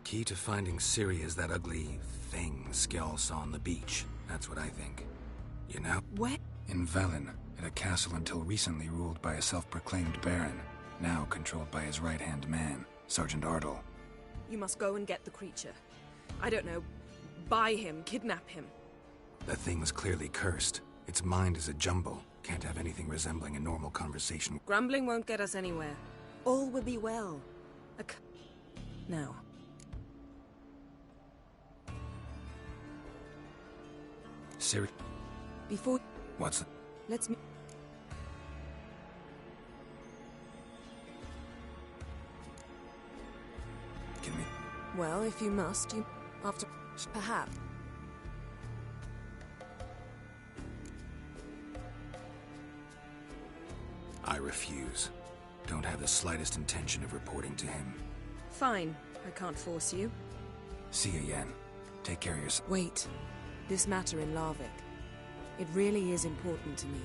Speaker 4: Key to finding Ciri is that ugly thing Skjall saw on the beach. That's what I think. You know?
Speaker 19: Where?
Speaker 4: In Velen, at a castle until recently ruled by a self-proclaimed baron, now controlled by his right-hand man, Sergeant Ardle.
Speaker 19: You must go and get the creature. I don't know. Buy him, kidnap him.
Speaker 4: The thing's clearly cursed. Its mind is a jumble. Can't have anything resembling a normal conversation.
Speaker 19: Grumbling won't get us anywhere. All will be well. Now.
Speaker 4: Ciri...
Speaker 19: Before...
Speaker 4: What's it?
Speaker 19: Let's...
Speaker 4: Can we...
Speaker 19: Well, if you must, you... After... Perhaps.
Speaker 4: I refuse. Don't have the slightest intention of reporting to him.
Speaker 19: Fine. I can't force you.
Speaker 4: See you, Yen. Take care of yourself.
Speaker 19: Wait. This matter in Larvik. It really is important to me.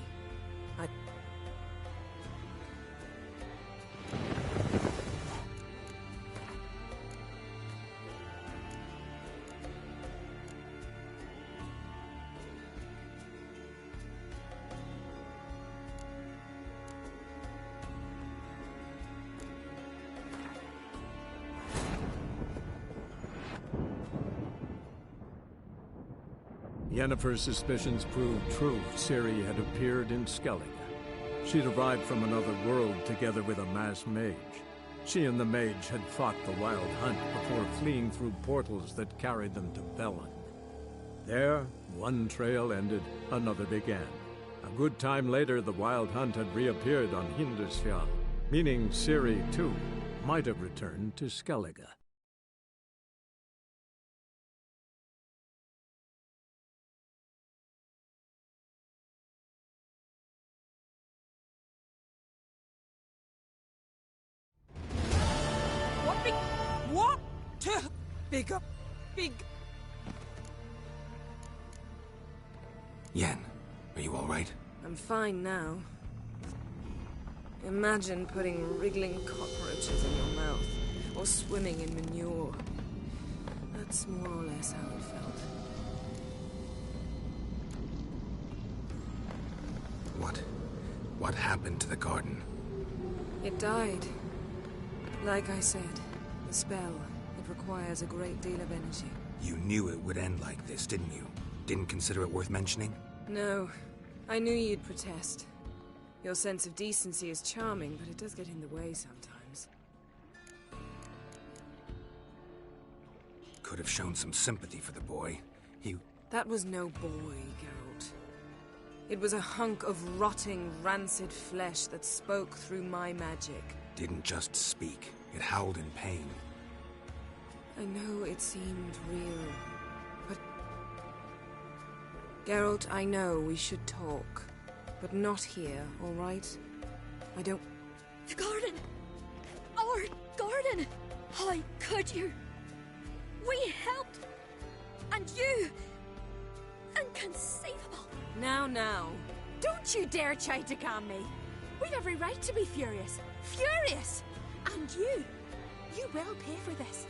Speaker 5: Yennefer's suspicions proved true. Ciri had appeared in Skellige. She'd arrived from another world together with a masked mage. She and the mage had fought the Wild Hunt before fleeing through portals that carried them to Velen. There, one trail ended, another began. A good time later, the Wild Hunt had reappeared on Hindisfjall, meaning Ciri, too, might have returned to Skellige.
Speaker 19: Big...
Speaker 4: Yen, are you alright?
Speaker 19: I'm fine now. Imagine putting wriggling cockroaches in your mouth, or swimming in manure. That's more or less how it felt.
Speaker 4: What happened to the garden?
Speaker 19: It died. Like I said, the spell. It requires a great deal of energy.
Speaker 4: You knew it would end like this, didn't you? Didn't consider it worth mentioning?
Speaker 19: No. I knew you'd protest. Your sense of decency is charming, but it does get in the way sometimes.
Speaker 4: Could have shown some sympathy for the boy.
Speaker 19: That was no boy, Geralt. It was a hunk of rotting, rancid flesh that spoke through my magic.
Speaker 4: Didn't just speak. It howled in pain.
Speaker 19: I know it seemed real, but... Geralt, I know we should talk, but not here, all right? I don't...
Speaker 21: The garden! Our garden! How could you? We helped! And you! Inconceivable!
Speaker 19: Now.
Speaker 21: Don't you dare try to calm me. We've every right to be furious. Furious! And you will pay for this.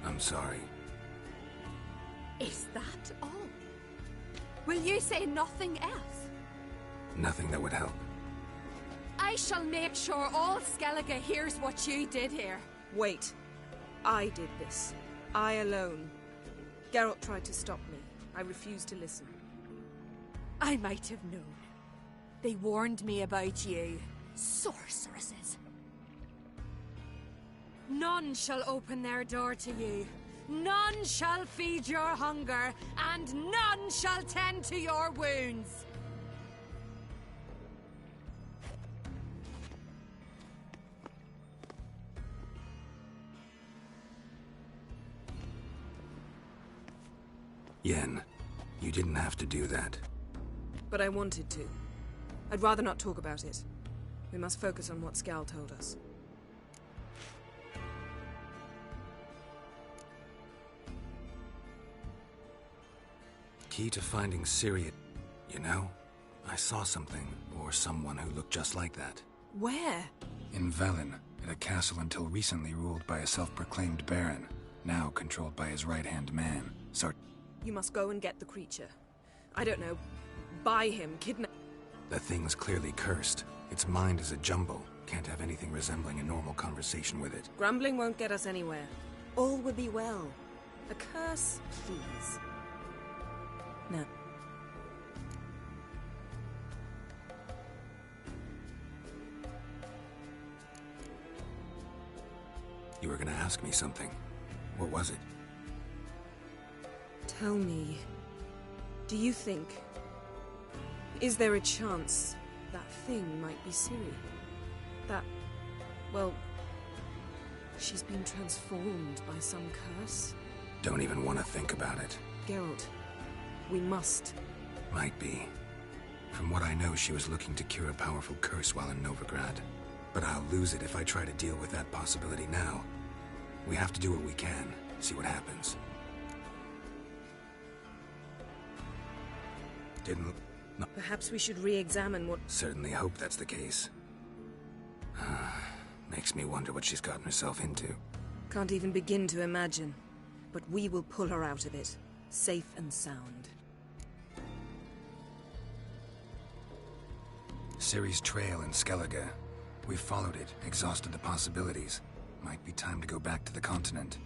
Speaker 4: I'm sorry.
Speaker 21: Is that all? Will you say nothing else?
Speaker 4: Nothing that would help.
Speaker 21: I shall make sure all Skellige hears what you did here.
Speaker 19: Wait. I did this. I alone. Geralt tried to stop me. I refused to listen.
Speaker 21: I might have known. They warned me about you. Sorceresses. None shall open their door to you. None shall feed your hunger, and none shall tend to your wounds.
Speaker 4: Yen, you didn't have to do that.
Speaker 19: But I wanted to. I'd rather not talk about it. We must focus on what Skjall told us.
Speaker 4: key to finding Ciri... You know, I saw something, or someone who looked just like that.
Speaker 19: Where?
Speaker 4: In Velen, in a castle until recently ruled by a self-proclaimed baron, now controlled by his right-hand man, Sart...
Speaker 19: You must go and get the creature. I don't know, buy him, kidnap...
Speaker 4: The thing's clearly cursed. Its mind is a jumble. Can't have anything resembling a normal conversation with it.
Speaker 19: Grumbling won't get us anywhere. All will be well. A curse, please. Now...
Speaker 4: You were gonna ask me something. What was it?
Speaker 19: Tell me, do you think... Is there a chance that thing might be Ciri? That... well... she's been transformed by some curse?
Speaker 4: Don't even want to think about it.
Speaker 19: Geralt, we must.
Speaker 4: Might be. From what I know, she was looking to cure a powerful curse while in Novigrad. But I'll lose it if I try to deal with that possibility now. We have to do what we can, see what happens. Didn't look... No.
Speaker 19: Perhaps we should re-examine what...
Speaker 4: Certainly hope that's the case. Makes me wonder what she's gotten herself into.
Speaker 19: Can't even begin to imagine. But we will pull her out of it, safe and sound.
Speaker 4: Ciri's trail in Skellige. We've followed it, exhausted the possibilities. Might be time to go back to the continent.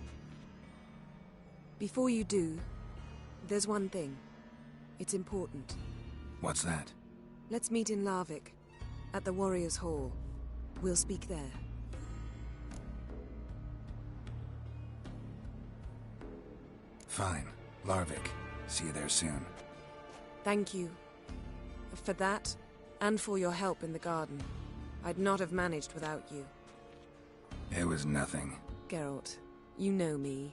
Speaker 19: Before you do, there's one thing. It's important.
Speaker 4: What's that?
Speaker 19: Let's meet in Larvik, at the Warriors' Hall. We'll speak there.
Speaker 4: Fine. Larvik. See you there soon.
Speaker 19: Thank you. For that, and for your help in the garden. I'd not have managed without you.
Speaker 4: It was nothing.
Speaker 19: Geralt, you know me.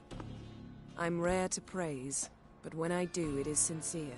Speaker 19: I'm rare to praise, but when I do, it is sincere.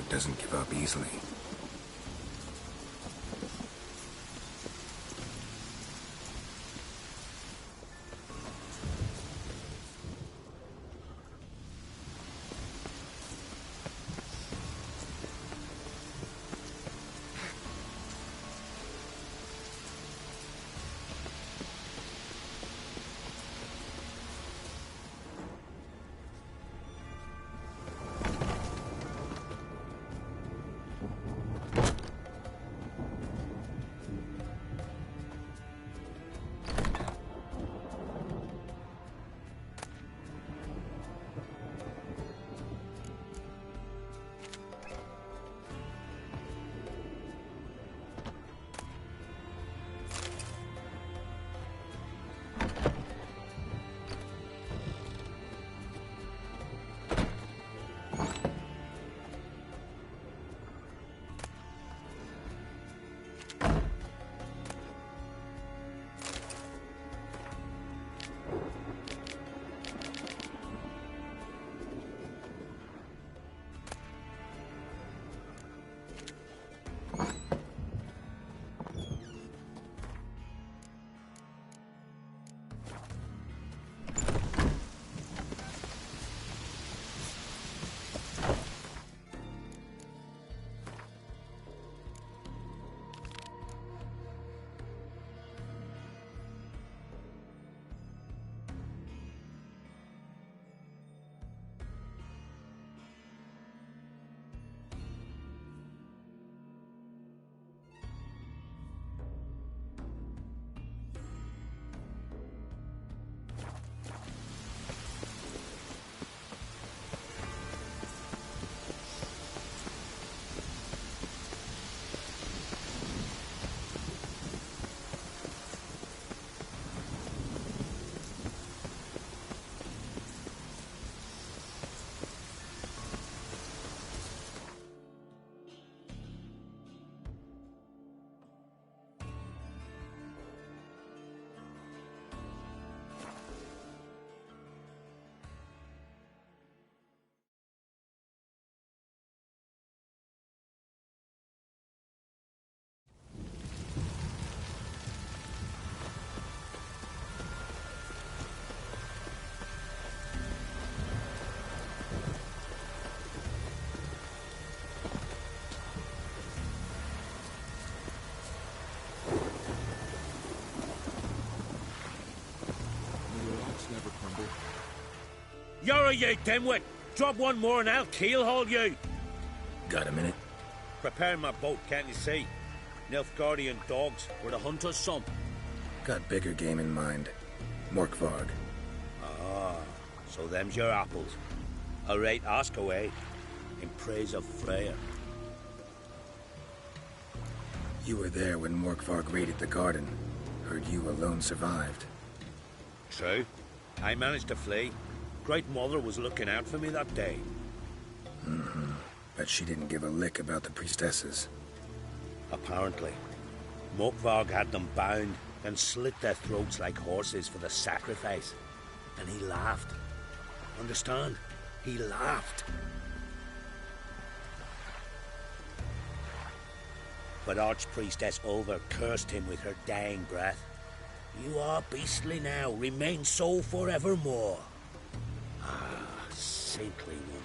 Speaker 4: Doesn't give up easily.
Speaker 16: you dimwit! Drop one more and I'll keelhaul you!
Speaker 4: Got a minute?
Speaker 16: Prepare my boat, can't you see? Nilfgaardian dogs were to hunt us some.
Speaker 4: Got bigger game in mind. Morkvarg.
Speaker 16: Ah, so them's your apples. All right, ask away. In praise of Freya.
Speaker 4: You were there when Morkvarg raided the garden. Heard you alone survived.
Speaker 16: True. I managed to flee. Great Mother was looking out for me that day.
Speaker 4: Mm-hmm. But she didn't give a lick about the priestesses.
Speaker 16: Apparently. Morkvarg had them bound and slit their throats like horses for the sacrifice. And he laughed. Understand? He laughed. But Archpriestess Ulver cursed him with her dying breath. You are beastly now, remain so forevermore. Ah, saintly woman.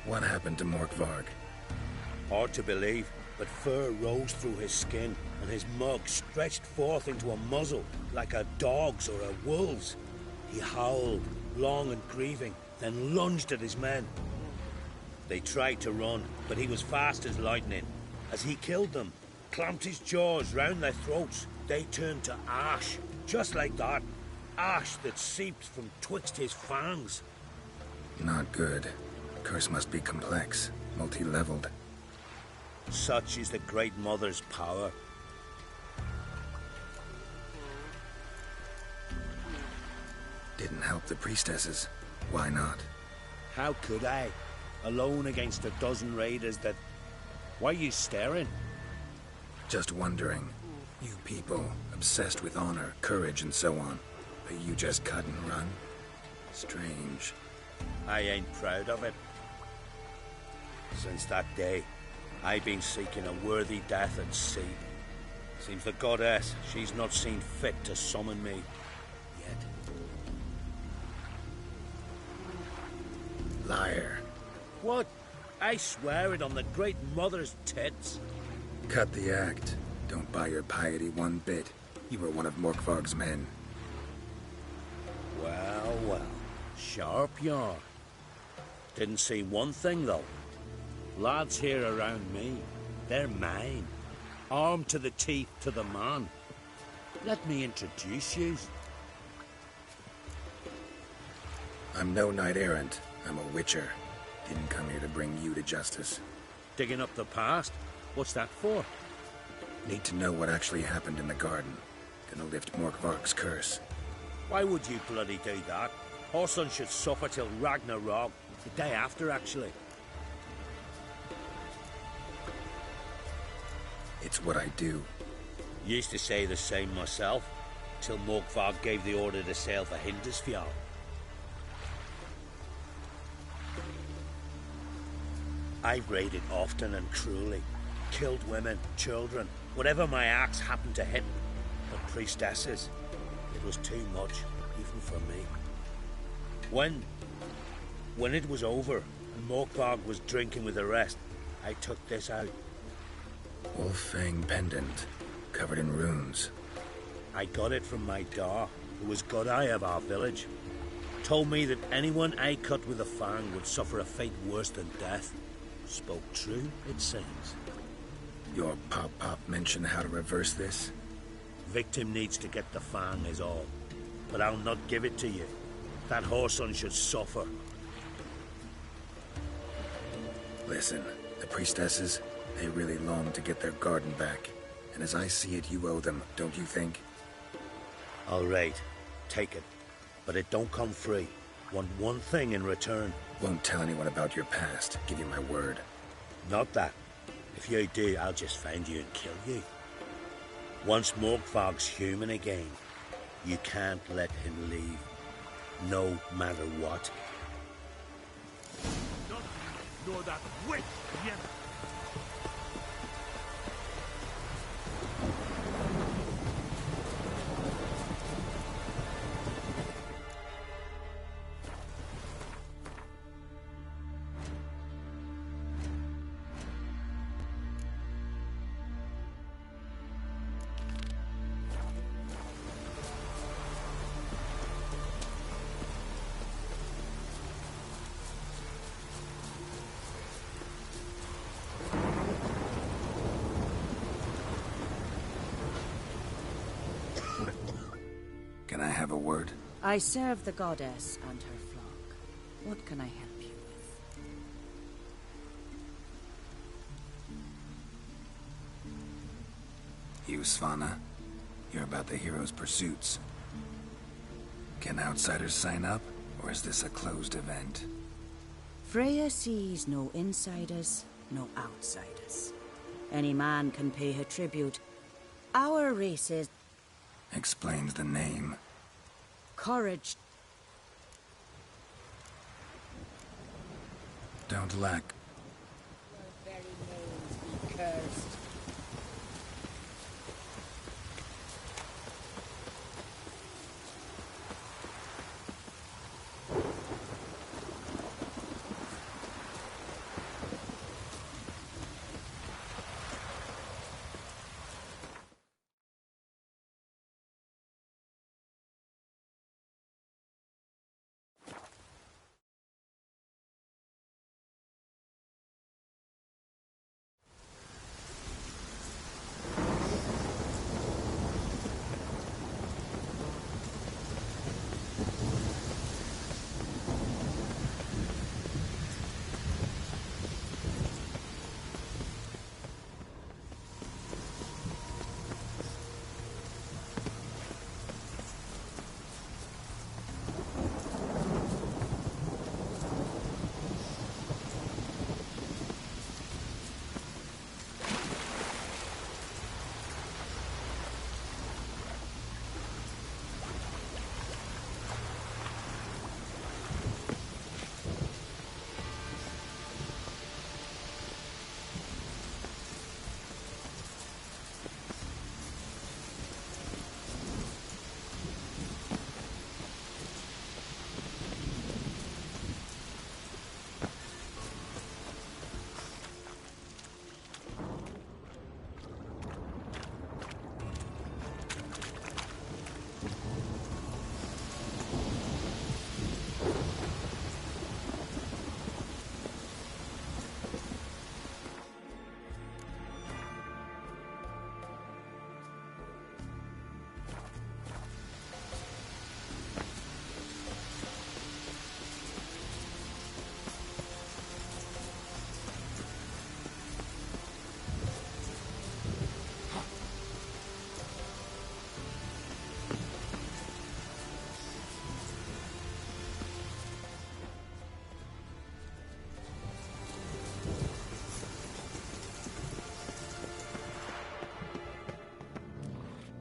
Speaker 4: What happened to Morkvarg?
Speaker 16: Hard to believe, but fur rose through his skin, and his mug stretched forth into a muzzle, like a dog's or a wolf's. He howled, long and grieving, then lunged at his men. They tried to run, but he was fast as lightning. As he killed them, clamped his jaws round their throats, they turned to ash, just like that. Ash that seeped from twixt his fangs.
Speaker 4: Not good. Curse must be complex, multi-leveled.
Speaker 16: Such is the Great Mother's power.
Speaker 4: Didn't help the priestesses. Why not?
Speaker 16: How could I? Alone against a dozen raiders that... Why are you staring?
Speaker 4: Just wondering. You people, obsessed with honor, courage, and so on. But you just cut and run? Strange.
Speaker 16: I ain't proud of it. Since that day, I've been seeking a worthy death at sea. Seems the goddess, she's not seen fit to summon me. Yet.
Speaker 4: Liar.
Speaker 16: What? I swear it on the Great Mother's tits.
Speaker 4: Cut the act. Don't buy your piety one bit. You were one of Morkvarg's men.
Speaker 16: Well, well. Sharp yarn. Didn't see one thing, though. Lads here around me, they're mine. Armed to the teeth to the man. Let me introduce you.
Speaker 4: I'm no knight-errant. I'm a witcher. Didn't come here to bring you to justice.
Speaker 16: Digging up the past? What's that for?
Speaker 4: Need to know what actually happened in the garden. Gonna lift Morkvarg's curse.
Speaker 16: Why would you bloody do that? Horson should suffer till Ragnarok. The day after, actually.
Speaker 4: It's what I do.
Speaker 16: Used to say the same myself, till Morkvarg gave the order to sail for Hindisfjall. I've raided often and cruelly, killed women, children, whatever my axe happened to hit. But priestesses, it was too much, even for me. When it was over, and Morkvarg was drinking with the rest, I took this out.
Speaker 4: Wolf-fang pendant, covered in runes.
Speaker 16: I got it from my da, who was godeye of our village. Told me that anyone I cut with a fang would suffer a fate worse than death. Spoke true, it seems.
Speaker 4: Your pop-pop mentioned how to reverse this?
Speaker 16: Victim needs to get the fang is all. But I'll not give it to you. That Whoreson should suffer.
Speaker 4: Listen, the priestesses, they really long to get their garden back. And as I see it, you owe them, don't you think?
Speaker 16: All right, take it. But it don't come free. Want one thing in return.
Speaker 4: Won't tell anyone about your past, give you my word.
Speaker 16: Not that. If you do, I'll just find you and kill you. Once Morkvarg's human again, you can't let him leave. No matter what.
Speaker 1: Nor that witch, Yennefer.
Speaker 4: Can I have a word?
Speaker 12: I serve the goddess and her flock. What can I help you with?
Speaker 4: You, Svanna? You're about the hero's pursuits. Can outsiders sign up, or is this a closed event?
Speaker 12: Freya sees no insiders, no outsiders. Any man can pay her tribute. Our race is...
Speaker 4: Explains the name.
Speaker 12: Courage.
Speaker 4: Don't lack.
Speaker 12: Your very names be cursed.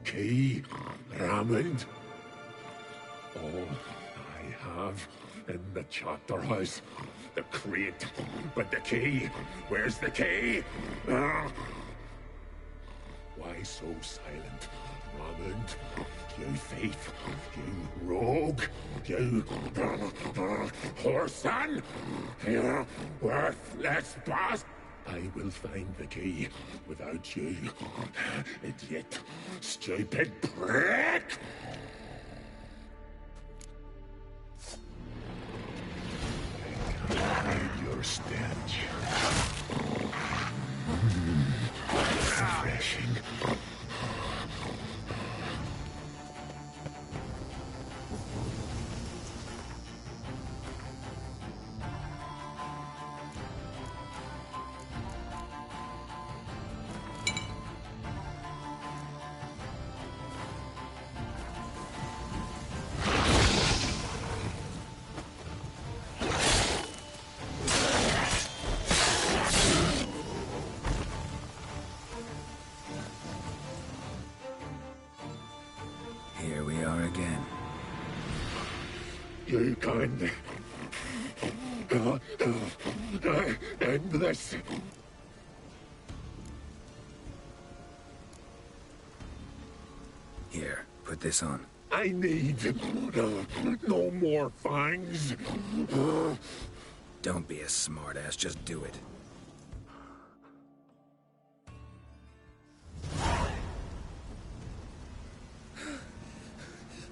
Speaker 1: Key, Raymond. All I have in the chapter house. The crate, but the key. Where's the key? Why so silent, Raymond? You thief, you rogue, you whoreson, you worthless bastard. I will find the key without you, idiot, stupid prick! I can't hide your stench. Refreshing.
Speaker 4: Here we are again.
Speaker 1: You can't end this.
Speaker 4: Here, put this on.
Speaker 1: I need no more fangs.
Speaker 4: Don't be a smartass, just do it.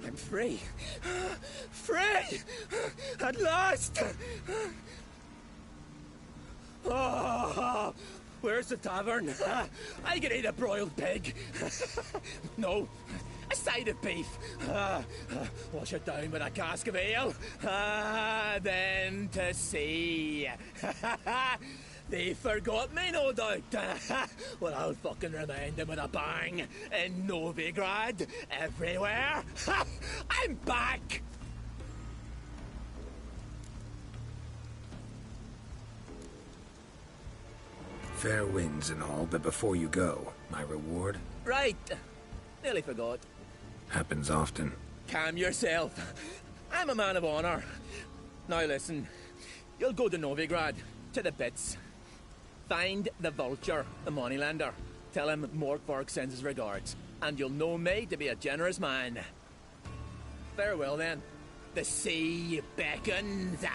Speaker 14: I'm free. Free! At last! Oh, where's the tavern? I can eat a broiled pig. No, a
Speaker 13: side of beef. Wash it down with a cask of ale. Then to sea. They forgot me, no doubt. Well, I'll fucking remind them with a bang. In Novigrad, everywhere. I'm back!
Speaker 4: Fair winds and all, but before you go, my reward?
Speaker 13: Right. Nearly forgot.
Speaker 4: Happens often.
Speaker 13: Calm yourself. I'm a man of honor. Now listen. You'll go to Novigrad, to the bits. Find the Vulture, the moneylender. Tell him Morkvarg sends his regards. And you'll know me to be a generous man. Farewell then. The sea beckons.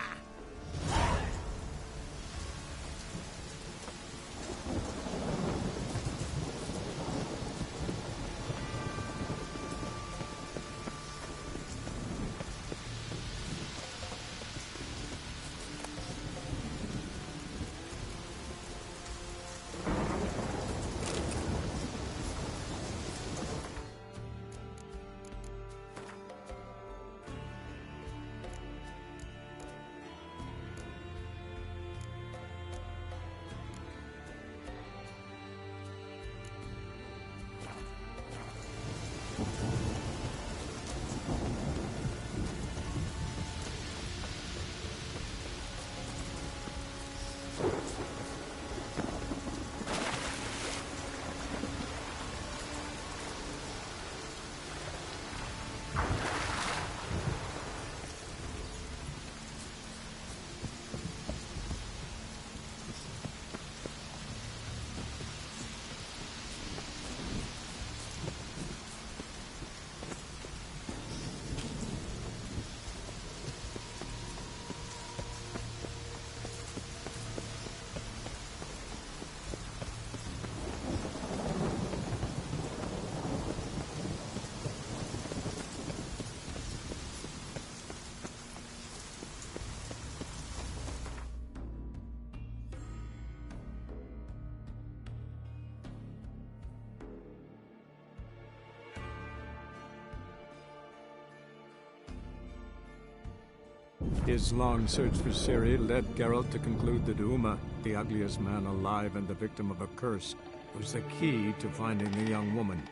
Speaker 5: His long search for Ciri led Geralt to conclude that Uma, the ugliest man alive and the victim of a curse, was the key to finding the young woman.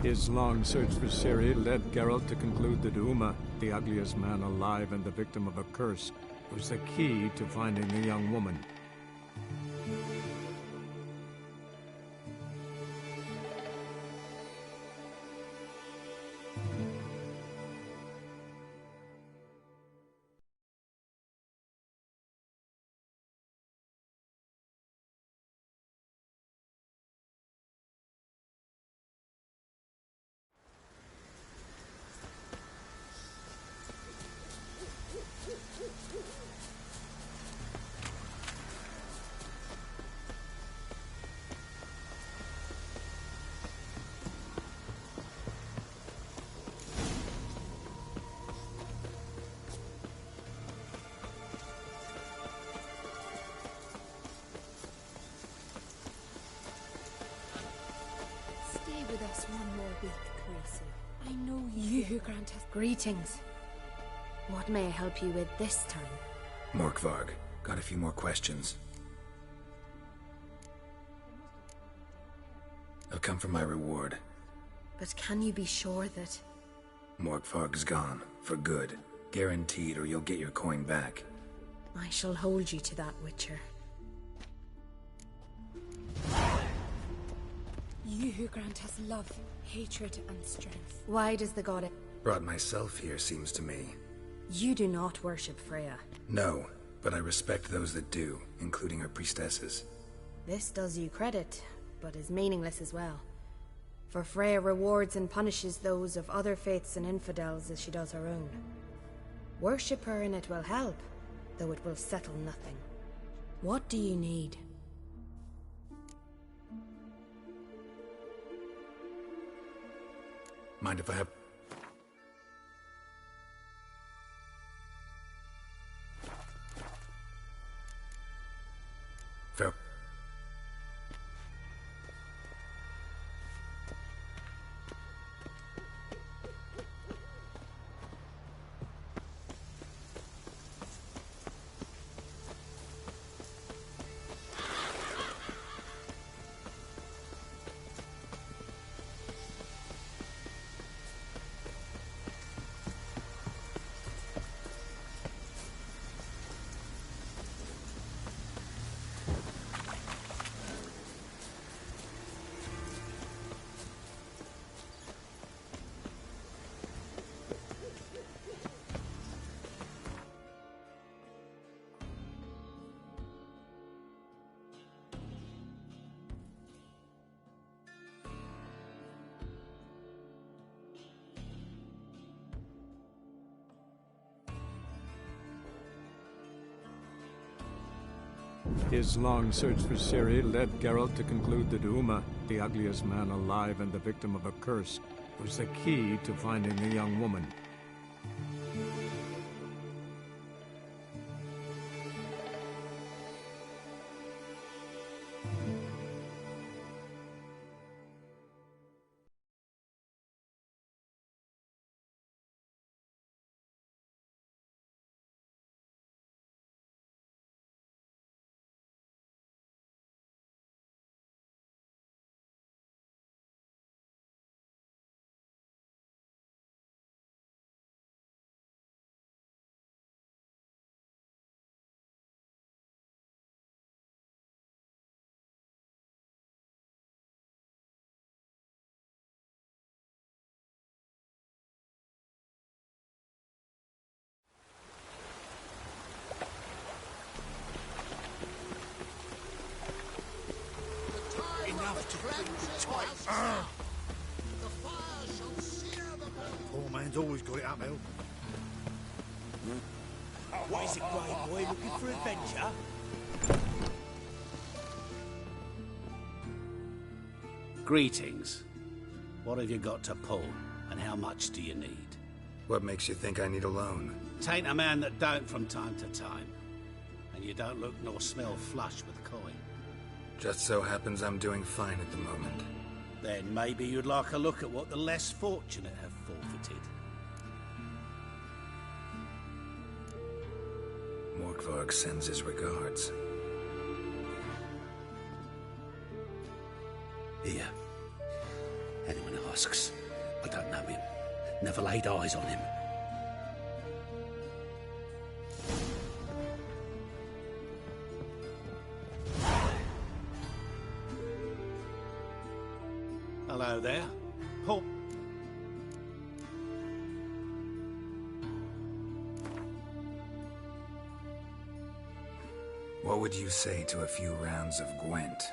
Speaker 5: His long search for Ciri led Geralt to conclude that Uma, the ugliest man alive and the victim of a curse, was the key to finding the young woman.
Speaker 20: With us one more week, Gracie. I know you granteth greetings. What may I help you with this time?
Speaker 4: Morkvarg, got a few more questions. I've come for my reward.
Speaker 20: But can you be sure that...
Speaker 4: Morkvarg's gone. For good. Guaranteed, or you'll get your coin back.
Speaker 20: I shall hold you to that, Witcher.
Speaker 11: You who grant us love, hatred, and strength.
Speaker 20: Why does the god...
Speaker 4: Brought myself here, seems to me.
Speaker 20: You do not worship Freya.
Speaker 4: No, but I respect those that do, including her priestesses.
Speaker 20: This does you credit, but is meaningless as well. For Freya rewards and punishes those of other faiths and infidels as she does her own. Worship her and it will help, though it will settle nothing. What do you need?
Speaker 4: Mind if I have... Fair.
Speaker 5: His long search for Ciri led Geralt to conclude that Uma, the ugliest man alive and the victim of a curse, was the key to finding the young woman.
Speaker 16: Poor man's always got it uphill.
Speaker 15: What is it, Grey Boy? Looking for adventure?
Speaker 17: Greetings. What have you got to pull, and how much do you need?
Speaker 4: What makes you think I need a loan?
Speaker 17: Tain't a man that don't from time to time. And you don't look nor smell flush with coin.
Speaker 4: Just so happens I'm doing fine at the moment.
Speaker 17: Then maybe you'd like a look at what the less fortunate have forfeited.
Speaker 4: Morkvarg sends his regards.
Speaker 17: Here. Anyone asks, I don't know him. Never laid eyes on him. Hello there. Paul.
Speaker 4: What would you say to a few rounds of Gwent?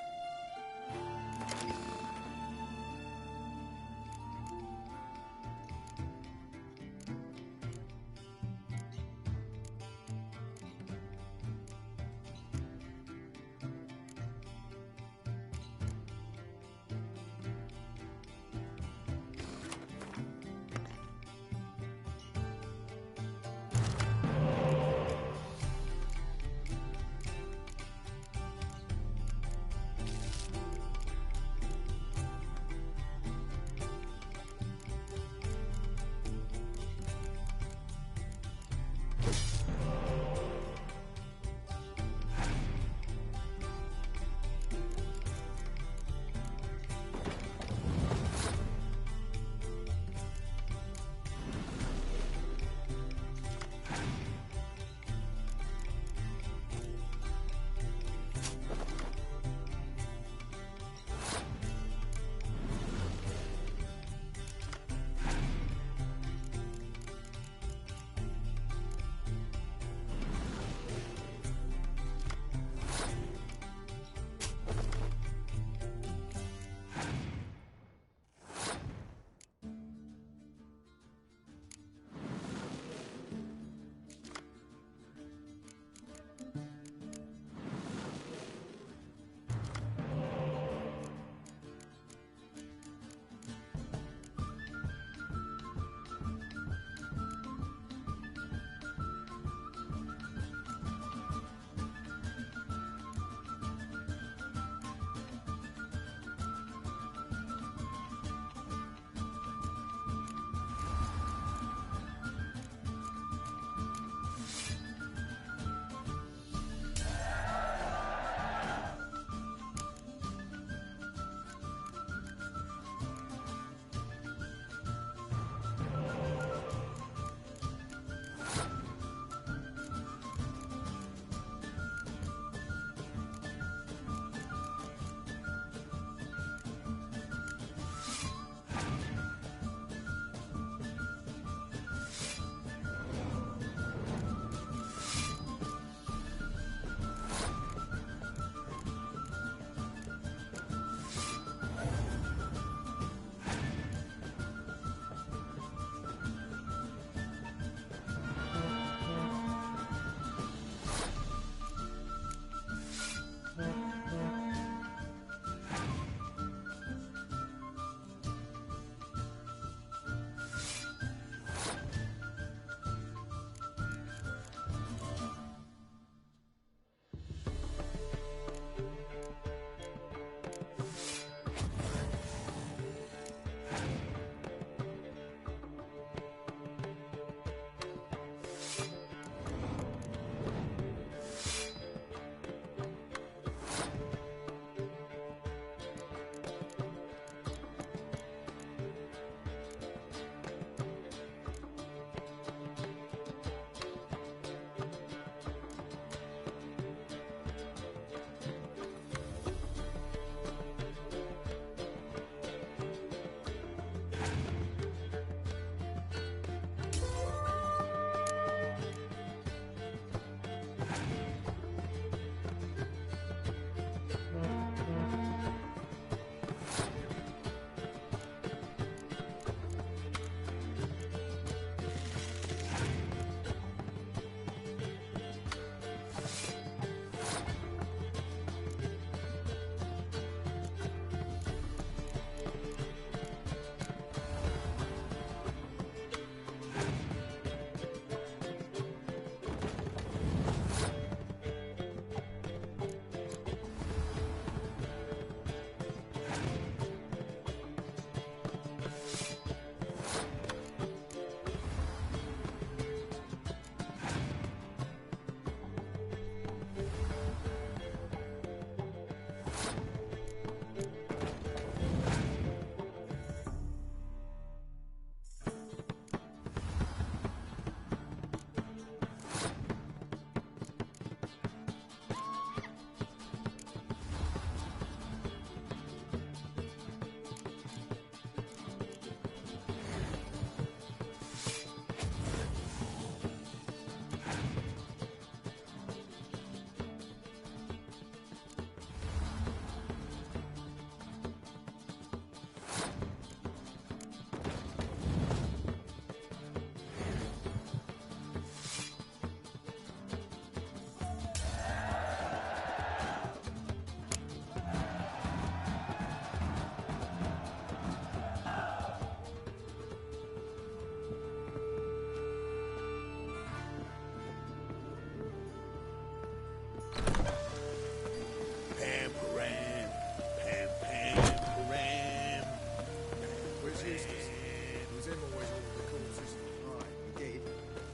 Speaker 9: useless. It was him always ordered the corpses.
Speaker 18: Right, we did.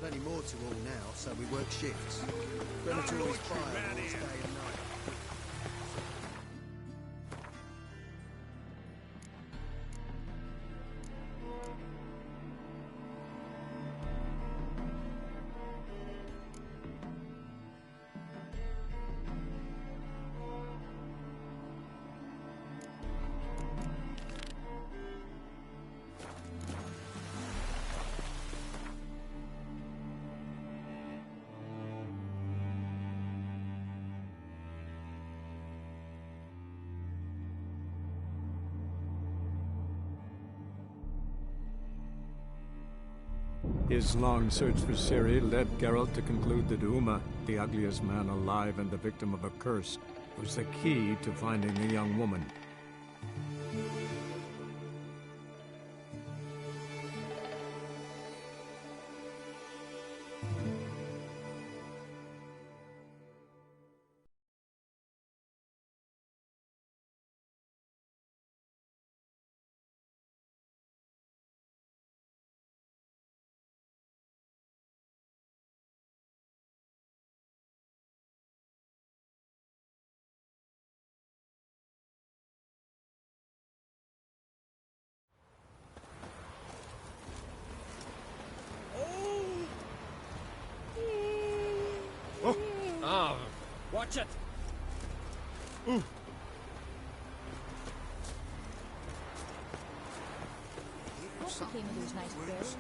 Speaker 18: Plenty more to all now, so we work shifts. Crematories fire all day and night.
Speaker 5: His long search for Ciri led Geralt to conclude that Uma, the ugliest man alive and the victim of a curse, was the key to finding the young woman.
Speaker 14: Watch it!
Speaker 9: Ooh.
Speaker 22: What became of those nice girls?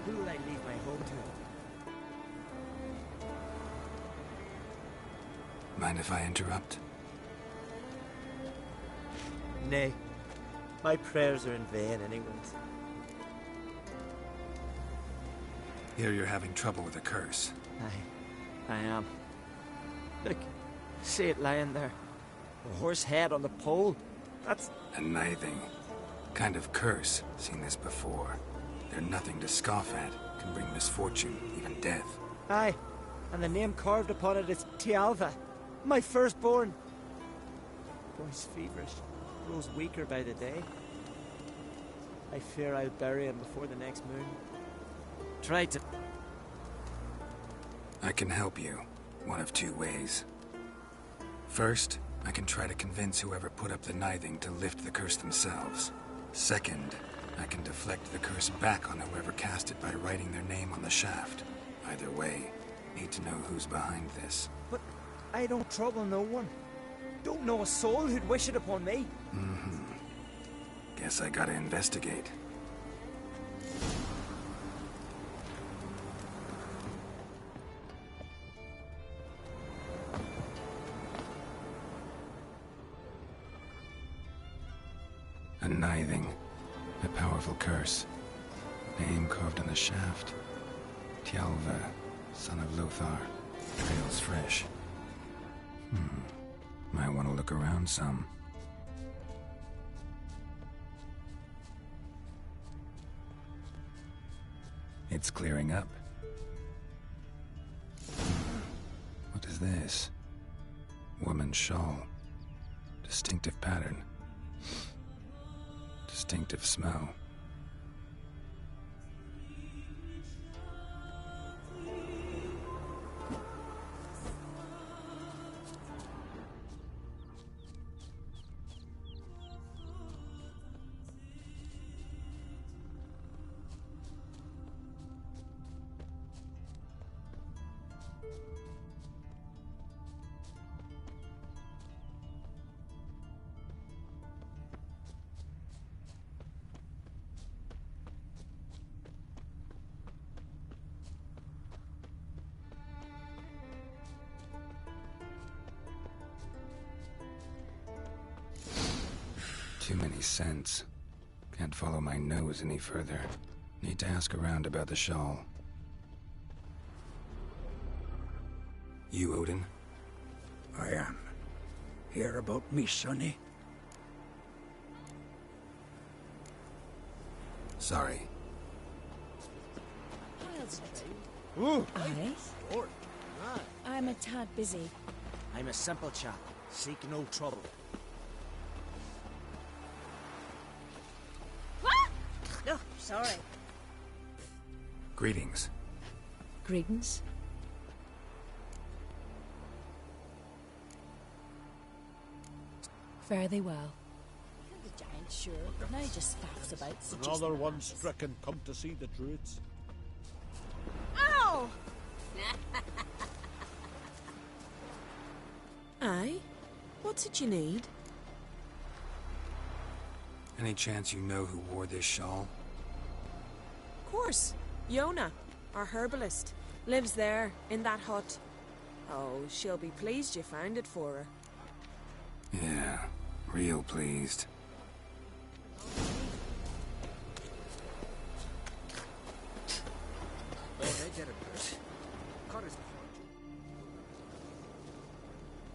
Speaker 3: Who will I leave my home to?
Speaker 4: Mind if I interrupt?
Speaker 3: Nay. My prayers are in vain anyways.
Speaker 4: Here you're having trouble with a curse.
Speaker 3: I am. Look, see it lying there. A horse head on the pole. That's...
Speaker 4: A nithing. Kind of curse. Seen this before. They're nothing to scoff at. Can bring misfortune, even death.
Speaker 3: Aye, and the name carved upon it is Tialva, my firstborn. Boy's feverish, grows weaker by the day. I fear I'll bury him before the next moon. Try to...
Speaker 4: I can help you, one of two ways. First, I can try to convince whoever put up the nithing to lift the curse themselves. Second, I can deflect the curse back on whoever cast it by writing their name on the shaft. Either way, need to know who's behind this.
Speaker 3: But I don't trouble no one. Don't know a soul who'd wish it upon me.
Speaker 4: Guess I gotta investigate. A nithing. A powerful curse. Name carved on the shaft. Tialva, son of Lothar. Trails fresh. Might want to look around some. It's clearing up. What is this? Woman's shawl. Distinctive pattern. Distinctive smell. Too many scents. Can't follow my nose any further. Need to ask around about the shawl. You, Odin?
Speaker 6: I am. Hear about me, sonny?
Speaker 4: Sorry.
Speaker 8: I'm a tad busy.
Speaker 3: I'm a simple chap. Seek no trouble.
Speaker 8: Oh, sorry.
Speaker 4: Greetings.
Speaker 8: Greetings. Fare thee well. The giant, sure, but now he just faffs about.
Speaker 9: Another one stricken come to see the druids.
Speaker 8: Ow!
Speaker 10: Aye? What's it you need?
Speaker 4: Any chance you know who wore this shawl?
Speaker 10: Of course. Yona, our herbalist, lives there, in that hut. Oh, she'll be pleased you found it for her.
Speaker 4: Yeah, real pleased.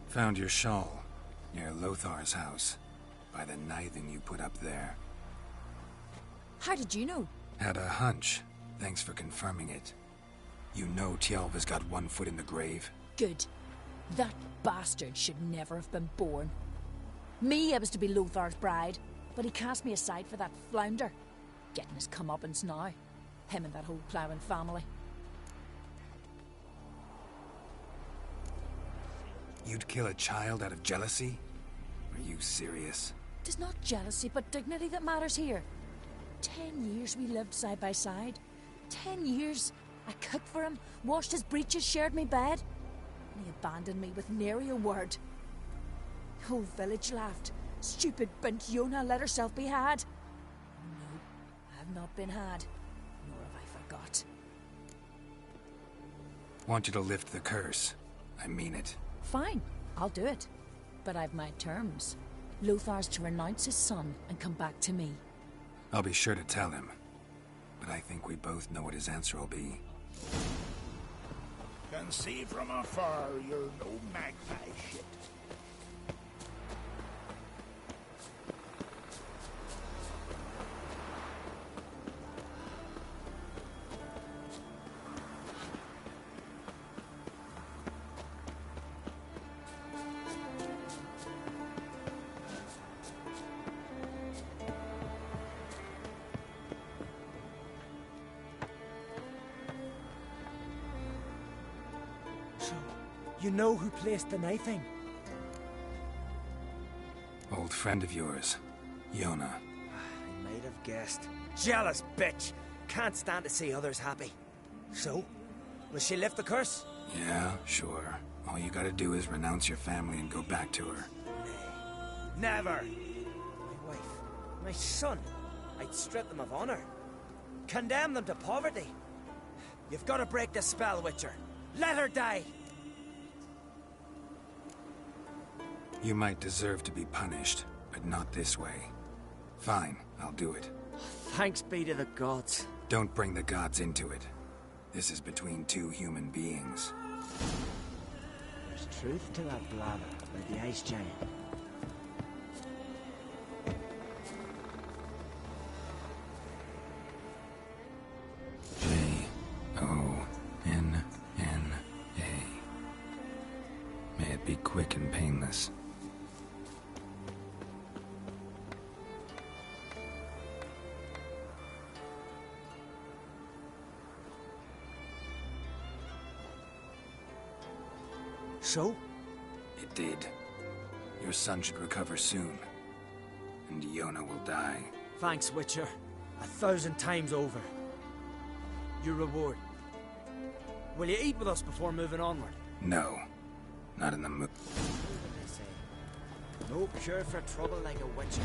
Speaker 4: Found your shawl near Lothar's house, by the knithing you put up there.
Speaker 8: How did you know?
Speaker 4: Had a hunch. Thanks for confirming it. You know Tjalva's got one foot in the grave.
Speaker 8: Good. That bastard should never have been born. Me, I was to be Lothar's bride, but he cast me aside for that flounder. Getting his comeuppance now. Him and that whole ploughing family.
Speaker 4: You'd kill a child out of jealousy? Are you serious?
Speaker 8: Tis not jealousy, but dignity that matters here. 10 years we lived side by side. 10 years. I cooked for him, washed his breeches, shared my bed. And he abandoned me with nary a word. The whole village laughed. Stupid bint Yona let herself be had. No, I have not been had. Nor have I forgot.
Speaker 4: Want you to lift the curse. I mean it.
Speaker 8: Fine, I'll do it. But I've my terms. Lothar's to renounce his son and come back to me.
Speaker 4: I'll be sure to tell him. But I think we both know what his answer will be.
Speaker 15: Can see from afar you're no magpie shit.
Speaker 3: You know who placed the knifing?
Speaker 4: Old friend of yours, Yona.
Speaker 3: I might have guessed. Jealous bitch! Can't stand to see others happy. So, will she lift the curse?
Speaker 4: Yeah, sure. All you gotta do is renounce your family and go back to her.
Speaker 3: Never! My wife, my son. I'd strip them of honor. Condemn them to poverty. You've got to break the spell, Witcher. Let her die!
Speaker 4: You might deserve to be punished, but not this way. Fine, I'll do it.
Speaker 3: Thanks be to the gods.
Speaker 4: Don't bring the gods into it. This is between two human beings.
Speaker 3: There's truth to that blather about the ice giant.
Speaker 4: J-O-N-N-A. May it be quick and painless.
Speaker 3: So?
Speaker 4: It did. Your son should recover soon. And Yona will die.
Speaker 3: Thanks, Witcher. 1,000 times over. Your reward. Will you eat with us before moving onward?
Speaker 4: No. Not in the mood.
Speaker 3: No cure for trouble like a witcher.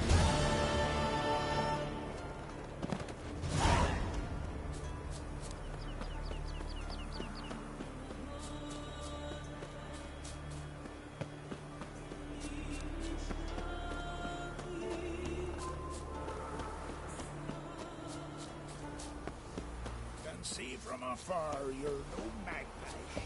Speaker 15: Can see from afar you're no magpie shit.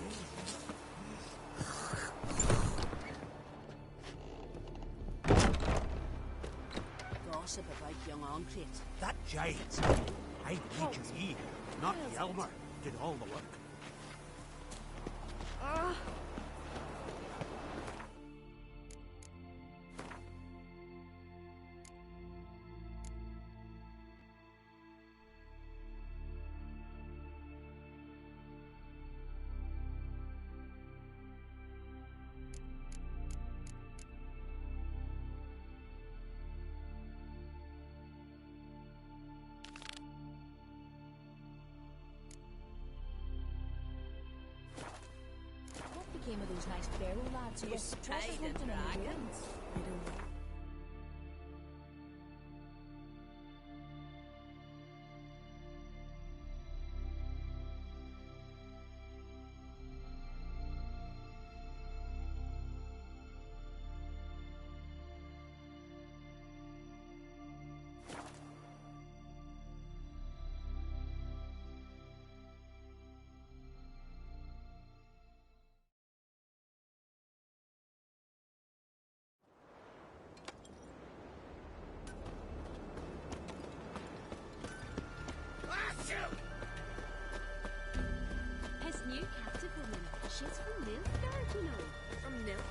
Speaker 2: young Ancrate.
Speaker 15: That jade. I need you here, not Yelmer. Did all the work.
Speaker 2: Ah!
Speaker 8: Came of those nice barrel lads who were treasure hunting in the ruins.
Speaker 19: I don't know.
Speaker 2: His new captive woman, she's from Nilfgaard, you know.
Speaker 19: From Nilf?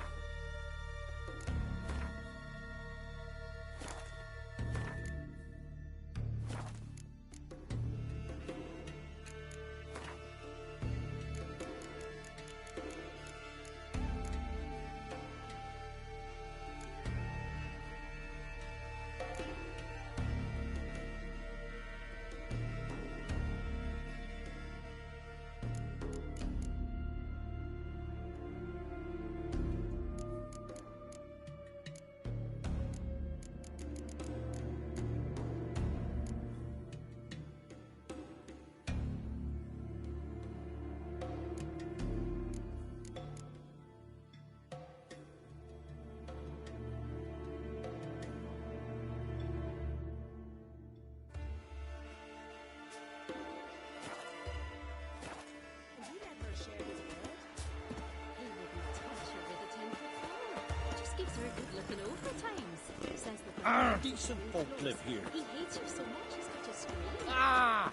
Speaker 15: Decent folk live here.
Speaker 2: He hates you so much he's got you screaming.
Speaker 15: Ah!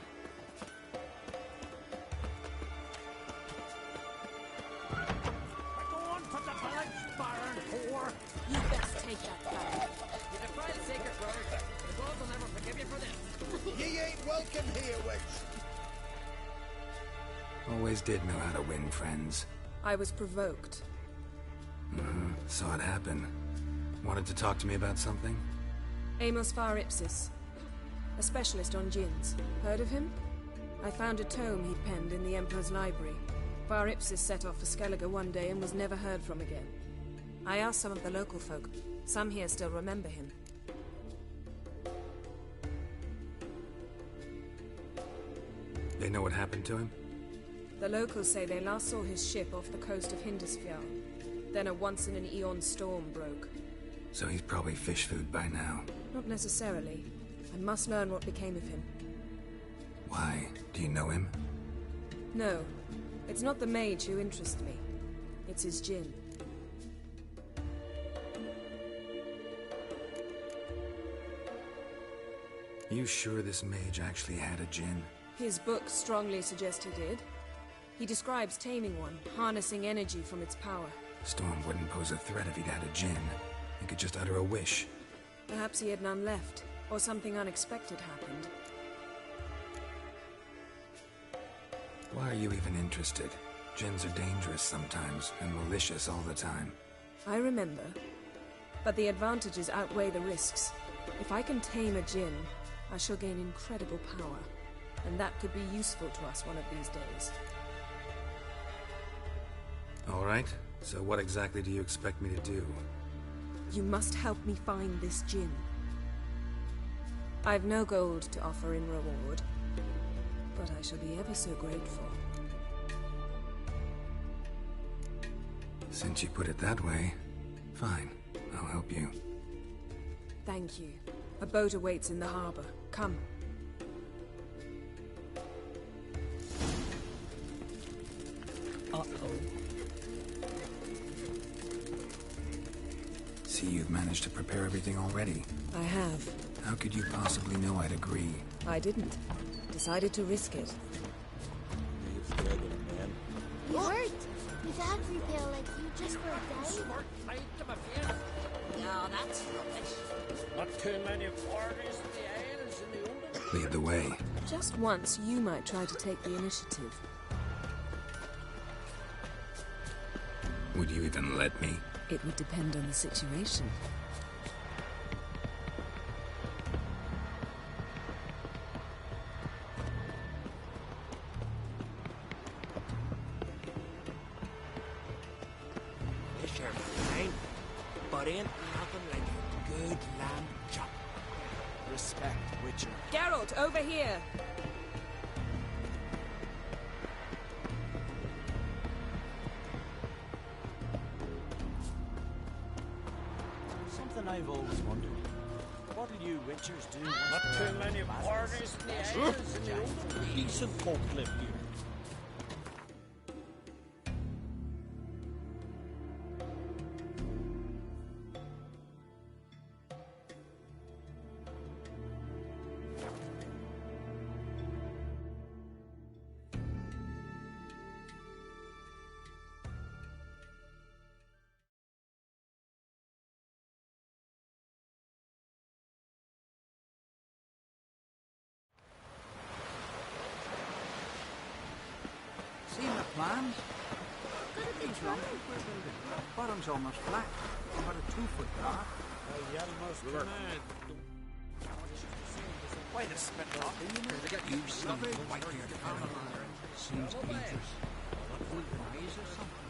Speaker 15: Go on for the village, Baron whore!
Speaker 19: You best take that back.
Speaker 13: You defy the sacred word. The gods will never forgive you for this.
Speaker 15: Ye ain't welcome here, witch.
Speaker 4: Always did know how to win friends.
Speaker 19: I was provoked.
Speaker 4: Saw it happen. Wanted to talk to me about something?
Speaker 19: Amos Far Ipsis, a specialist on djinns. Heard of him? I found a tome he'd penned in the Emperor's library. Far Ipsis set off for Skellige one day and was never heard from again. I asked some of the local folk. Some here still remember him.
Speaker 4: They know what happened to him?
Speaker 19: The locals say they last saw his ship off the coast of Hindisfjall. Then a once-in-an-eon storm broke.
Speaker 4: So he's probably fish food by now.
Speaker 19: Not necessarily. I must learn what became of him.
Speaker 4: Why? Do you know him?
Speaker 19: No. It's not the mage who interests me. It's his djinn.
Speaker 4: You sure this mage actually had a djinn?
Speaker 19: His books strongly suggest he did. He describes taming one, harnessing energy from its power.
Speaker 4: Storm wouldn't pose a threat if he'd had a djinn. He could just utter a wish.
Speaker 19: Perhaps he had none left, or something unexpected happened.
Speaker 4: Why are you even interested? Djinns are dangerous sometimes, and malicious all the time.
Speaker 19: I remember. But the advantages outweigh the risks. If I can tame a djinn, I shall gain incredible power. And that could be useful to us one of these days.
Speaker 4: All right. So what exactly do you expect me to do?
Speaker 19: You must help me find this djinn. I've no gold to offer in reward, but I shall be ever so grateful.
Speaker 4: Since you put it that way, fine. I'll help you.
Speaker 19: Thank you. A boat awaits in the harbor. Come.
Speaker 15: Uh-oh.
Speaker 4: See, you've managed to prepare everything already.
Speaker 19: I have.
Speaker 4: How could you possibly know I'd agree?
Speaker 19: I didn't. Decided to risk it.
Speaker 2: You weren't. You dad repel like you just for a day.
Speaker 14: Yeah, that's rubbish. Not too many parties in the Isles in the olden.
Speaker 4: Lead the way.
Speaker 19: Just once, you might try to take the initiative.
Speaker 4: Would you even let me?
Speaker 19: It would depend on the situation.
Speaker 15: This are fine, but ain't nothing like a good lamb chop.
Speaker 3: Respect, Witcher.
Speaker 19: Geralt, over here!
Speaker 3: Something I've always wondered. What'll you Witchers do?
Speaker 14: Not too many parties in the Isles in the olden.
Speaker 9: Decent folk live here.
Speaker 15: Seen the plans? Everything's wrong with we're building. Bottom's almost flat. About a 2-foot drop.
Speaker 3: Why the spit off?
Speaker 15: They got you some white-haired fella. Seems dangerous. What would eyes or something?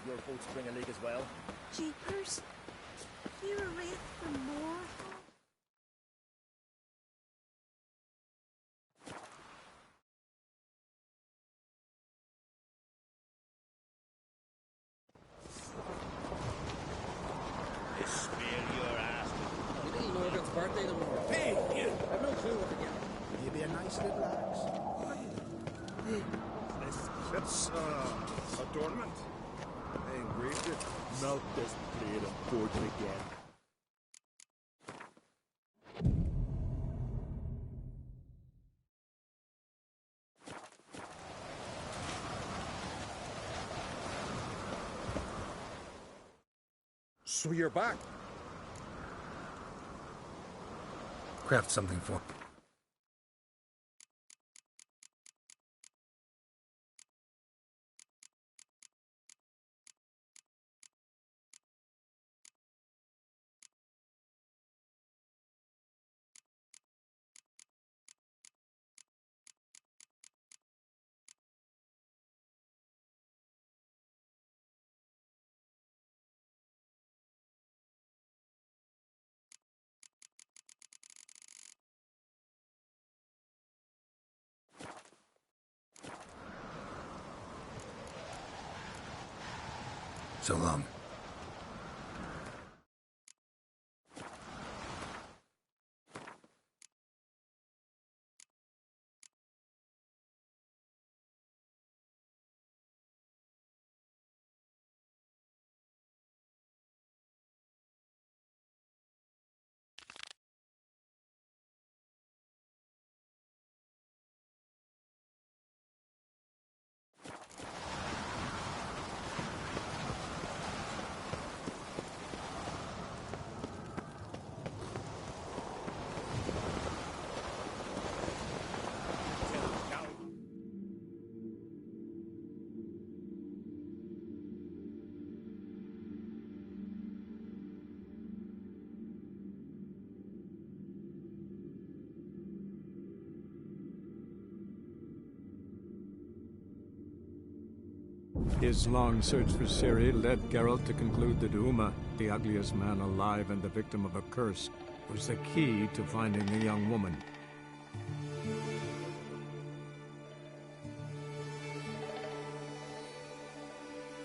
Speaker 13: Your boats bring a leak as well.
Speaker 2: Jeepers. You're a wraith for more.
Speaker 16: This spare your ass.
Speaker 18: You didn't know it's birthday tomorrow.
Speaker 16: Hey, you!
Speaker 18: I've no clue what to get.
Speaker 15: Maybe a nice little axe.
Speaker 1: It's, adornment. They engraved it.
Speaker 9: Melt this blade and forge it again.
Speaker 6: So you're back.
Speaker 4: Craft something for... So long.
Speaker 5: His long search for Ciri led Geralt to conclude that Uma, the ugliest man alive and the victim of a curse, was the key to finding the young woman.